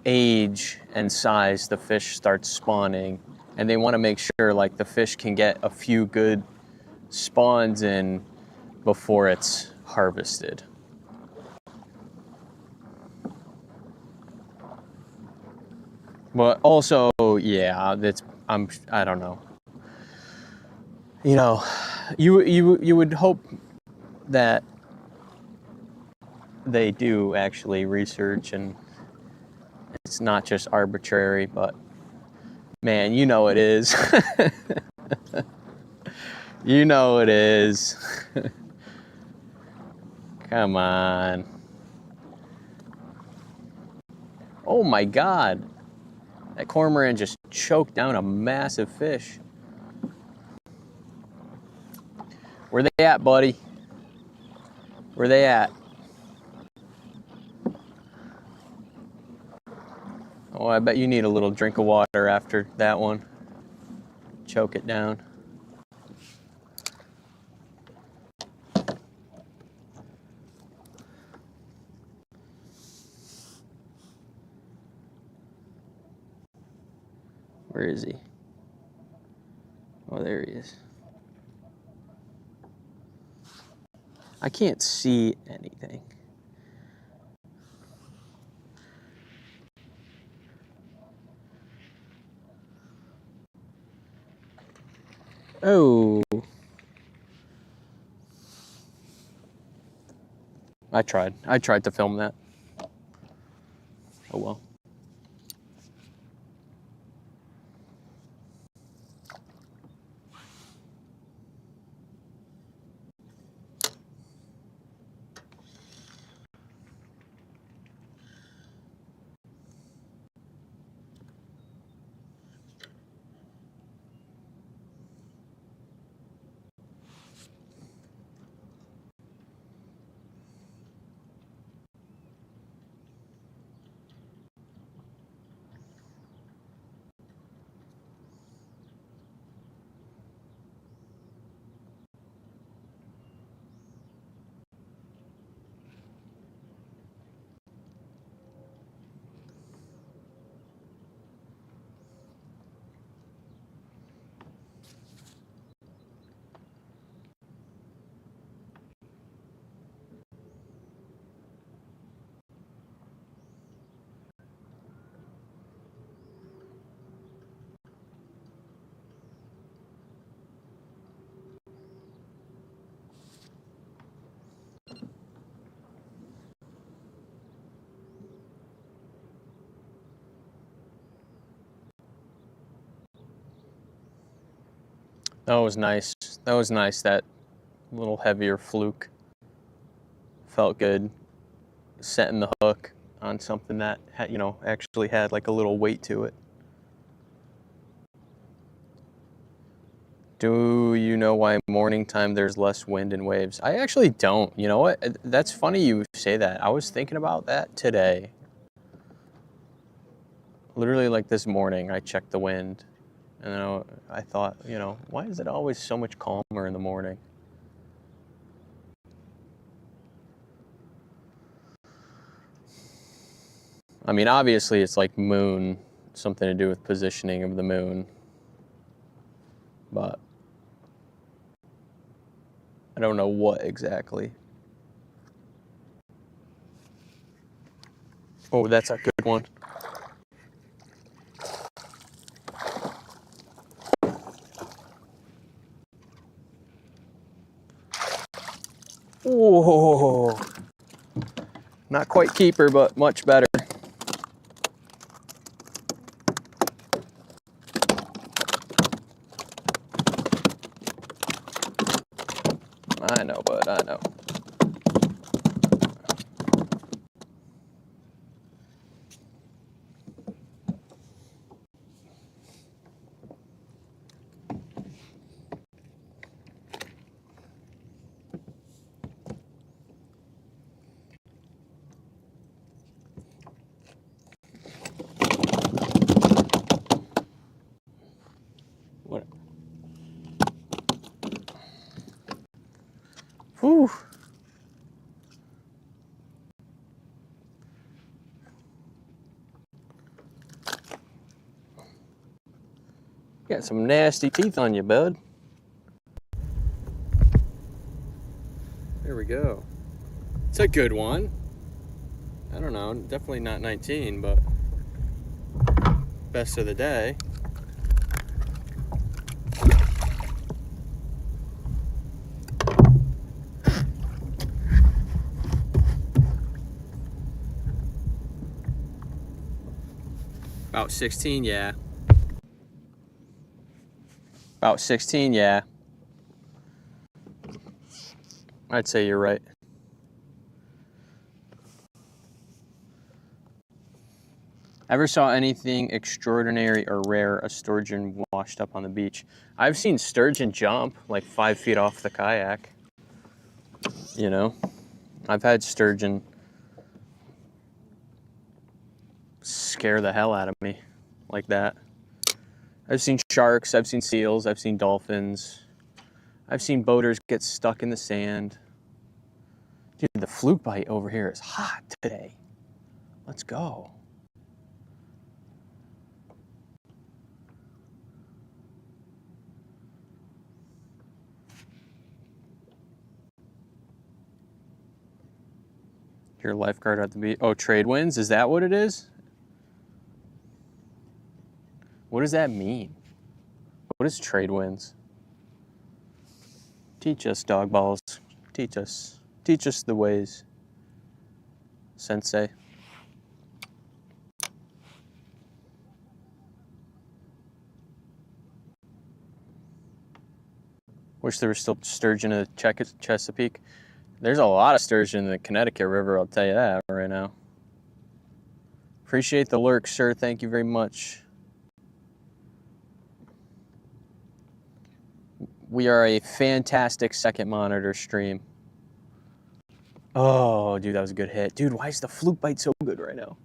age and size the fish starts spawning, and they want to make sure like the fish can get a few good spawns in before it's harvested. But also, yeah, I don't know. You know, you would hope that they do actually research and it's not just arbitrary, but man, you know it is. You know it is. Come on. Oh my God. That cormorant just choked down a massive fish. Where they at, buddy? Where they at? Oh, I bet you need a little drink of water after that one. Choke it down. Where is he? Oh, there he is. I can't see anything. Oh. I tried to film that. Oh well. That was nice. That was nice. That little heavier fluke felt good. Setting the hook on something that had, actually had like a little weight to it. Do you know why morning time there's less wind and waves? I actually don't. You know what? That's funny you say that. I was thinking about that today. Literally like this morning, I checked the wind and then I thought, why is it always so much calmer in the morning? I mean, obviously it's like moon, something to do with positioning of the moon, but I don't know what exactly. Oh, that's a good one. Whoa. Not quite keeper, but much better. I know, bud, I know. What? Whew. Got some nasty teeth on you, bud. There we go. It's a good one. I don't know, definitely not 19, but best of the day. About 16, yeah. About 16, yeah. I'd say you're right. Ever saw anything extraordinary or rare, a sturgeon washed up on the beach? I've seen sturgeon jump like 5 feet off the kayak. I've had sturgeon scare the hell out of me like that. I've seen sharks, I've seen seals, I've seen dolphins. I've seen boaters get stuck in the sand. Dude, the fluke bite over here is hot today. Let's go. Your lifeguard at the beach. Oh, trade winds? Is that what it is? What does that mean? What is trade winds? Teach us, dog balls. Teach us. Teach us the ways, sensei. Wish there was still sturgeon in the Chesapeake. There's a lot of sturgeon in the Connecticut River, I'll tell you that right now. Appreciate the lurk, sir. Thank you very much. We are a fantastic second monitor stream. Oh, dude, that was a good hit. Dude, why is the fluke bite so good right now?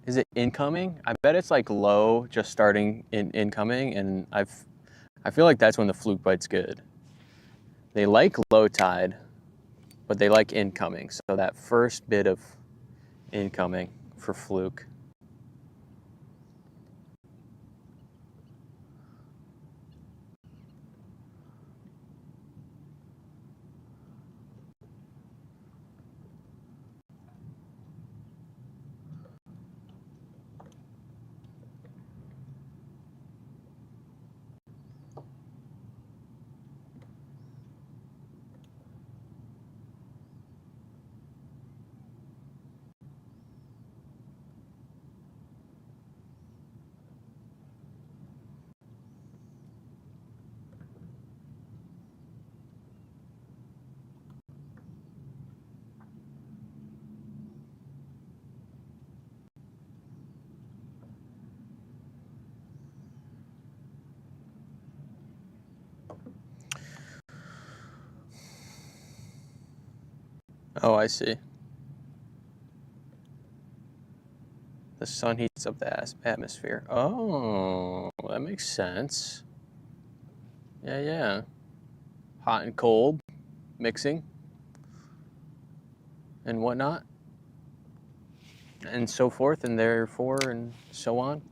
Is it incoming? I bet it's like low, just starting incoming, and I feel like that's when the fluke bite's good. They like low tide, but they like incoming. So that first bit of incoming for fluke. Oh, I see. The sun heats up the atmosphere. Oh, that makes sense. Yeah, yeah. Hot and cold mixing and whatnot, and so forth, and therefore, and so on.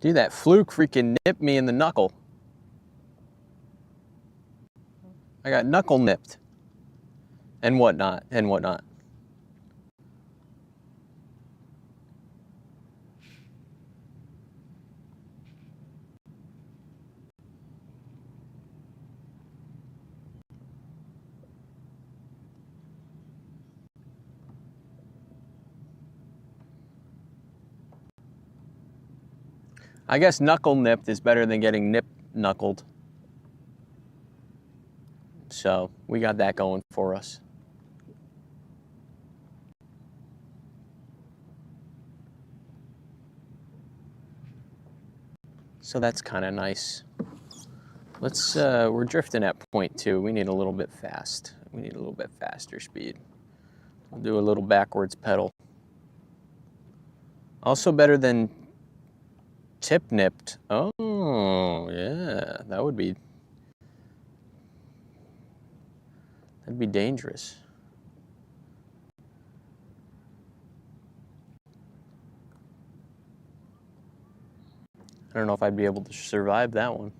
Dude, that fluke freaking nipped me in the knuckle. I got knuckle nipped. And whatnot, and whatnot. I guess knuckle nipped is better than getting nip knuckled. So we got that going for us. So that's kind of nice. Let's, we're drifting at 0.2. We need a little bit fast. We need a little bit faster speed. We'll do a little backwards pedal. Also better than tip nipped. Oh, yeah, that'd be dangerous. I don't know if I'd be able to survive that one.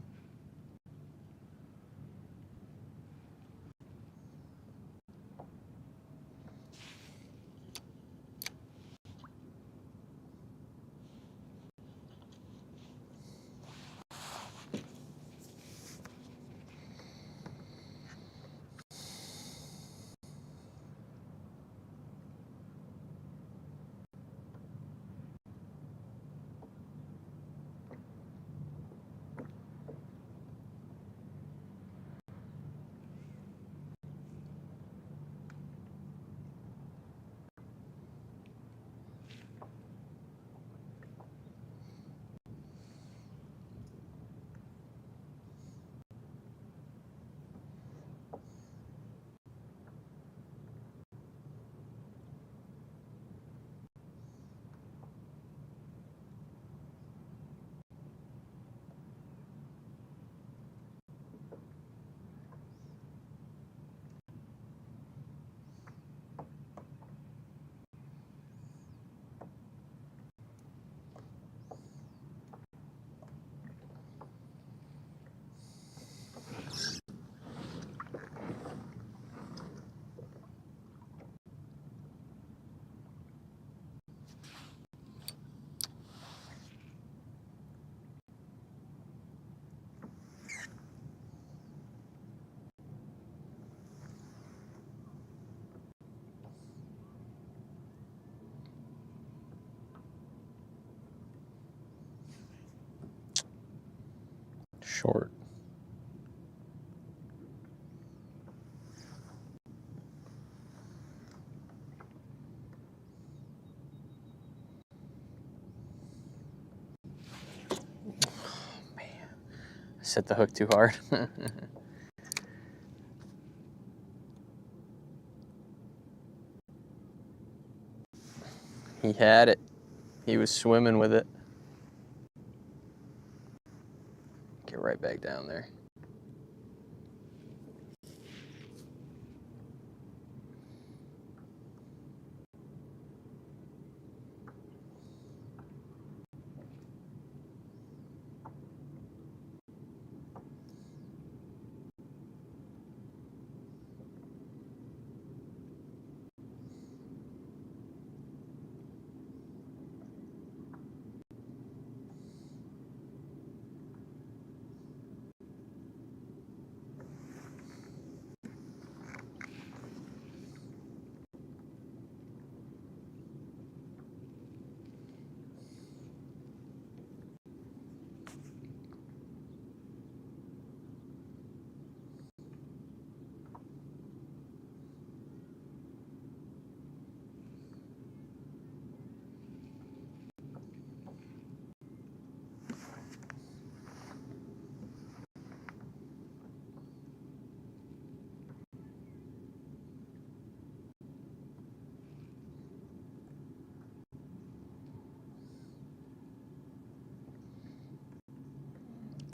Short. Set the hook too hard. He had it. He was swimming with it. Get right back down there.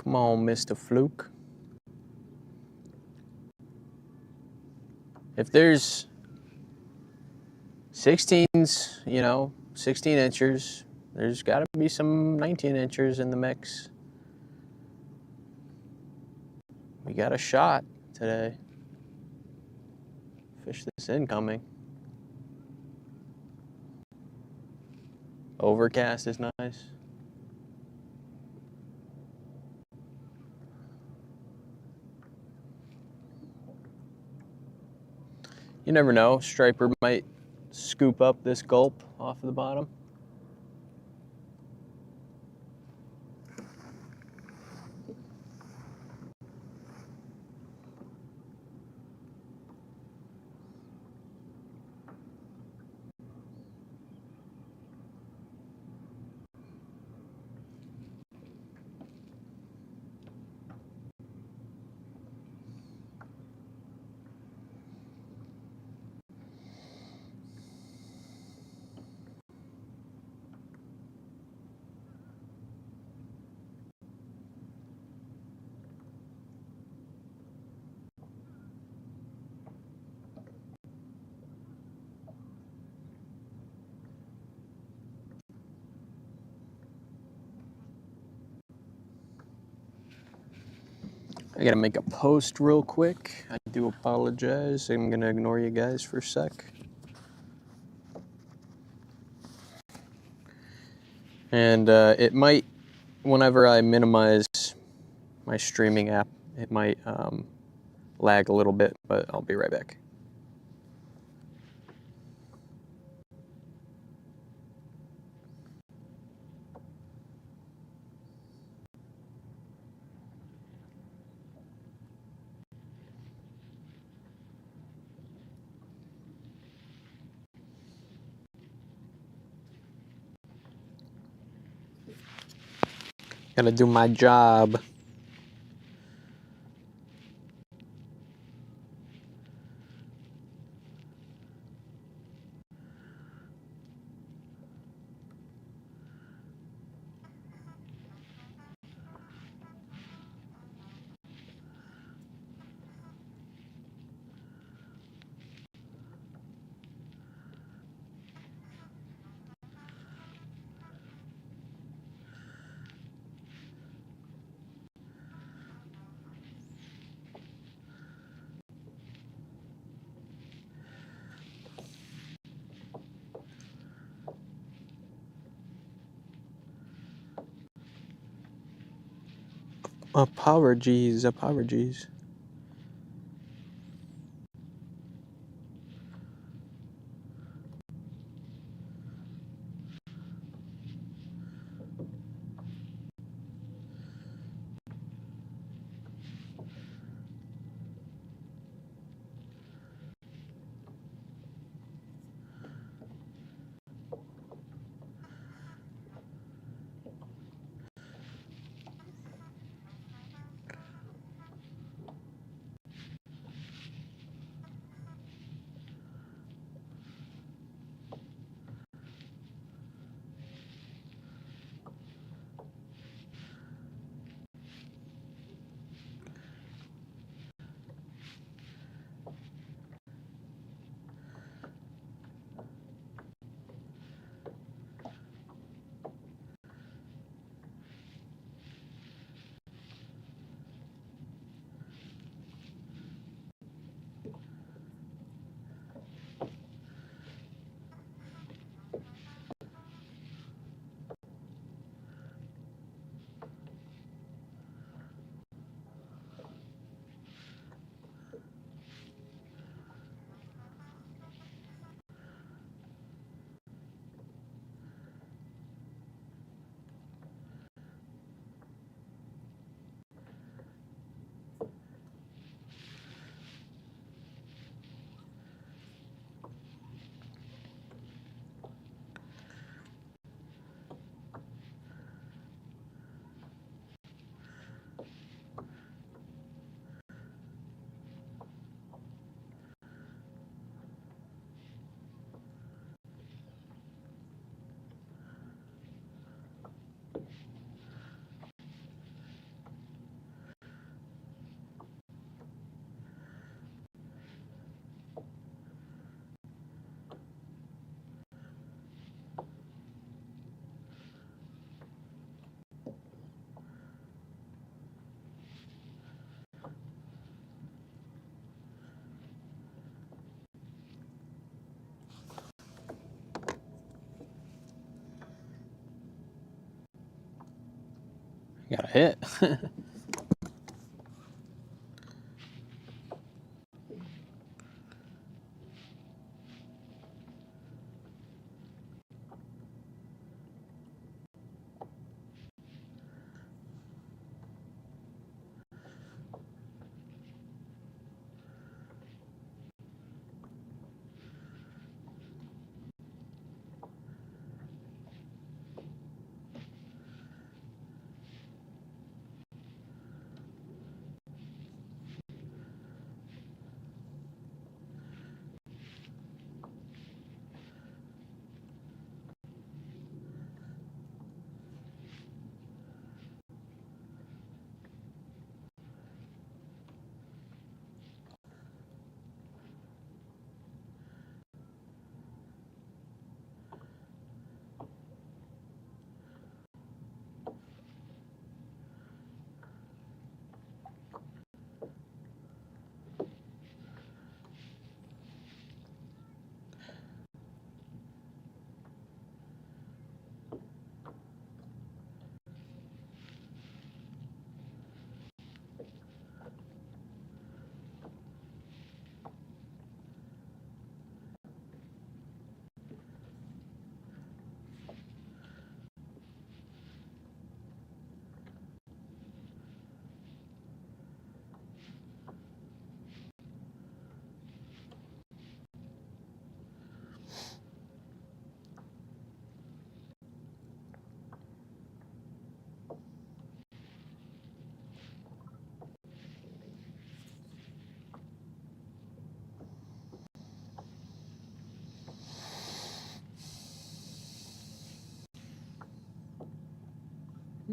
Come on, Mr. Fluke. If there's 16s, 16 inchers, there's got to be some 19 inchers in the mix. We got a shot today. Fish this incoming. Overcast is nice. You never know, striper might scoop up this gulp off of the bottom. I gotta make a post real quick. I do apologize. I'm gonna ignore you guys for a sec. And it might, whenever I minimize my streaming app, it might lag a little bit, but I'll be right back. Gotta do my job. Apologies. Got a hit.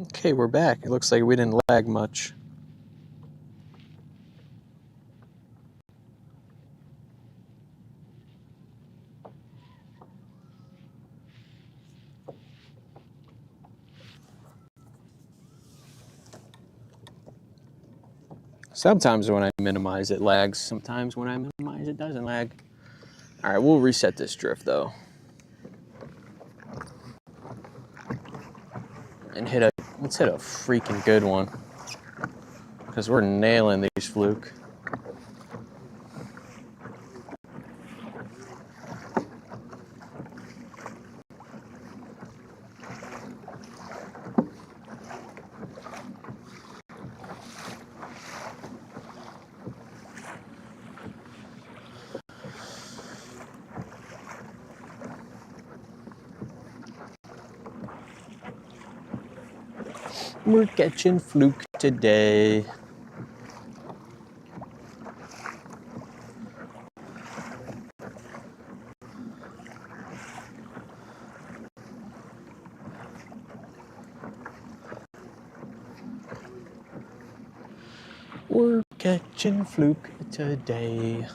Okay, we're back. It looks like we didn't lag much. Sometimes when I minimize it lags. Sometimes when I minimize it doesn't lag. All right, we'll reset this drift though. And let's hit a freaking good one. Because we're nailing these fluke. We're catching fluke today. We're catching fluke today.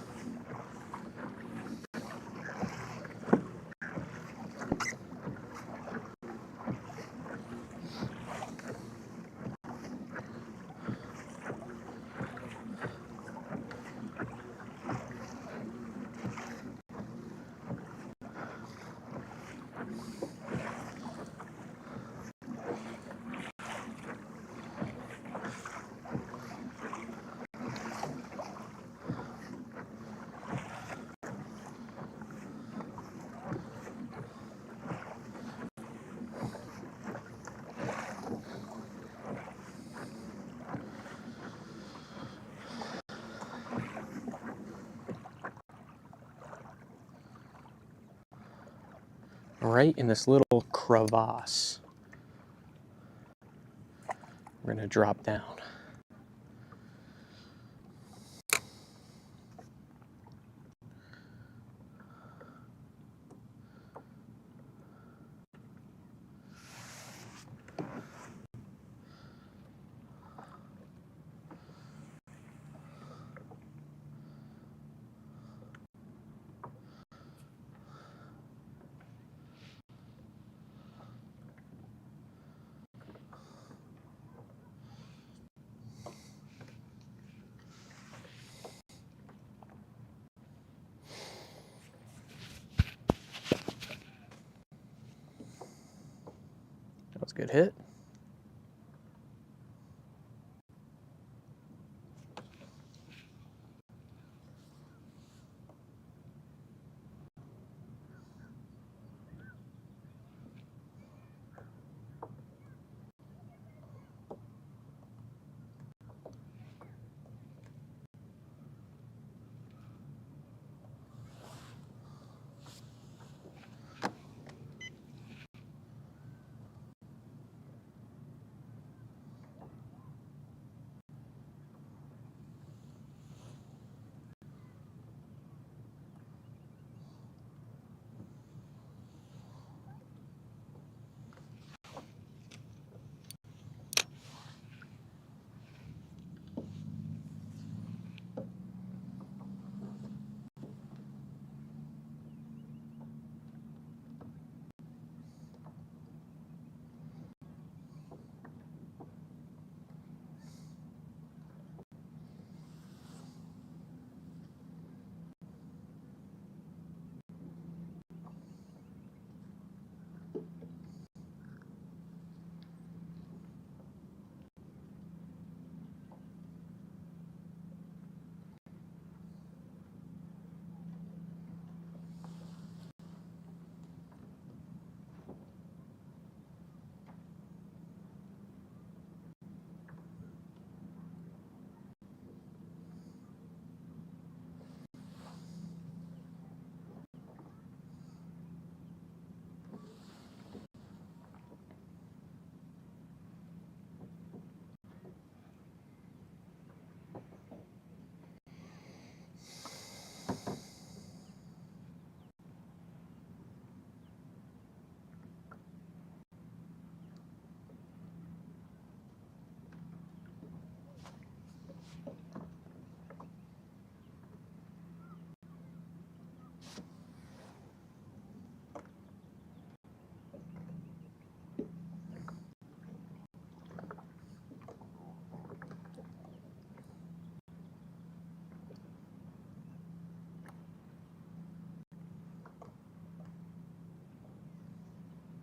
Right in this little crevasse. We're gonna drop down. That was a good hit.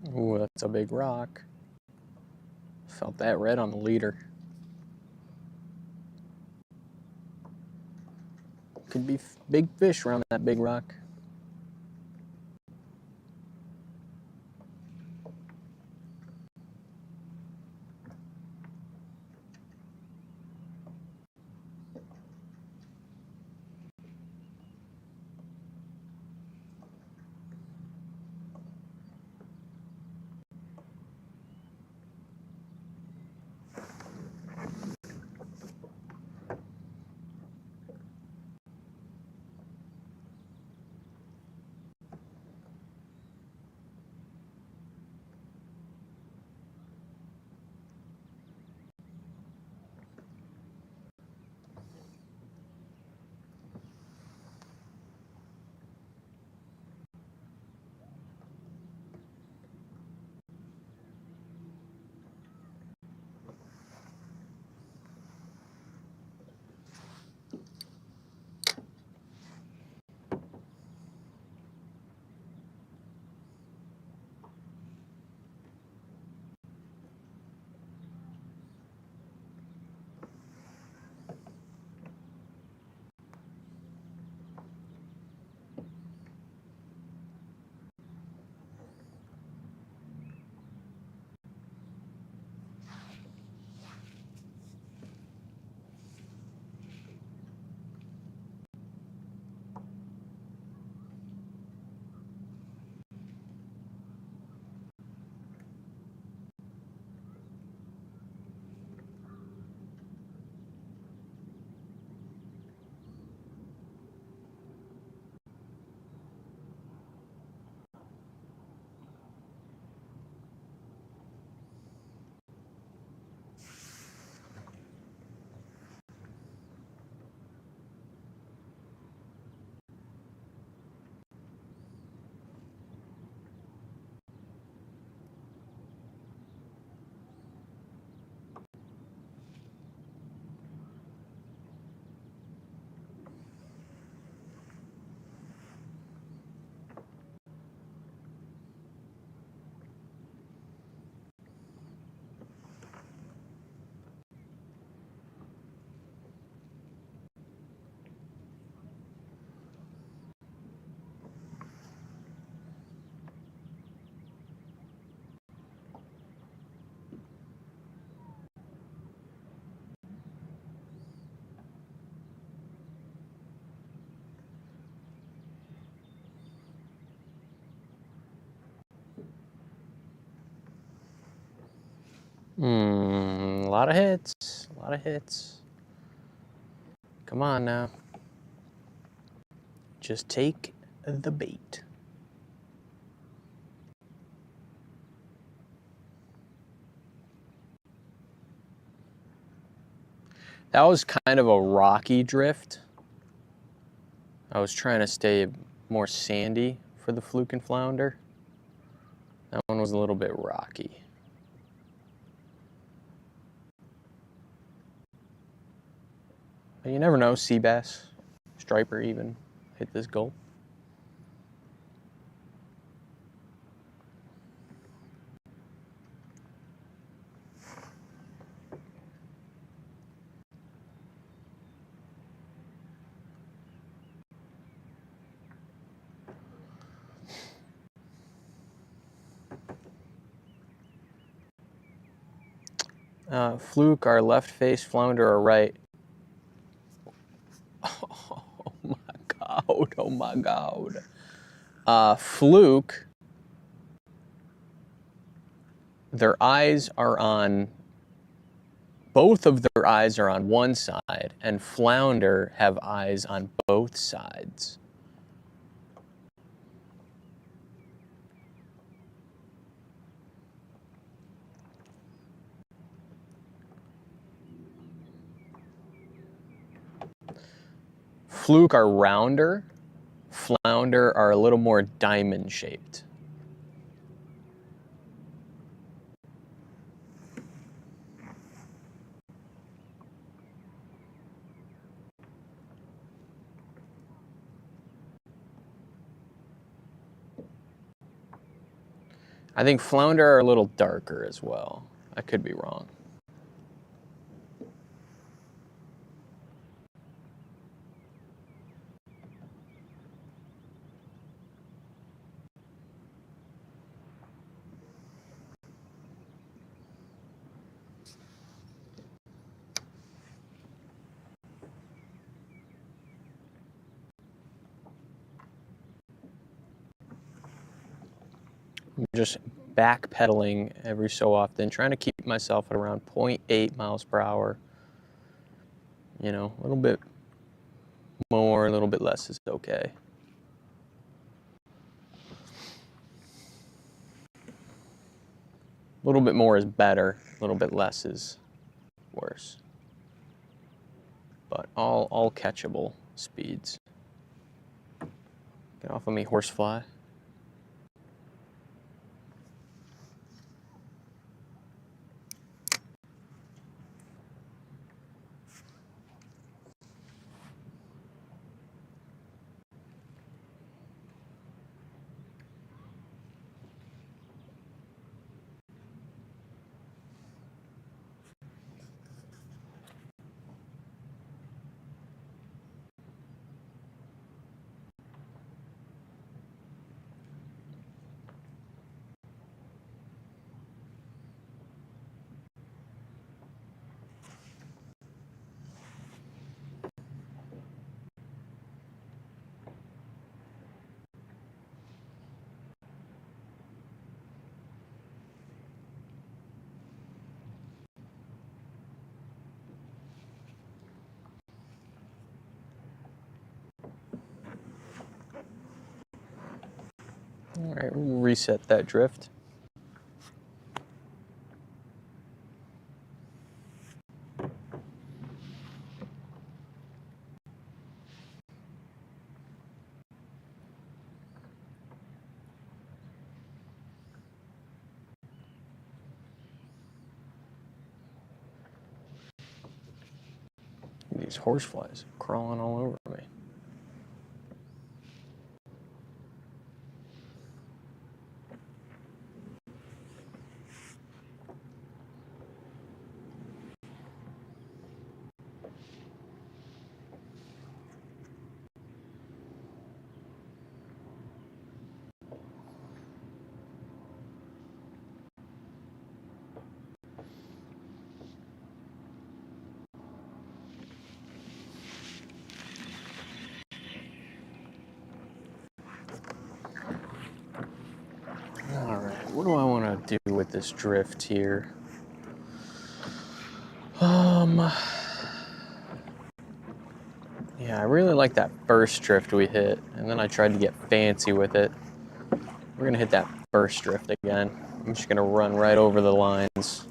Ooh, that's a big rock. Felt that red on the leader. Could be big fish around that big rock. A lot of hits, a lot of hits. Come on now. Just take the bait. That was kind of a rocky drift. I was trying to stay more sandy for the fluke and flounder. That one was a little bit rocky. But you never know, sea bass, striper even, hit this gulp. Fluke, our left face, flounder, our right. Oh my God, oh my God. Fluke, their eyes are on, both of their eyes are on one side, and flounder have eyes on both sides. Fluke are rounder, flounder are a little more diamond shaped. I think flounder are a little darker as well. I could be wrong. I'm just backpedaling every so often, trying to keep myself at around 0.8 miles per hour. You know, a little bit more, a little bit less is okay. A little bit more is better, a little bit less is worse. But all catchable speeds. Get off of me, horsefly. All right, we'll reset that drift. These horseflies crawling all over me. All right, what do I want to do with this drift here? Yeah, I really like that first drift we hit, and then I tried to get fancy with it. We're gonna hit that first drift again. I'm just gonna run right over the lines.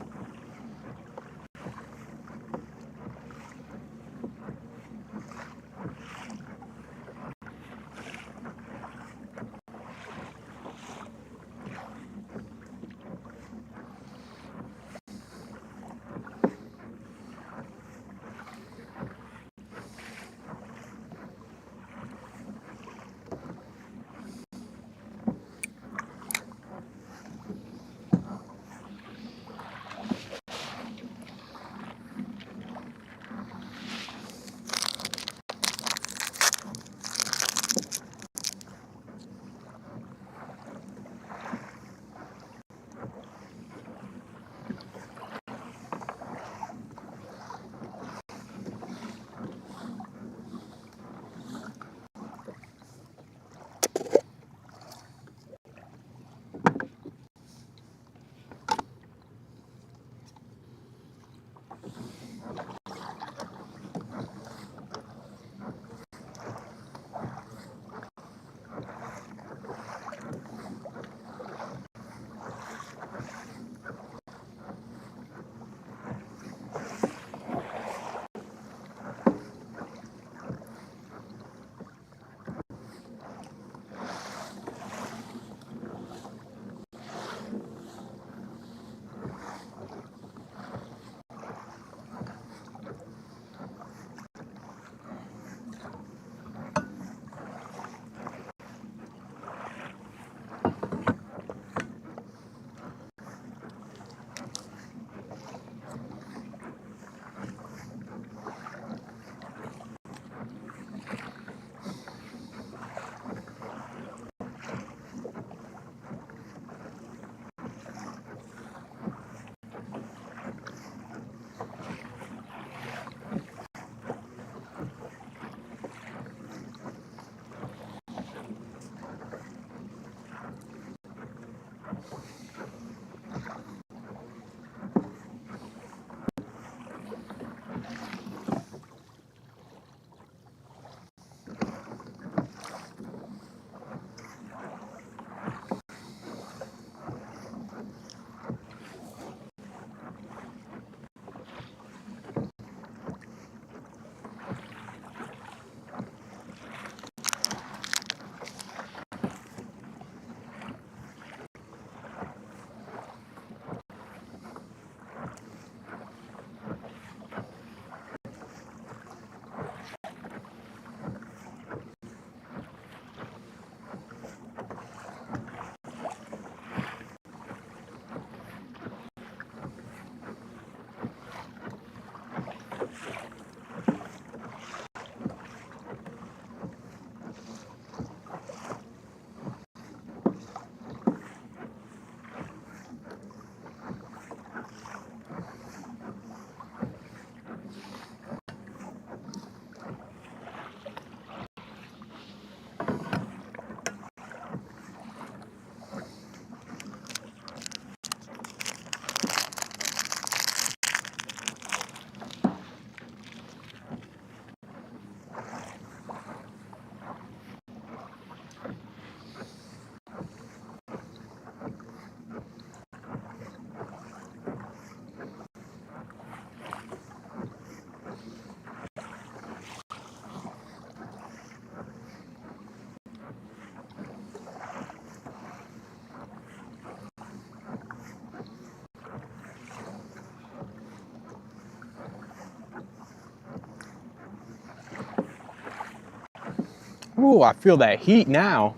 Ooh, I feel that heat now.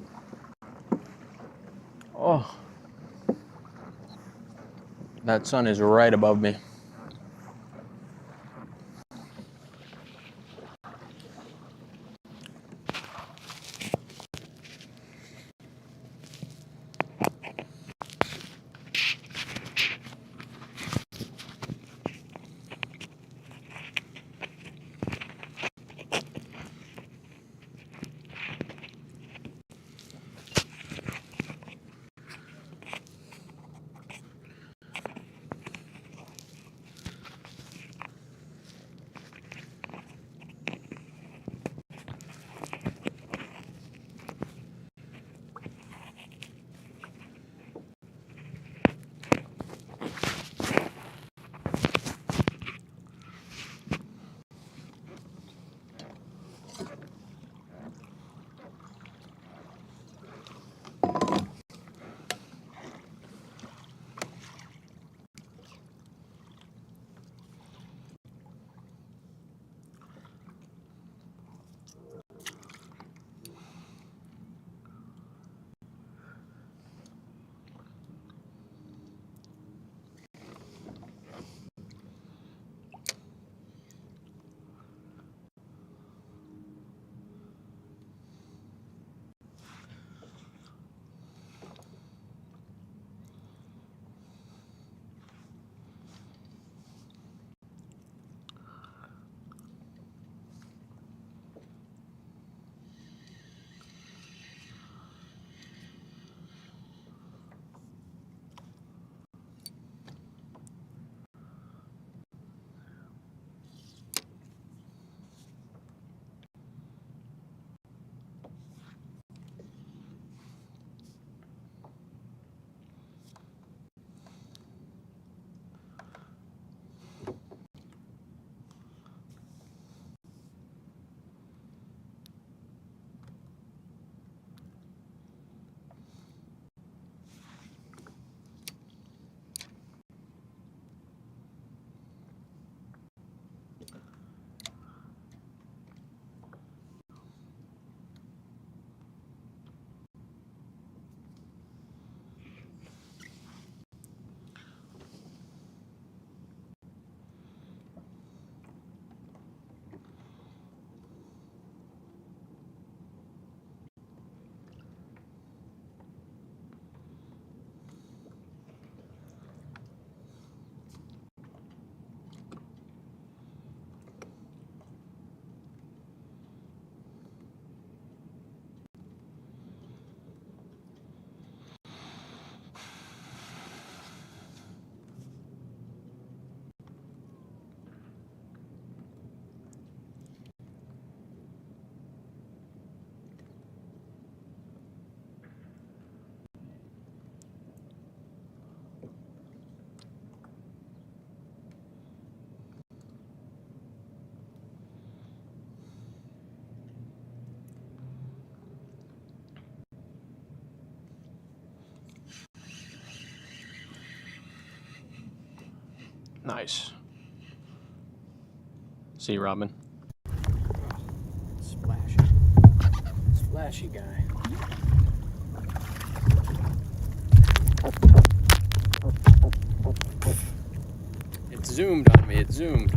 Oh, that sun is right above me. Nice. See, Robin. Splashy. Splashy guy. It zoomed on me, it zoomed.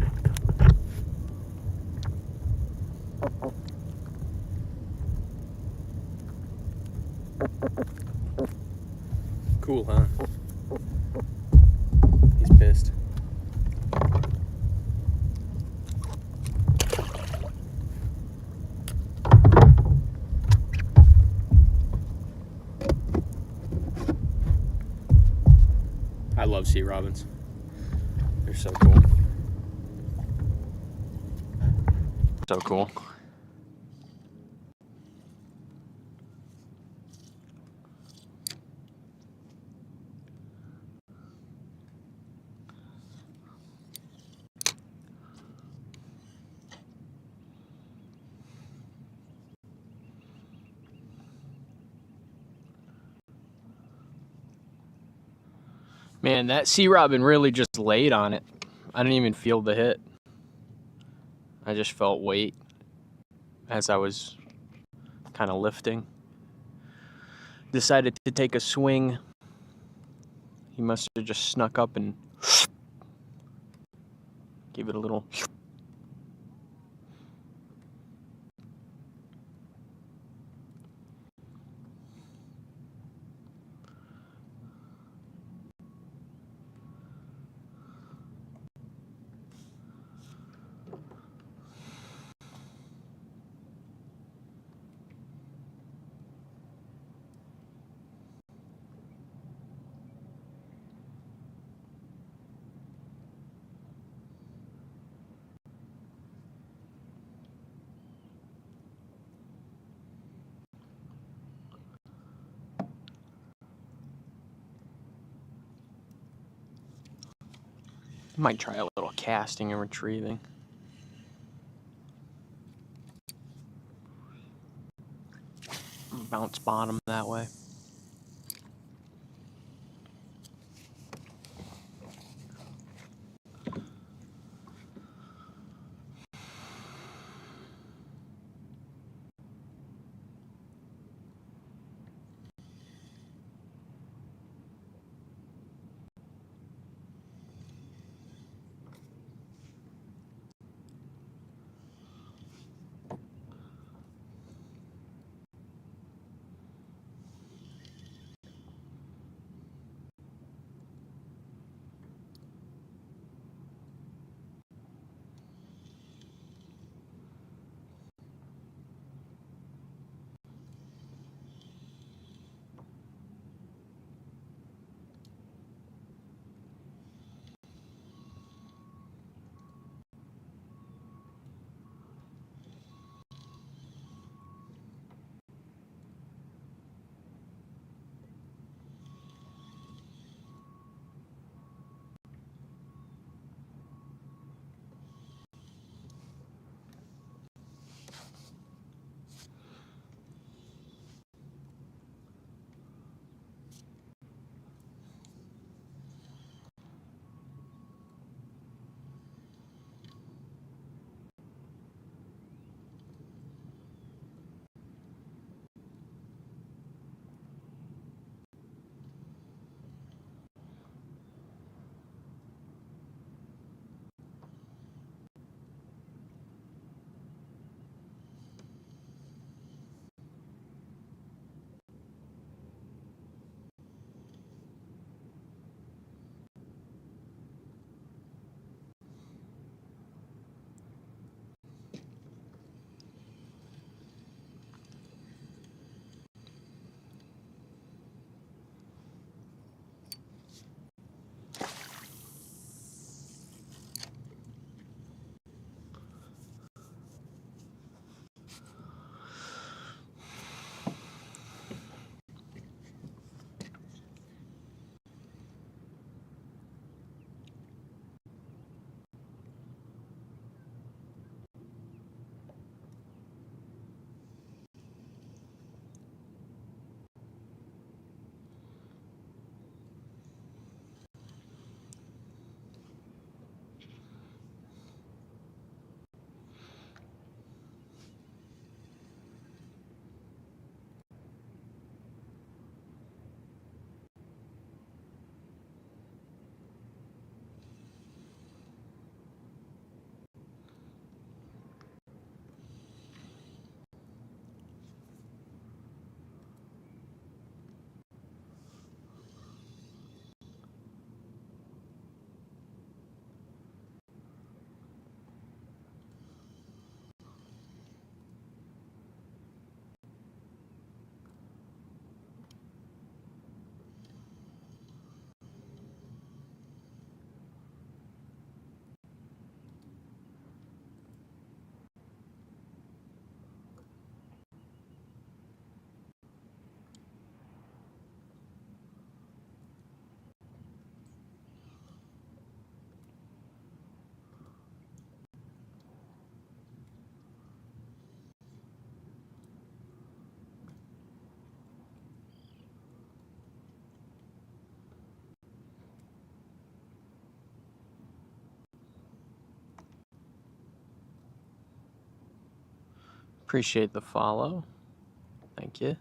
Cool, huh? He's pissed. I love sea robins. They're so cool. So cool. Man, that sea robin really just laid on it. I didn't even feel the hit. I just felt weight as I was kind of lifting. Decided to take a swing. He must have just snuck up and gave it a little. Might try a little casting and retrieving. Bounce bottom that way. Appreciate the follow. Thank you.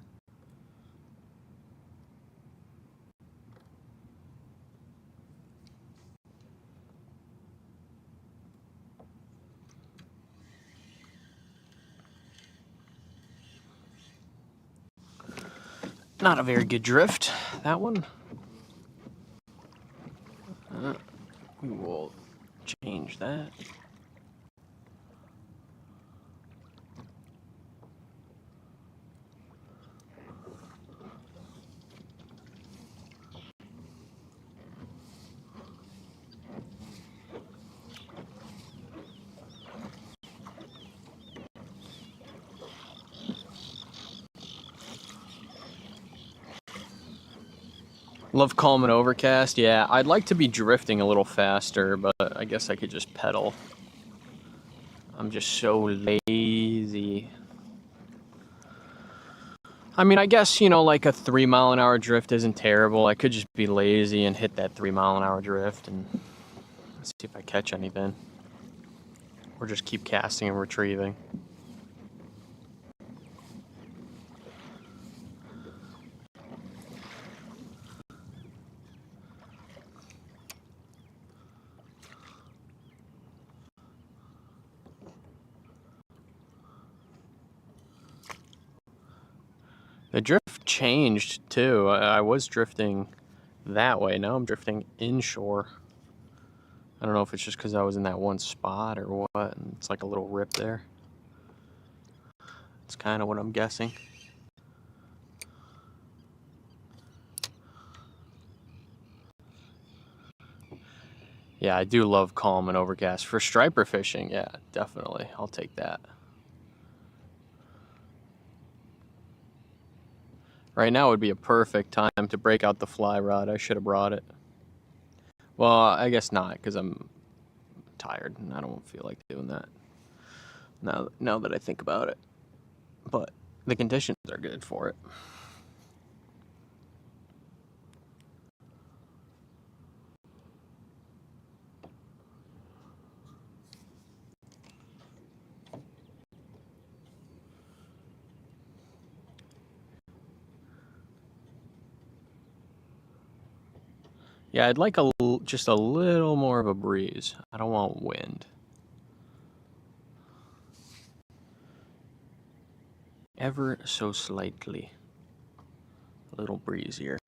Not a very good drift, that one. We will change that. Love calm and overcast. Yeah, I'd like to be drifting a little faster, but I guess I could just pedal. I'm just so lazy. I mean, I guess, you know, like a 3 mile an hour drift isn't terrible. I could just be lazy and hit that 3 mile an hour drift and see if I catch anything. Or just keep casting and retrieving. The drift changed too. I was drifting that way. Now I'm drifting inshore. I don't know if it's just because I was in that one spot or what. And it's like a little rip there. It's kind of what I'm guessing. Yeah, I do love calm and overcast. For striper fishing, yeah, definitely. I'll take that. Right now would be a perfect time to break out the fly rod. I should have brought it. Well, I guess not, because I'm tired and I don't feel like doing that now that I think about it. But the conditions are good for it. Yeah, I'd like just a little more of a breeze. I don't want wind. Ever so slightly. A little breezier.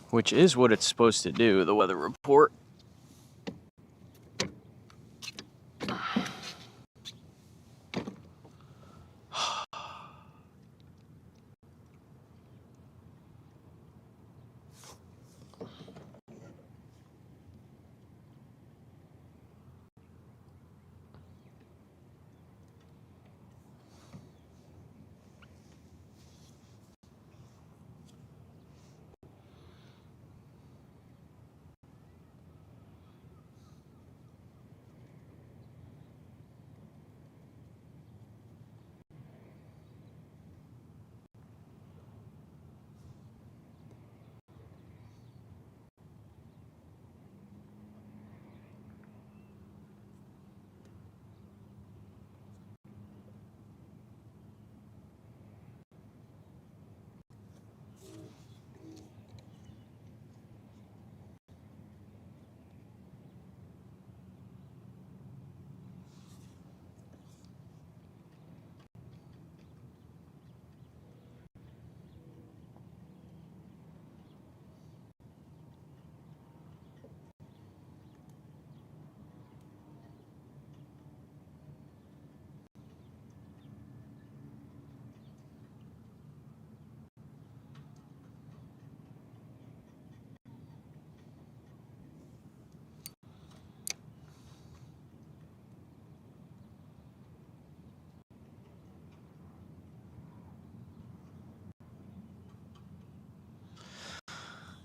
Which is what it's supposed to do, the weather report.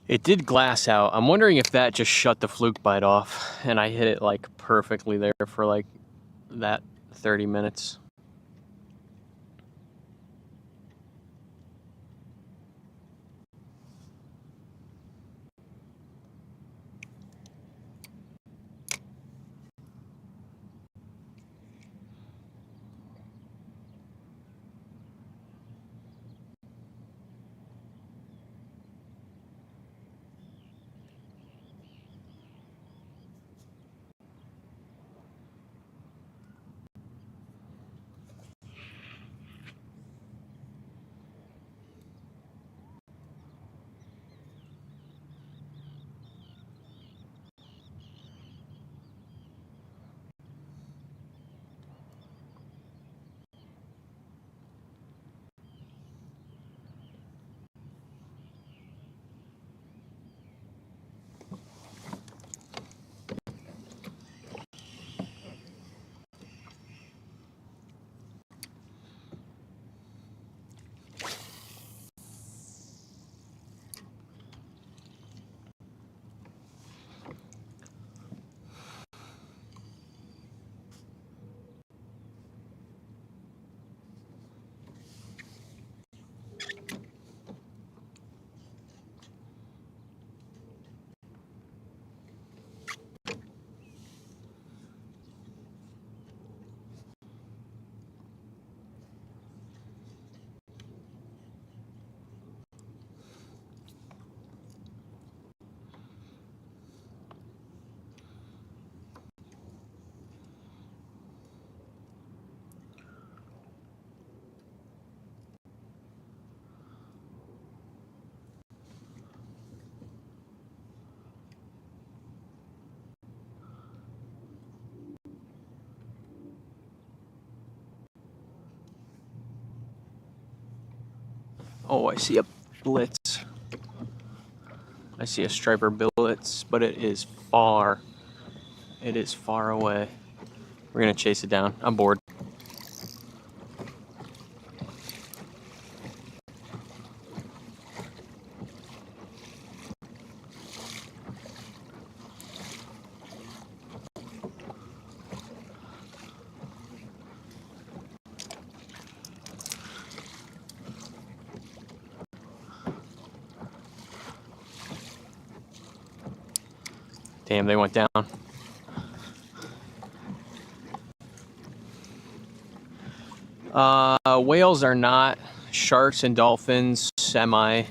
It did glass out. I'm wondering if that just shut the fluke bite off and I hit it like perfectly there for like that 30 minutes. Oh, I see a blitz. I see a striper blitz, but it is far. It is far away. We're gonna chase it down. I'm bored. Damn, they went down. Whales are not. Sharks and dolphins, semi-common.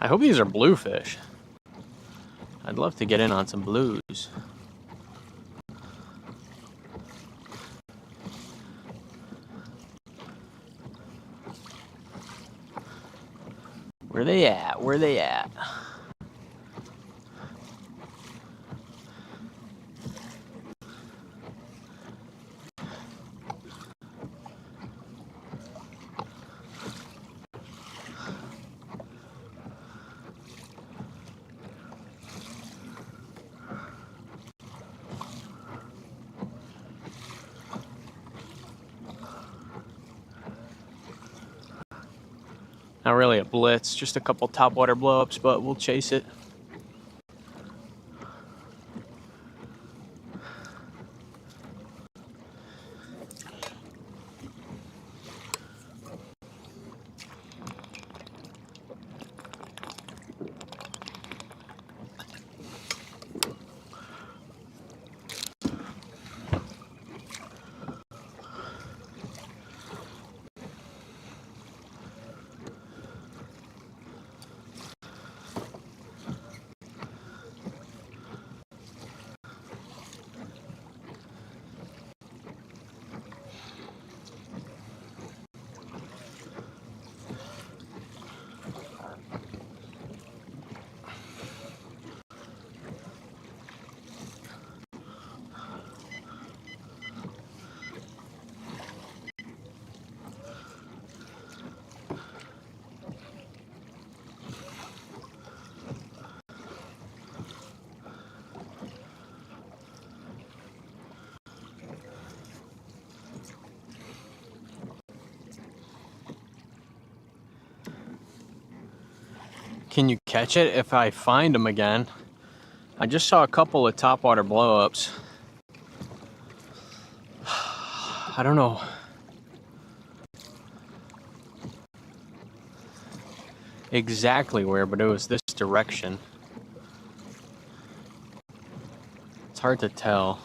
I hope these are bluefish. I'd love to get in on some blues. Where they at? Where they at? Not really a blitz, just a couple topwater blowups, but we'll chase it. Can you catch it if I find them again? I just saw a couple of topwater blowups. I don't know. Exactly where, but it was this direction. It's hard to tell.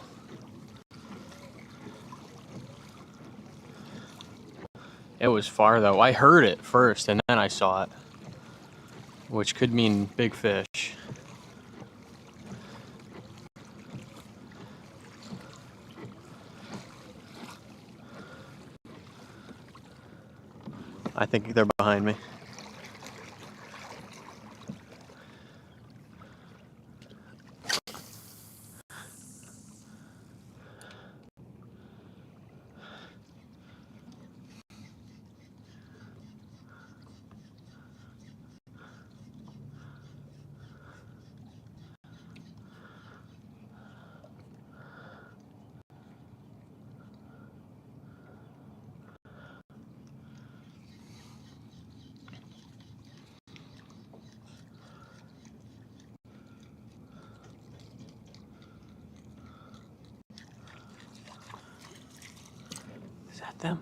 It was far though. I heard it first and then I saw it, which could mean big fish. I think they're behind me. Is that them?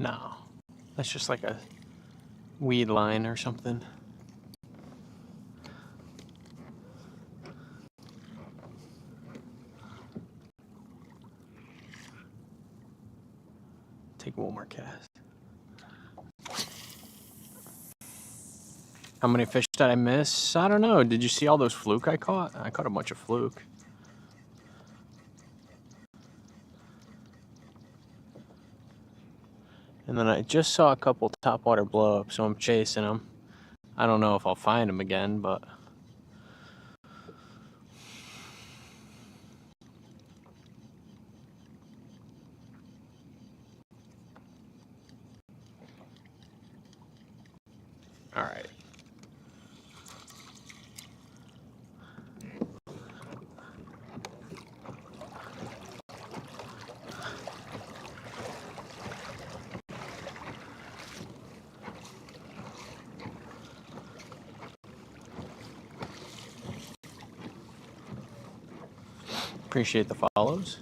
No, that's just like a weed line or something. Take one more cast. How many fish did I miss? I don't know. Did you see all those fluke I caught? I caught a bunch of fluke. And then I just saw a couple topwater blow up, so I'm chasing them. I don't know if I'll find them again, but... All right. Appreciate the follows.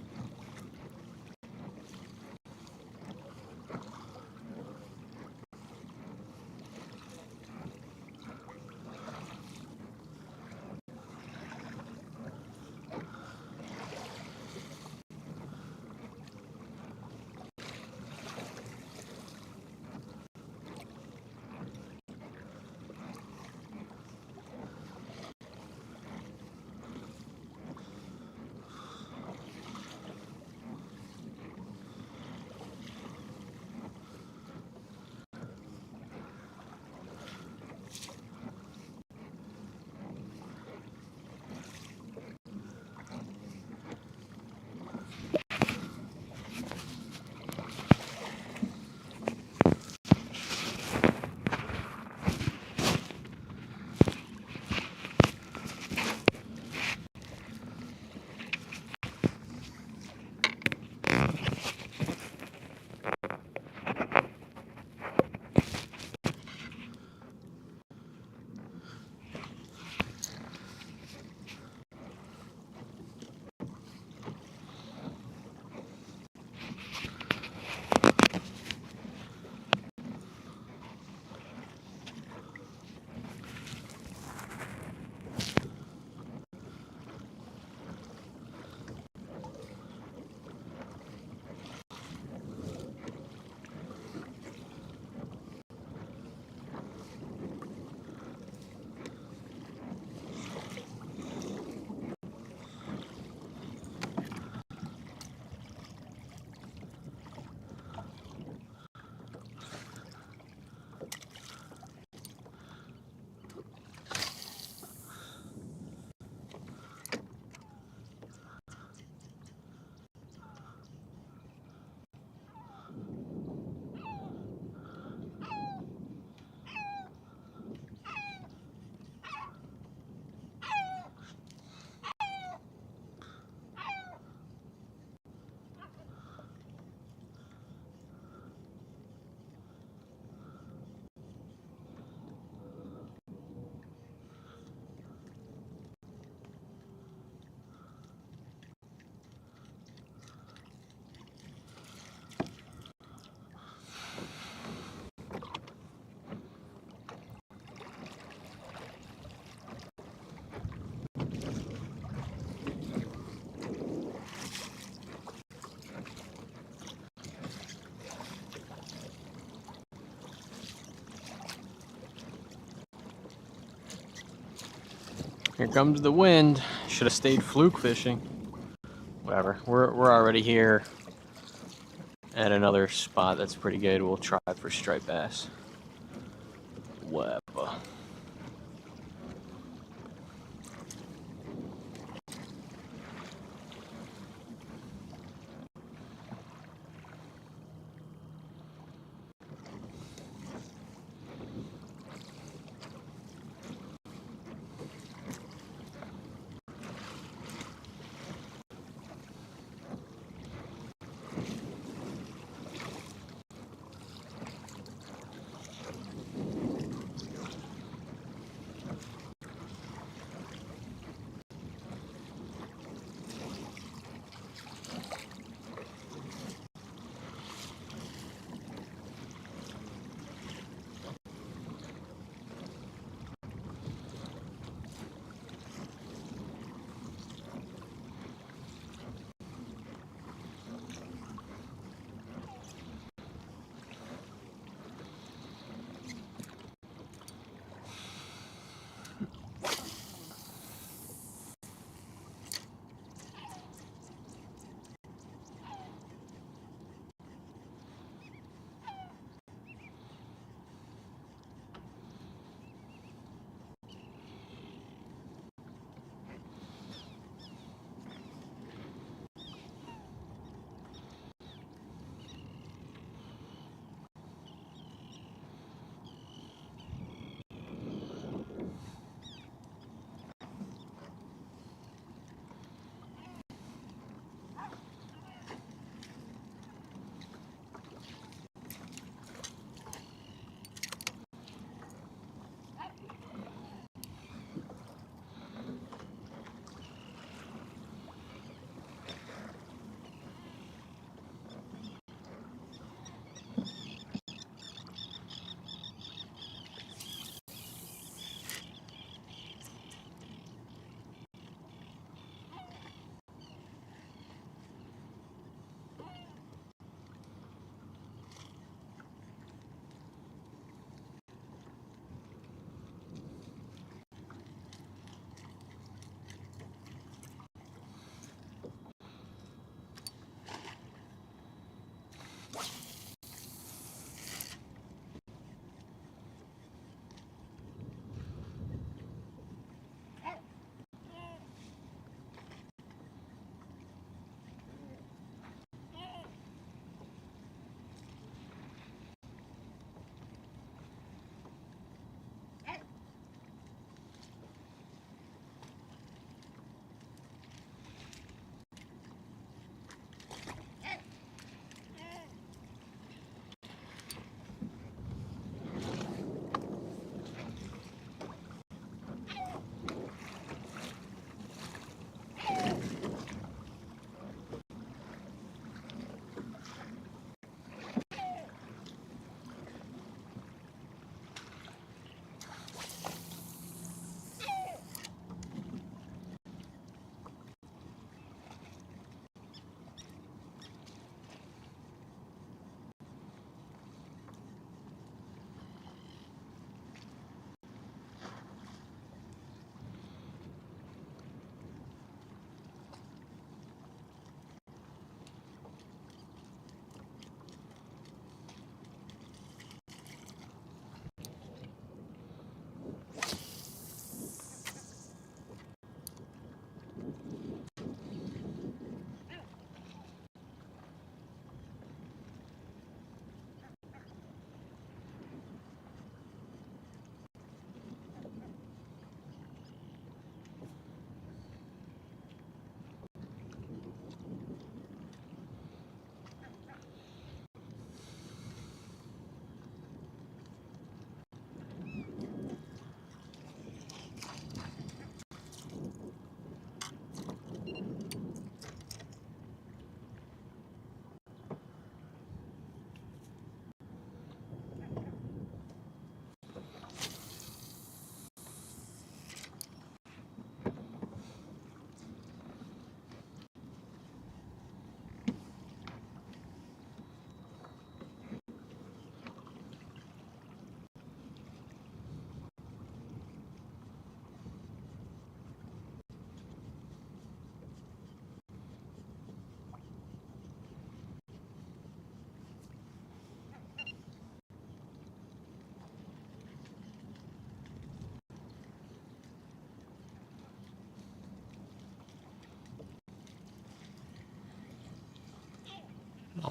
Here comes the wind. Should have stayed fluke fishing. Whatever. We're already here at another spot that's pretty good. We'll try for striped bass. Whatever.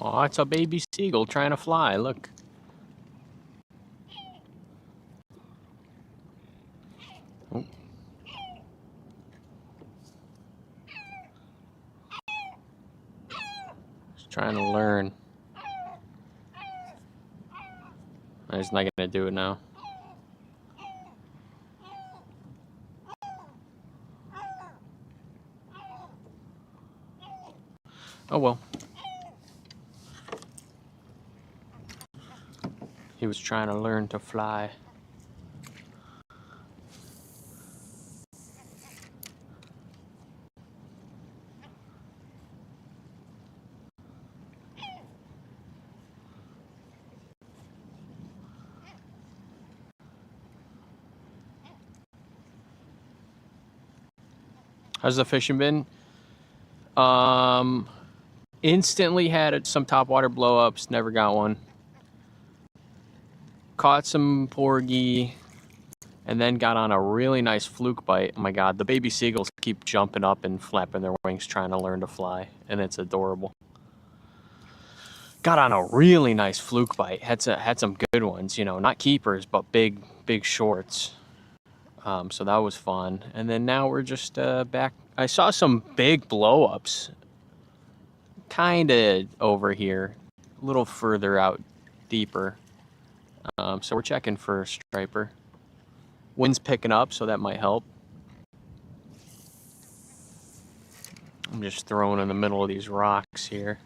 Oh, it's a baby seagull trying to fly. Look. Oh. He's trying to learn. He's not gonna do it now. Oh well. He was trying to learn to fly. How's the fishing been? Instantly had some topwater blow-ups. Never got one. Caught some porgy, and then got on a really nice fluke bite. Oh my god, the baby seagulls keep jumping up and flapping their wings trying to learn to fly, and it's adorable. Got on a really nice fluke bite. Had some good ones, you know, not keepers, but big shorts. So that was fun. And then now we're just back. I saw some big blow-ups kind of over here, a little further out deeper. So we're checking for a striper. Wind's picking up, so that might help. I'm just throwing in the middle of these rocks here.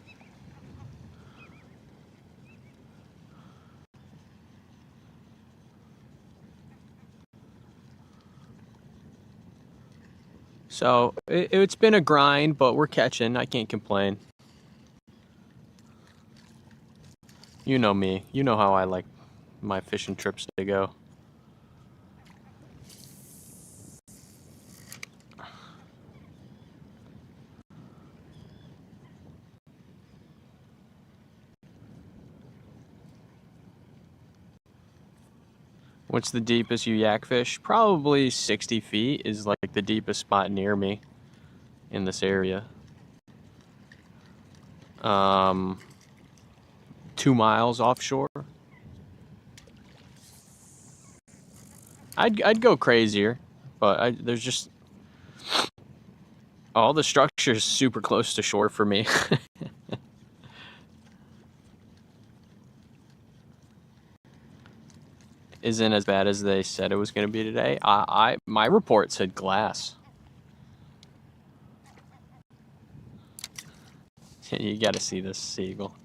So it's been a grind, but we're catching. I can't complain. You know me. You know how I like my fishing trips to go. What's the deepest you yak fish? Probably 60 feet is like the deepest spot near me in this area. 2 miles offshore. I'd go crazier, but there's just all the structures super close to shore for me. Isn't as bad as they said it was going to be today. My report said glass. You got to see this seagull.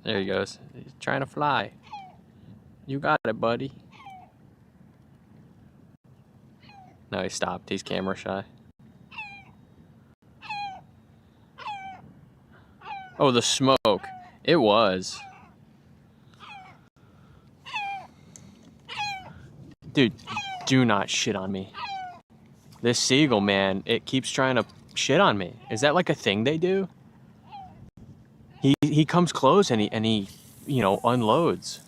There he goes. He's trying to fly. You got it, buddy. No, he stopped. He's camera shy. Oh, the smoke. It was. Dude, do not shit on me. This seagull, man, it keeps trying to shit on me. Is that like a thing they do? He comes close and he you know, unloads.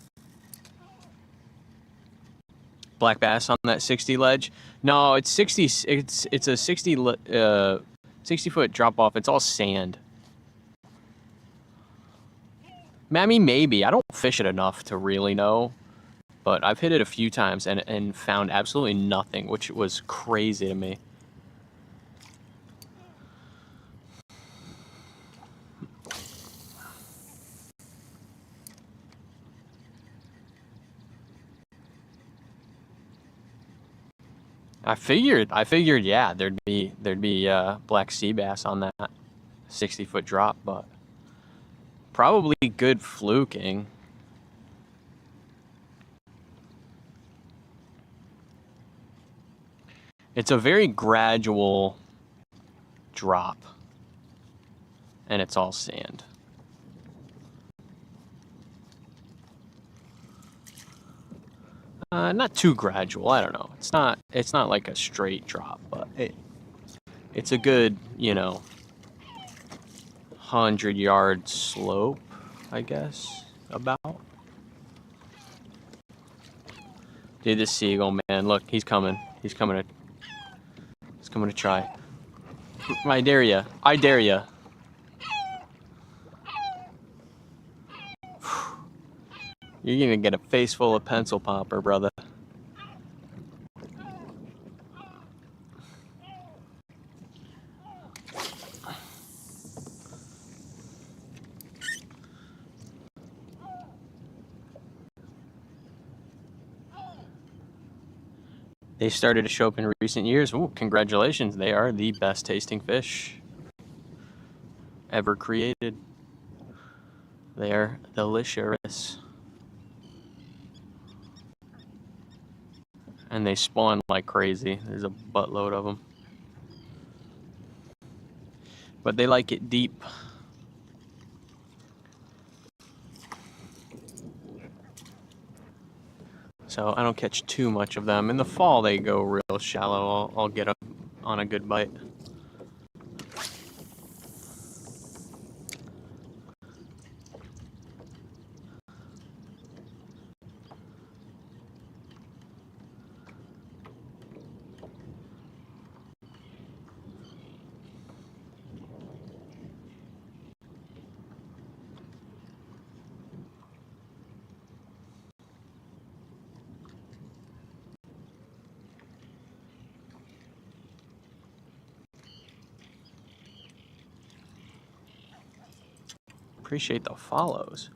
Black bass on that 60 ledge? No, it's 60. It's a 60 foot drop off. It's all sand. Mammy, maybe. I don't fish it enough to really know. But I've hit it a few times and found absolutely nothing, which was crazy to me. I figured, yeah, there'd be black sea bass on that 60 foot drop, but probably good fluking. It's a very gradual drop, and it's all sand. Not too gradual. I don't know. It's not like a straight drop, but it's a good, you know, 100-yard slope, I guess, about. Dude, this seagull, man, look, he's coming. He's coming to try. I dare ya. You're gonna get a face full of pencil popper, brother. They started to show up in recent years. Ooh, congratulations. They are the best tasting fish ever created. They are delicious. And they spawn like crazy. There's a buttload of them. But they like it deep. So I don't catch too much of them. In the fall, they go real shallow. I'll get up on a good bite. Appreciate the follows.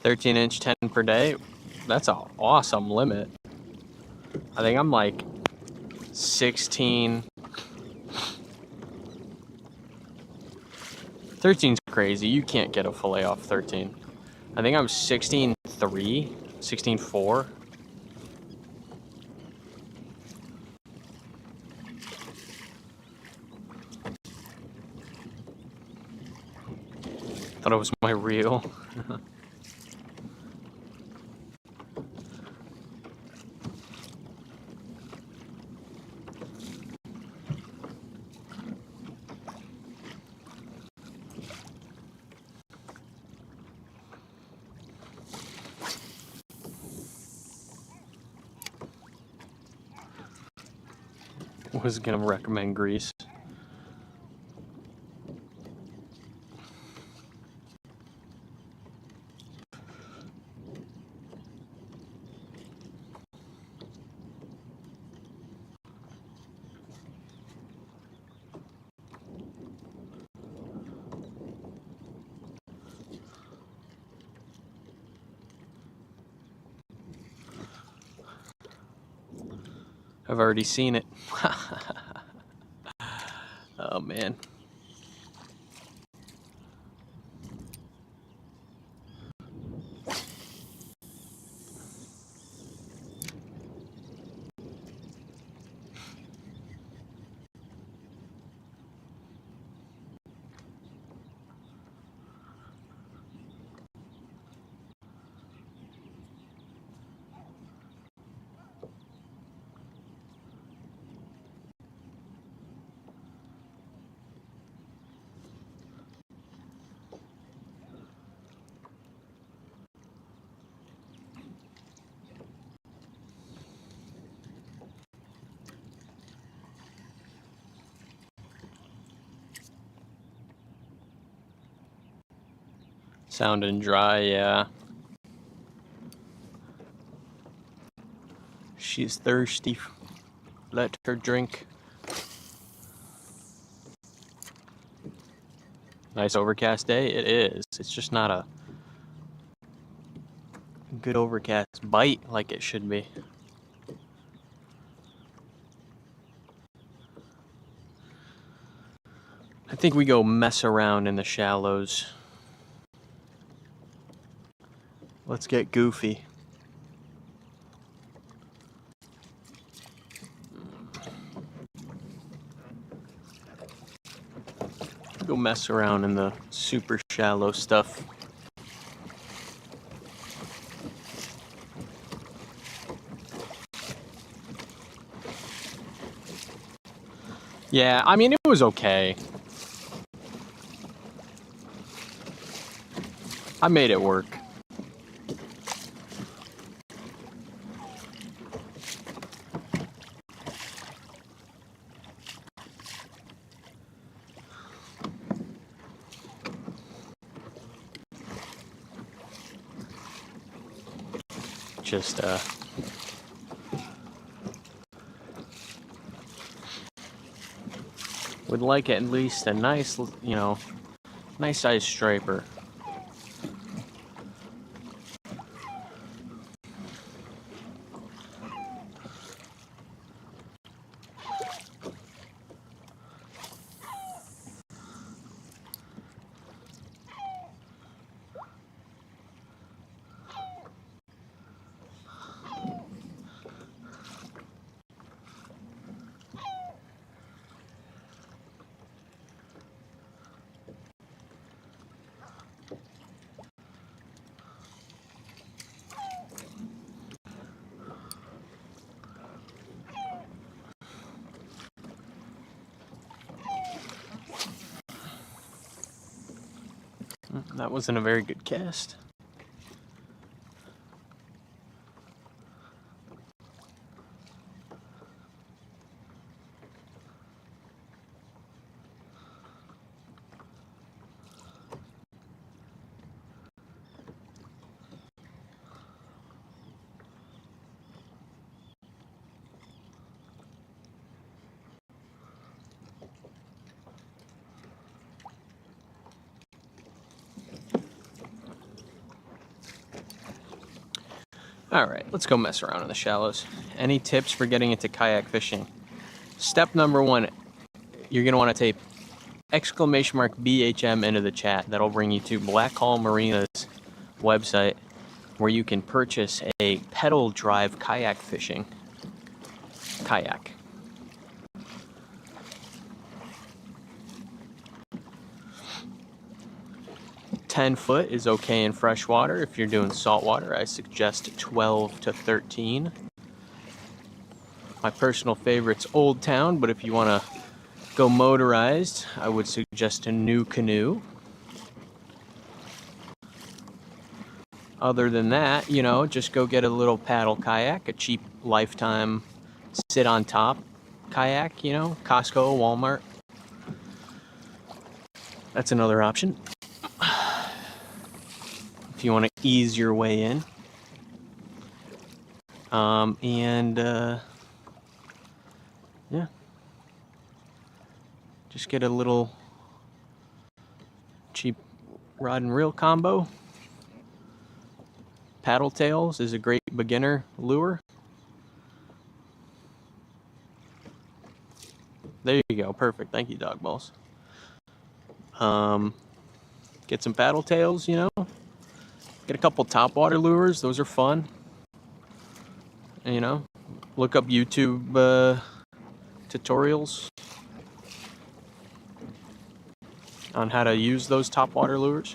"13-inch, 10 per day." That's an awesome limit. I think I'm like 16. 13's crazy. You can't get a fillet off 13. I think I'm 16.3, 16.4. Thought it was my reel. Was gonna recommend grease. I've already seen it. Oh man. Sounding dry, yeah. She's thirsty. Let her drink. Nice overcast day. It is. It's just not a good overcast bite like it should be. I think we go mess around in the shallows. Let's get goofy. Go mess around in the super shallow stuff. Yeah, I mean, it was okay. I made it work. Just would like at least a nice, nice size striper. That wasn't a very good cast. Alright, let's go mess around in the shallows. Any tips for getting into kayak fishing? Step number 1, you're going to want to type !BHM into the chat. That'll bring you to Black Hall Marina's website where you can purchase a pedal drive kayak fishing kayak. .10 is okay in freshwater. If you're doing saltwater, I suggest 12 to 13. My personal favorite's Old Town, but if you want to go motorized, I would suggest a new canoe. Other than that, just go get a little paddle kayak, a cheap Lifetime sit on top kayak, Costco, Walmart. That's another option. If you want to ease your way in. Yeah. Just get a little cheap rod and reel combo. Paddle tails is a great beginner lure. There you go, perfect. Thank you, dog balls. Get some paddle tails, Get a couple topwater lures, those are fun. And, look up YouTube tutorials on how to use those topwater lures.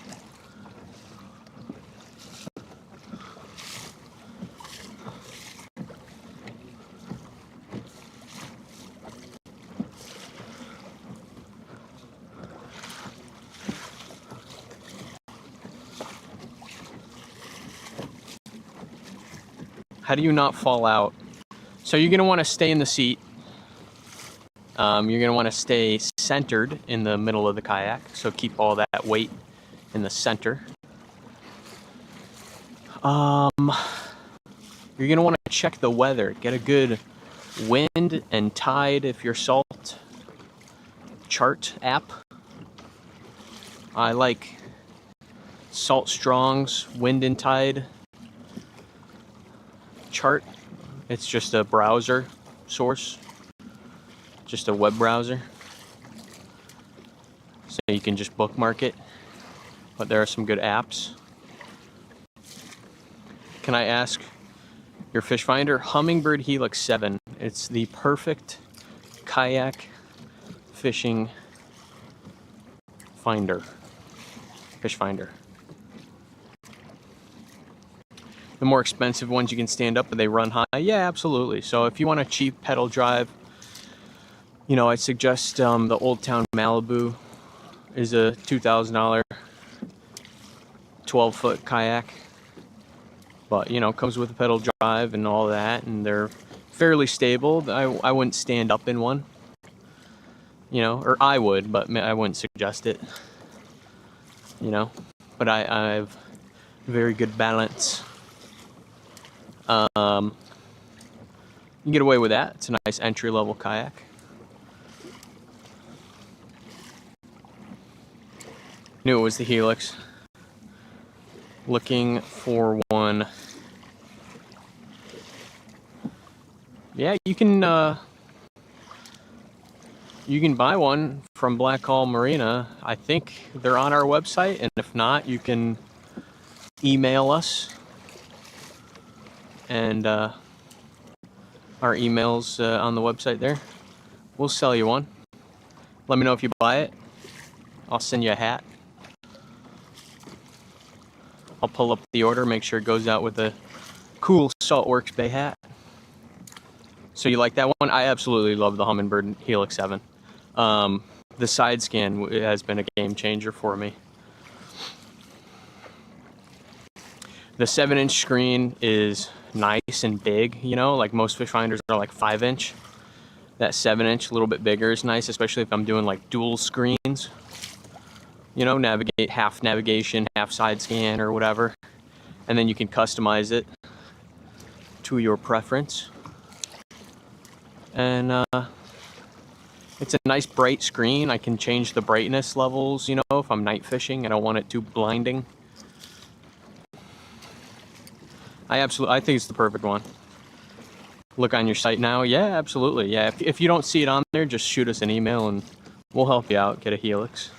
How do you not fall out? So you're going to want to stay in the seat. You're going to want to stay centered in the middle of the kayak. So keep all that weight in the center. You're going to want to check the weather. Get a good wind and tide if your Salt chart app. I like Salt Strong's wind and tide chart. It's just a browser source, just a web browser. So you can just bookmark it, but there are some good apps. Can I ask your fish finder? Humminbird Helix 7. It's the perfect kayak fishing finder, fish finder. The more expensive ones you can stand up, but they run high. Yeah, absolutely. So if you want a cheap pedal drive, you know, I'd suggest the Old Town Malibu is a $2,000 12-foot kayak. But, you know, comes with a pedal drive and all that, and they're fairly stable. I wouldn't stand up in one, you know, or I would, but I wouldn't suggest it, you know. But I have very good balance. You can get away with that. It's a nice entry-level kayak. Knew it was the Helix. Looking for one. Yeah, you can buy one from Black Hall Marina. I think they're on our website, and if not, you can email us. And our email's on the website there. We'll sell you one. Let me know if you buy it. I'll send you a hat. I'll pull up the order, make sure it goes out with a cool Saltworks Bay hat. So you like that one? I absolutely love the Humminbird Helix 7. The side scan has been a game changer for me. The 7-inch screen is nice and big, you know, like most fish finders are like 5-inch. That 7-inch, a little bit bigger, is nice, especially if I'm doing like dual screens. You know, navigate, half navigation, half side scan or whatever. And then you can customize it to your preference. And it's a nice bright screen. I can change the brightness levels, you know, if I'm night fishing. I don't want it too blinding. I think it's the perfect one. Look on your site now. Yeah, absolutely. Yeah, if you don't see it on there, just shoot us an email and we'll help you out. Get a Helix.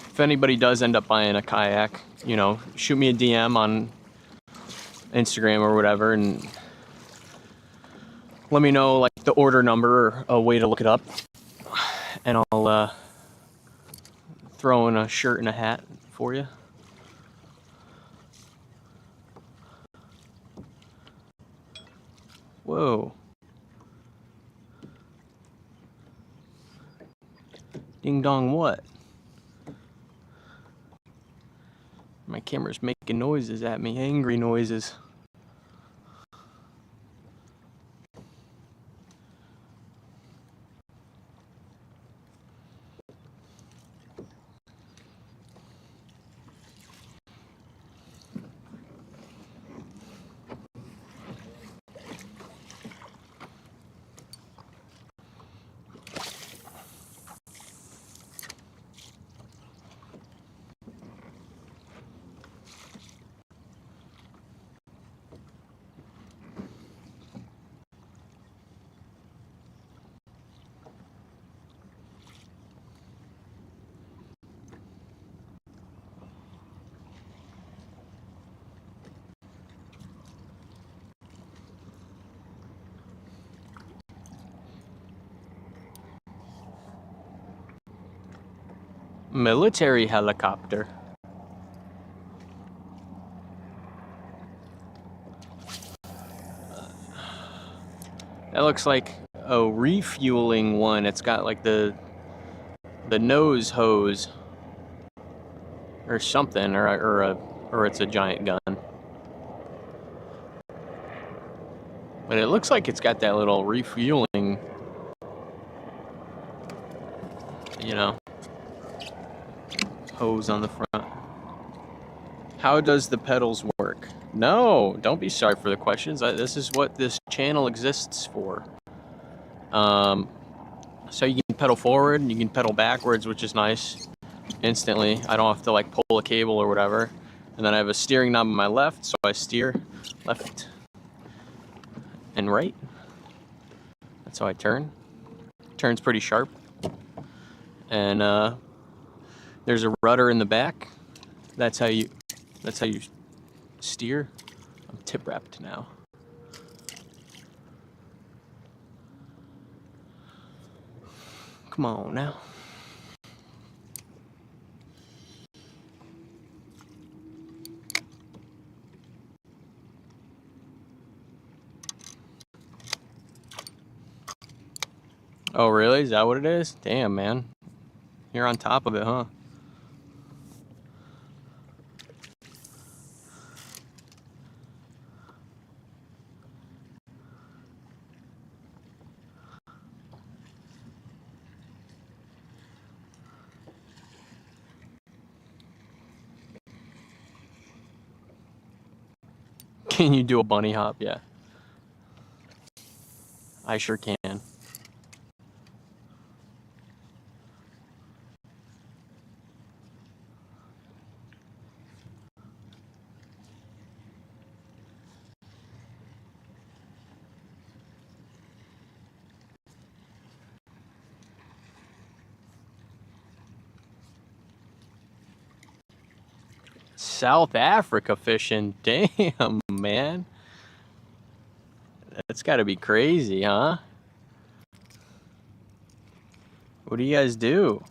If anybody does end up buying a kayak, you know, shoot me a DM on Instagram or whatever and let me know like the order number or a way to look it up, and I'll throw in a shirt and a hat for you. Whoa. Ding dong what? My camera's making noises at me, angry noises. Military helicopter. That looks like a refueling one. It's got like the nose hose or something, or it's a giant gun. But it looks like it's got that little refueling, you know, hose on the front. How does the pedals work? No, don't be sorry for the questions. This is what this channel exists for. So you can pedal forward and you can pedal backwards, which is nice. instantly. I don't have to like pull a cable or whatever. And then I have a steering knob on my left, so I steer left and right. That's how I turn. Turns pretty sharp. And there's a rudder in the back. That's how you steer. I'm tip wrapped now. Come on now. Oh, really? Is that what it is? Damn, man. You're on top of it, huh? Can you do a bunny hop? Yeah. I sure can. South Africa fishing. Damn, man. That's got to be crazy, huh? What do you guys do?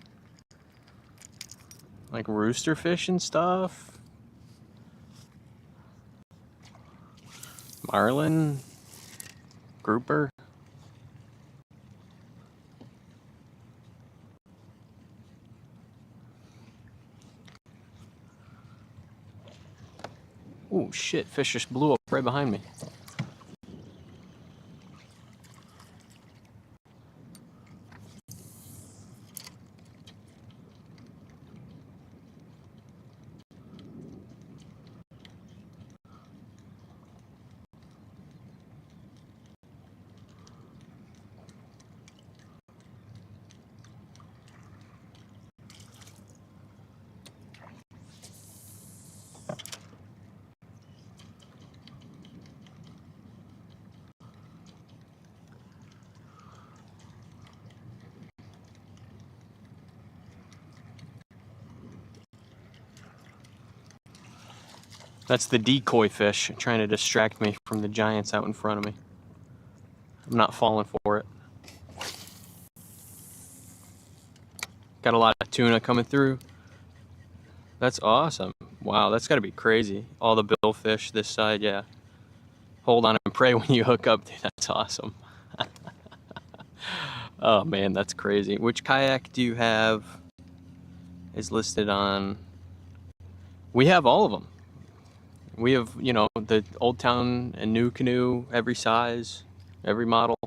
Like rooster fish and stuff? Marlin? Grouper? Oh shit, fish just blew up right behind me. That's the decoy fish trying to distract me from the giants out in front of me. I'm not falling for it. Got a lot of tuna coming through. That's awesome. Wow, that's got to be crazy. All the billfish this side, yeah. Hold on and pray when you hook up, dude. That's awesome. Oh man, that's crazy. Which kayak do you have? Is listed on. We have all of them. We have, you know, the Old Town and New Canoe, every size, every model.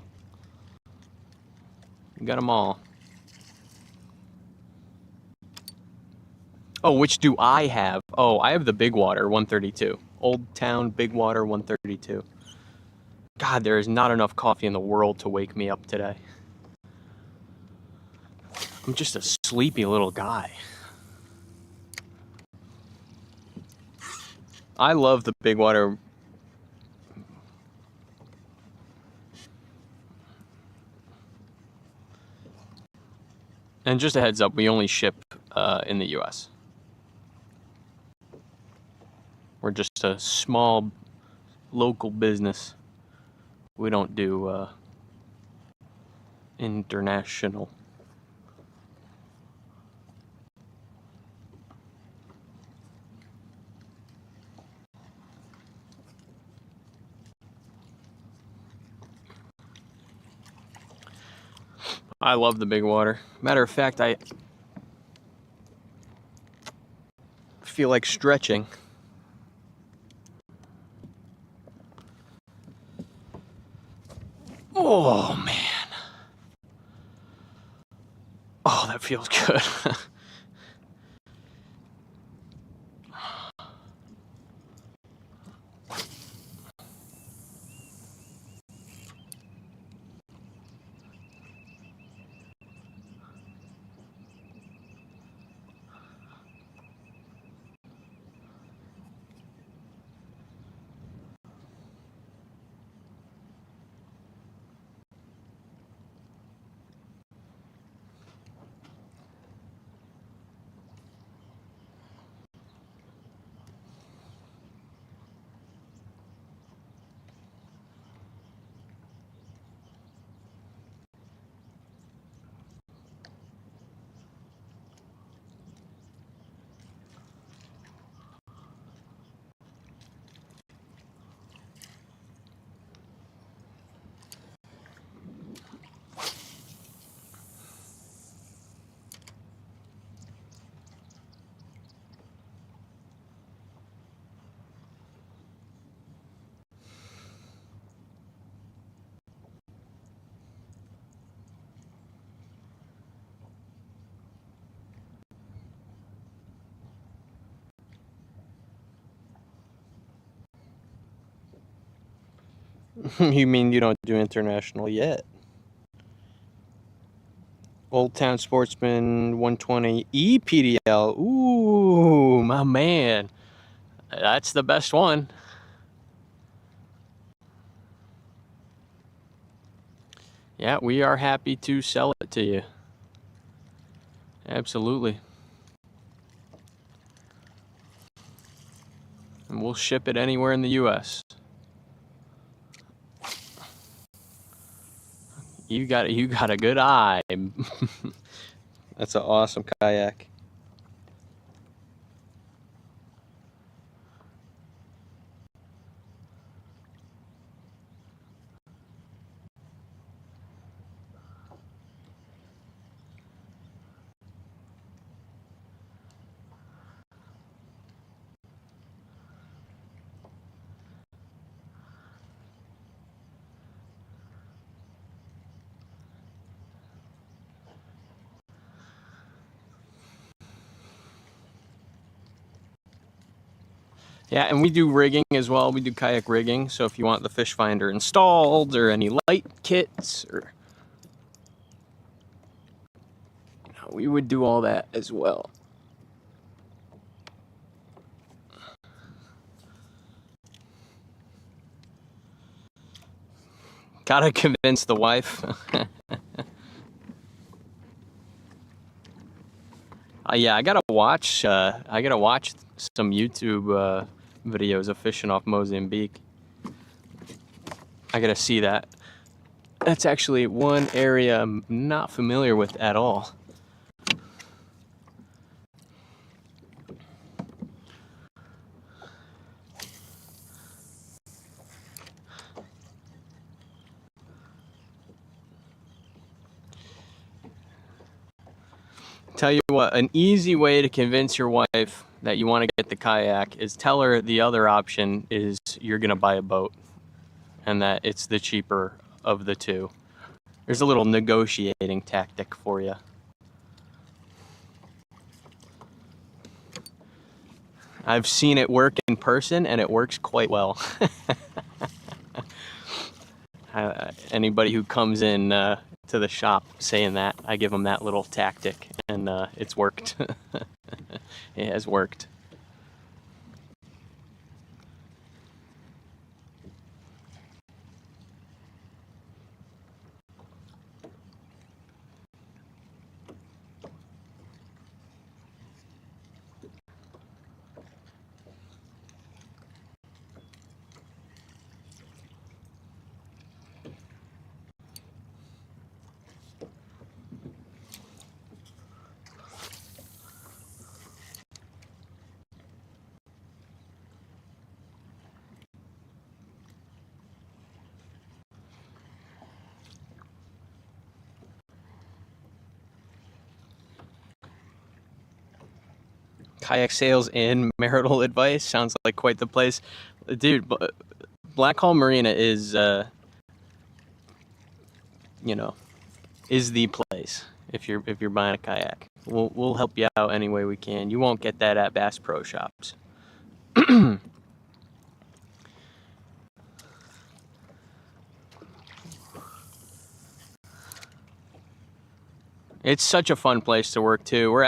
We got them all. Oh, which do I have? Oh, I have the Big Water 132. Old Town Big Water 132. God, there is not enough coffee in the world to wake me up today. I'm just a sleepy little guy. I love the Big Water. And just a heads up, we only ship in the US. We're just a small local business. We don't do international. I love the Big Water. Matter of fact, I feel like stretching. Oh, man. Oh, that feels good. You mean you don't do international yet? Old Town Sportsman 120 EPDL. Ooh, my man. That's the best one. Yeah, we are happy to sell it to you. Absolutely. And we'll ship it anywhere in the U.S. You got a good eye. That's an awesome kayak. Yeah, and we do rigging as well. We do kayak rigging. So if you want the fish finder installed or any light kits, or we would do all that as well. Gotta convince the wife. Yeah, I gotta watch some YouTube videos of fishing off Mozambique. I gotta see that. That's actually one area I'm not familiar with at all. Tell you what, an easy way to convince your wife that you want to get the kayak is tell her the other option is you're gonna buy a boat, and that it's the cheaper of the two. There's a little negotiating tactic for you. I've seen it work in person, and it works quite well. Anybody who comes in to the shop saying that, I give them that little tactic, and it's worked. It has worked. Kayak sales and marital advice sounds like quite the place, dude. Black Hall Marina is, is the place if you're buying a kayak. We'll help you out any way we can. You won't get that at Bass Pro Shops. It's such a fun place to work too. We're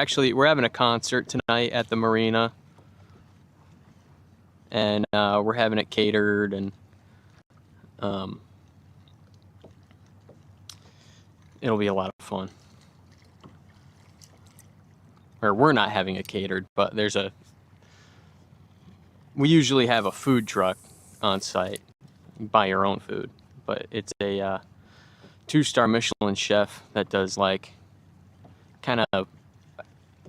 having a concert tonight at the marina, and we're having it catered, and it'll be a lot of fun. Or we're not having it catered, but we usually have a food truck on site. You buy your own food, but it's a 2-star Michelin chef that does like kind of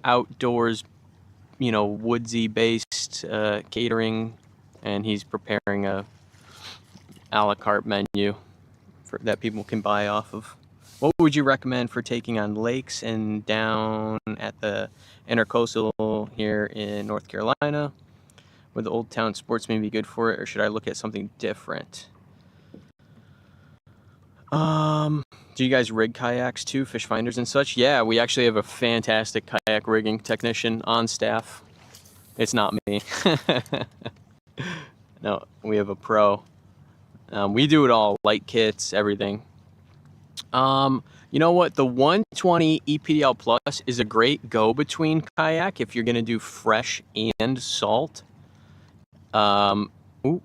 outdoors, woodsy based catering, and he's preparing a la carte menu that people can buy off of. What would you recommend for taking on lakes and down at the Intercoastal here in North Carolina? Would the Old Town Sportsman be good for it, or should I look at something different? Do you guys rig kayaks too, fish finders and such? Yeah, we actually have a fantastic kayak rigging technician on staff. It's not me. No, we have a pro. We do it all, light kits, everything. You know what? The 120 EPDL Plus is a great go-between kayak if you're going to do fresh and salt. Ooh.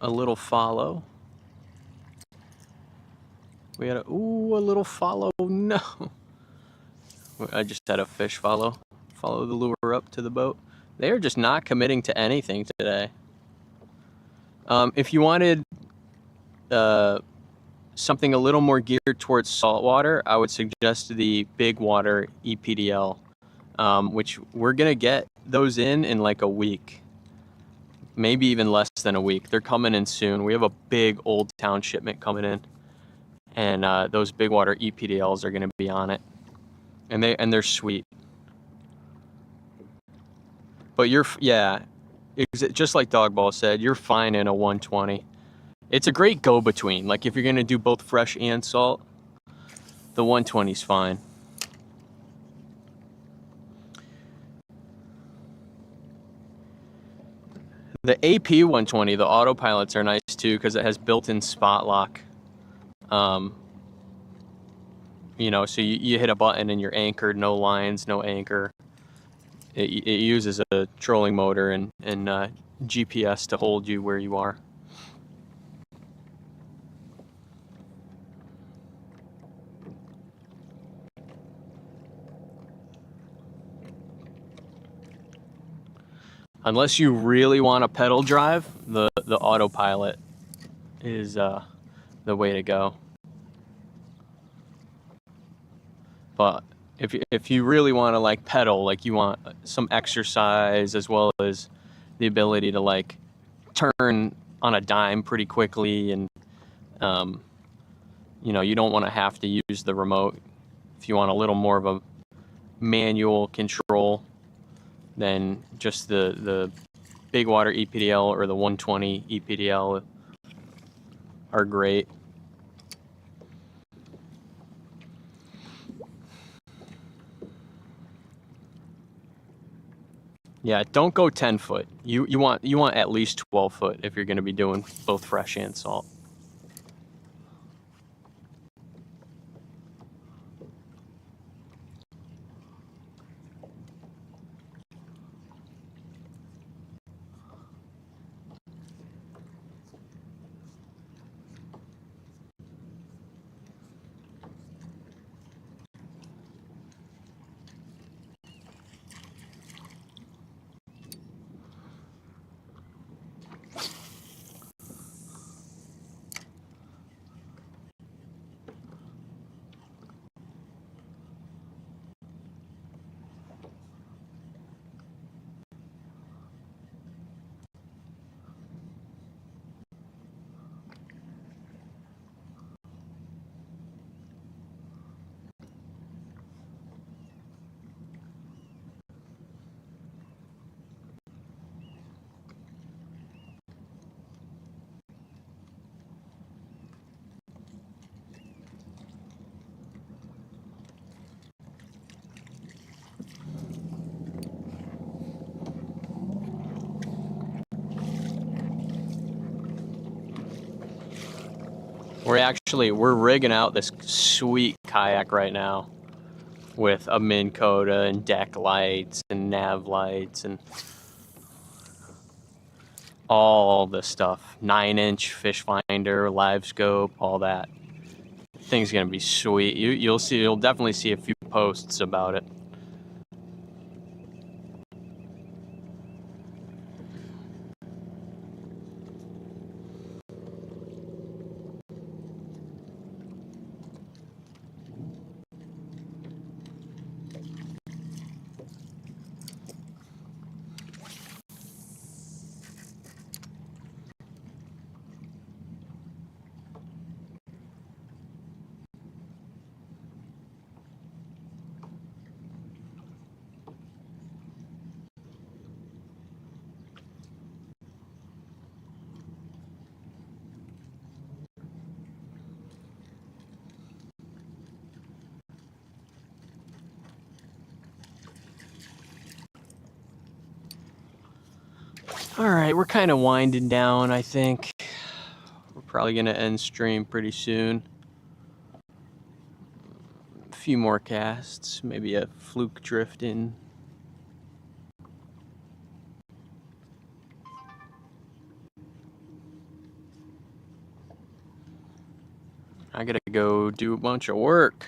A little follow. We had a little follow. No. I just had a fish follow the lure up to the boat. They're just not committing to anything today. If you wanted something a little more geared towards saltwater, I would suggest the Big Water EPDL, which we're going to get those in like a week. Maybe even less than a week. They're coming in soon. We have a big Old Town shipment coming in. And those Big Water EPDLs are going to be on it. And they're sweet. But just like Dogball said, you're fine in a 120. It's a great go-between. Like if you're going to do both fresh and salt, the 120 is fine. The AP 120, the autopilots are nice too because it has built-in spot lock. You know, so you hit a button and you're anchored, no lines, no anchor. It uses a trolling motor and GPS to hold you where you are. Unless you really want a pedal drive, the autopilot is the way to go. But if you really want to like pedal, like you want some exercise as well as the ability to like turn on a dime pretty quickly, and you know, you don't want to have to use the remote. If you want a little more of a manual control, then just the Big Water EPDL or the 120 EPDL are great. Yeah, don't go 10 foot. You want at least 12 foot if you're going to be doing both fresh and salt. We're rigging out this sweet kayak right now with a Minn Kota and deck lights and nav lights and all the stuff. 9-inch fish finder, live scope, all that. Thing's gonna be sweet. You'll definitely see a few posts about it. All right, we're kind of winding down, I think. We're probably going to end stream pretty soon. A few more casts, maybe a fluke drift in. I gotta go do a bunch of work.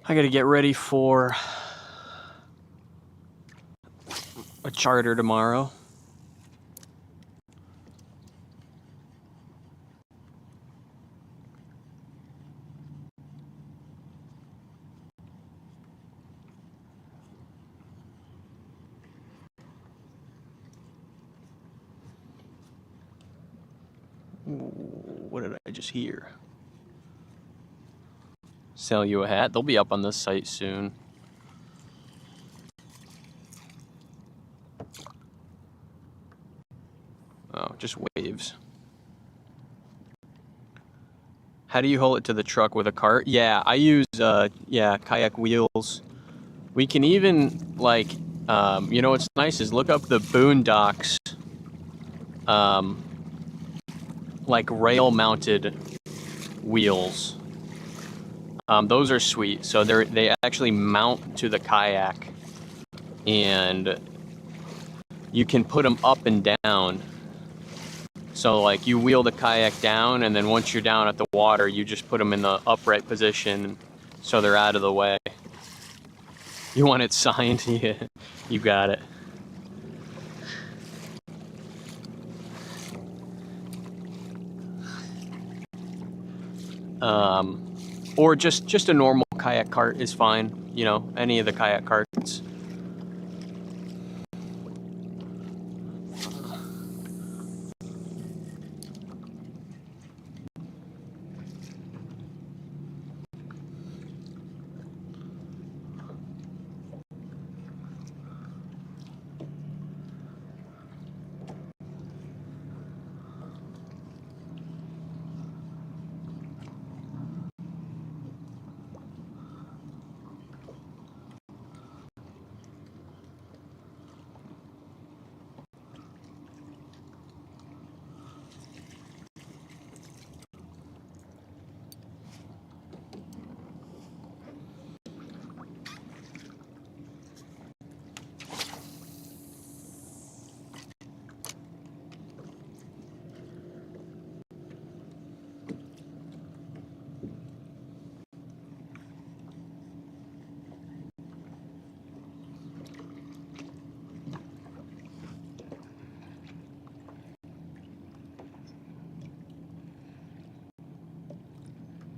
I gotta get ready for a charter tomorrow. What did I just hear? Sell you a hat. They'll be up on this site soon. Oh, just waves. How do you hold it to the truck with a cart? Yeah, I use kayak wheels. We can even you know what's nice is look up the Boondocks like rail mounted wheels. Those are sweet. So they actually mount to the kayak, and you can put them up and down. So like you wheel the kayak down, and then once you're down at the water, you just put them in the upright position so they're out of the way. You want it signed? Yeah, you got it. Or just a normal kayak cart is fine. You know, any of the kayak carts.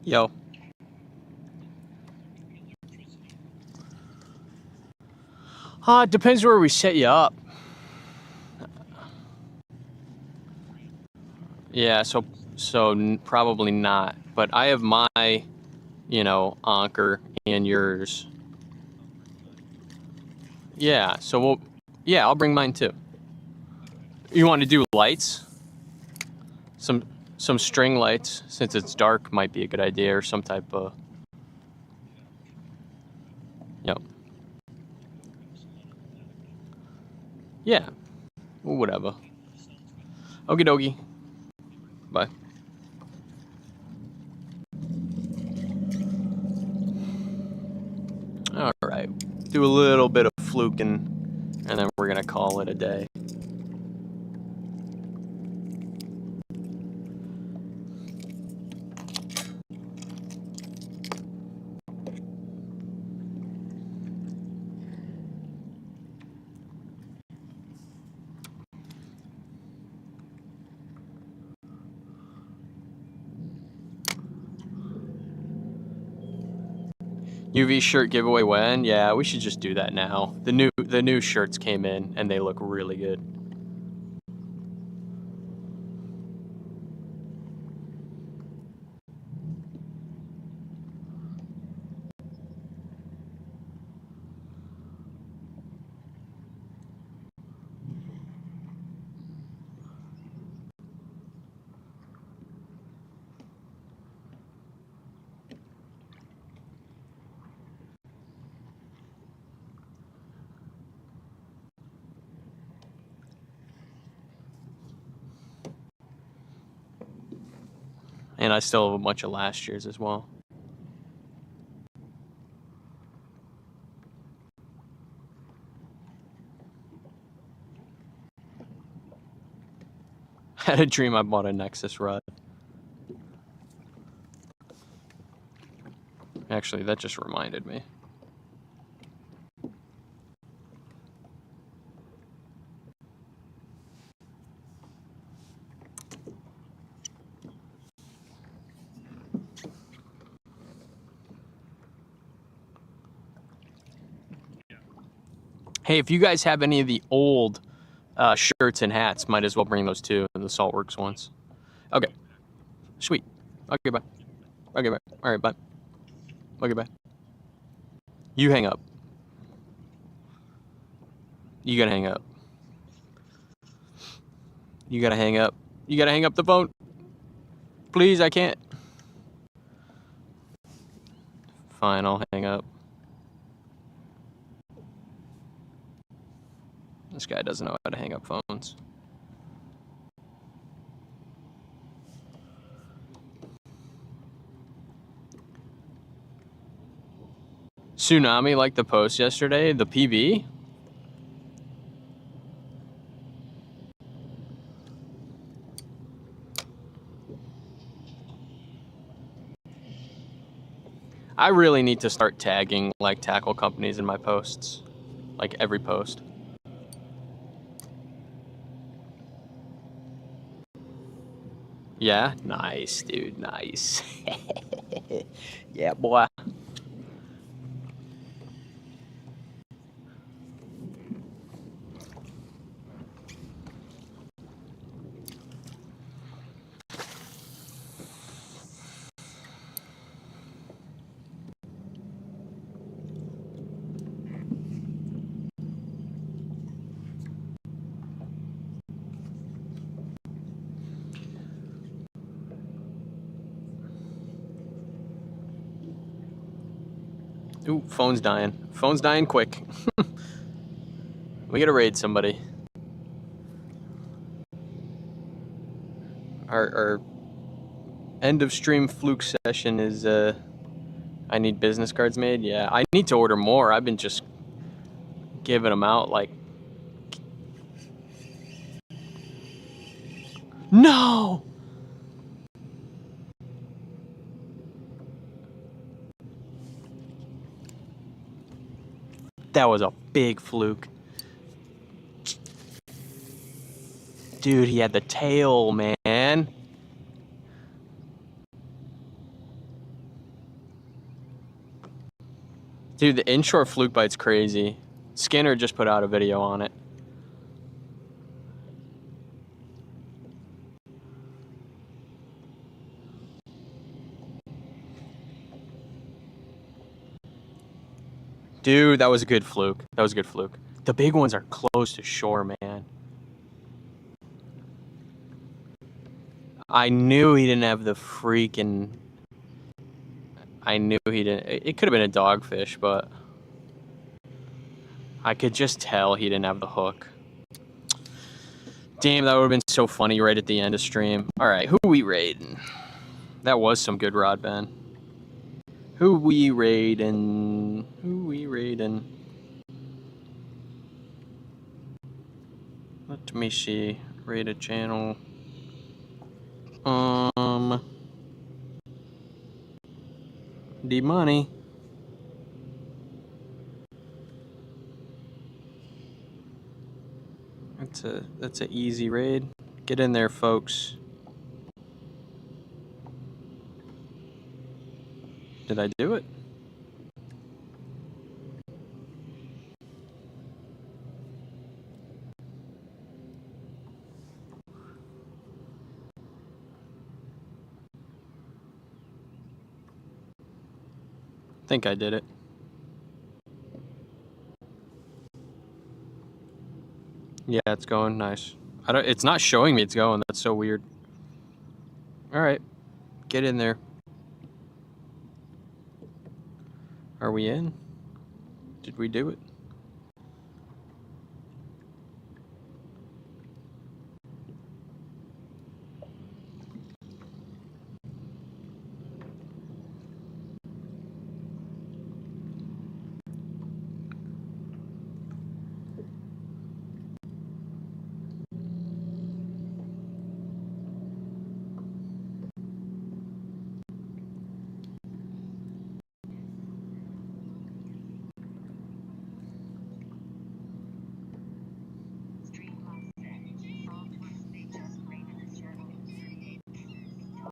Yo. It depends where we set you up. Yeah, so probably not. But I have my, anchor and yours. Yeah, so I'll bring mine too. You want to do lights? Some string lights, since it's dark, might be a good idea, or some type of. Yep. Yeah. Whatever. Okie dokie. Bye. All right. Do a little bit of fluking, and then we're gonna call it a day. UV shirt giveaway when? Yeah, we should just do that now. The new shirts came in and they look really good. And I still have a bunch of last year's as well. I had a dream I bought a Nexus rod. Actually, that just reminded me. Hey, if you guys have any of the old shirts and hats, might as well bring those too, the Saltworks ones. Okay. Sweet. Okay, bye. Okay, bye. All right, bye. Okay, bye. You hang up. You gotta hang up. You gotta hang up. You gotta hang up the phone. Please, I can't. Fine, I'll hang up. This guy doesn't know how to hang up phones. Tsunami liked the post yesterday, the PB. I really need to start tagging like tackle companies in my posts, like every post. Yeah, nice, dude, nice. Yeah, boy. Ooh, phone's dying. Phone's dying quick. We gotta raid somebody. Our end of stream fluke session is I need business cards made. Yeah, I need to order more. I've been just giving them out like. No! That was a big fluke. Dude, he had the tail, man. Dude, the inshore fluke bite's crazy. Skinner just put out a video on it. Dude, that was a good fluke. That was a good fluke. The big ones are close to shore, man. I knew he didn't have the freaking... I knew he didn't... It could have been a dogfish, but... I could just tell he didn't have the hook. Damn, that would have been so funny right at the end of stream. Alright, who we raiding? That was some good rod, Ben. Who we raiding? Who we raiding? Let me see. Raid a channel. The money. That's a easy raid. Get in there, folks. Did I do it? I think I did it. Yeah, it's going nice. It's not showing me it's going. That's so weird. All right, get in there. Are we in? Did we do it?